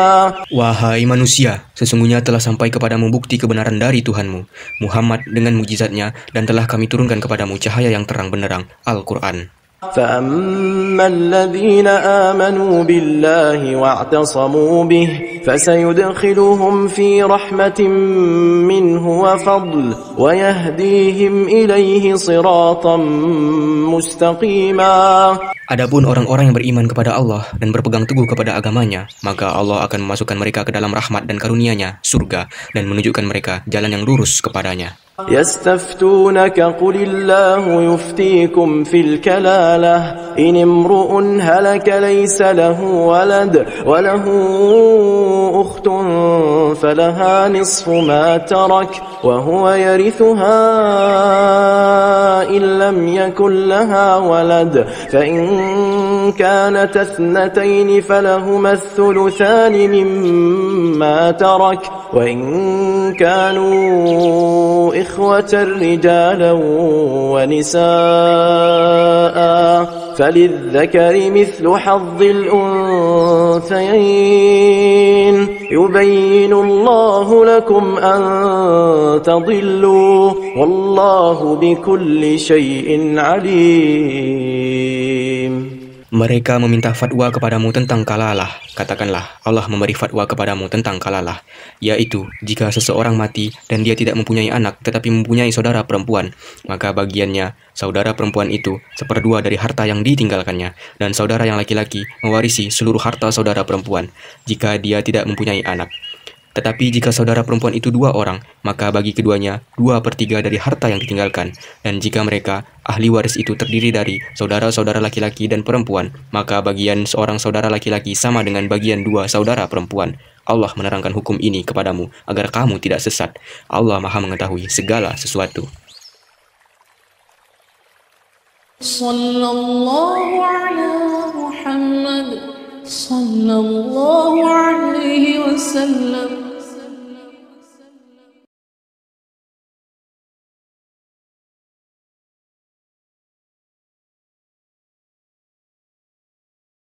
Wahai manusia, sesungguhnya telah sampai kepadamu bukti kebenaran dari Tuhanmu, Muhammad dengan mukjizatnya, dan telah kami turunkan kepadamu cahaya yang terang benderang, Al-Quran. فأما الذين آمنوا بالله واعتصموا به فسيدخلهم في رحمة منه وفضل ويهديهم إليه صراطا مستقيما. Adapun orang-orang yang beriman kepada Allah dan berpegang teguh kepada agamanya, maka Allah akan memasukkan mereka ke dalam rahmat dan karunia-Nya, surga, dan menunjukkan mereka jalan yang lurus kepadanya. يستفتونك قل الله يفتيكم في الكلالة إن امرؤ هلك ليس له ولد وله أخت فلها نصف ما ترك وهو يرثها إن لم يكن لها ولد فإن كانت اثنتين فلهما الثلثان مما ترك وإن كانوا إخوة رجالا ونساء فللذكر مثل حظ الأنثيين يبين الله لكم أن تضلوا والله بكل شيء عليم. Mereka meminta fatwa kepadamu tentang kalalah. Katakanlah, Allah memberi fatwa kepadamu tentang kalalah, yaitu jika seseorang mati dan dia tidak mempunyai anak tetapi mempunyai saudara perempuan, maka bagiannya saudara perempuan itu 1/2 dari harta yang ditinggalkannya, dan saudara yang laki-laki mewarisi seluruh harta saudara perempuan jika dia tidak mempunyai anak. Tetapi jika saudara perempuan itu 2 orang, maka bagi keduanya 2/3 dari harta yang ditinggalkan. Dan jika mereka, ahli waris itu terdiri dari saudara-saudara laki-laki dan perempuan, maka bagian seorang saudara laki-laki sama dengan bagian 2 saudara perempuan. Allah menerangkan hukum ini kepadamu agar kamu tidak sesat. Allah Maha mengetahui segala sesuatu. Sallallahu ala Muhammad sallallahu alaihi wasallam.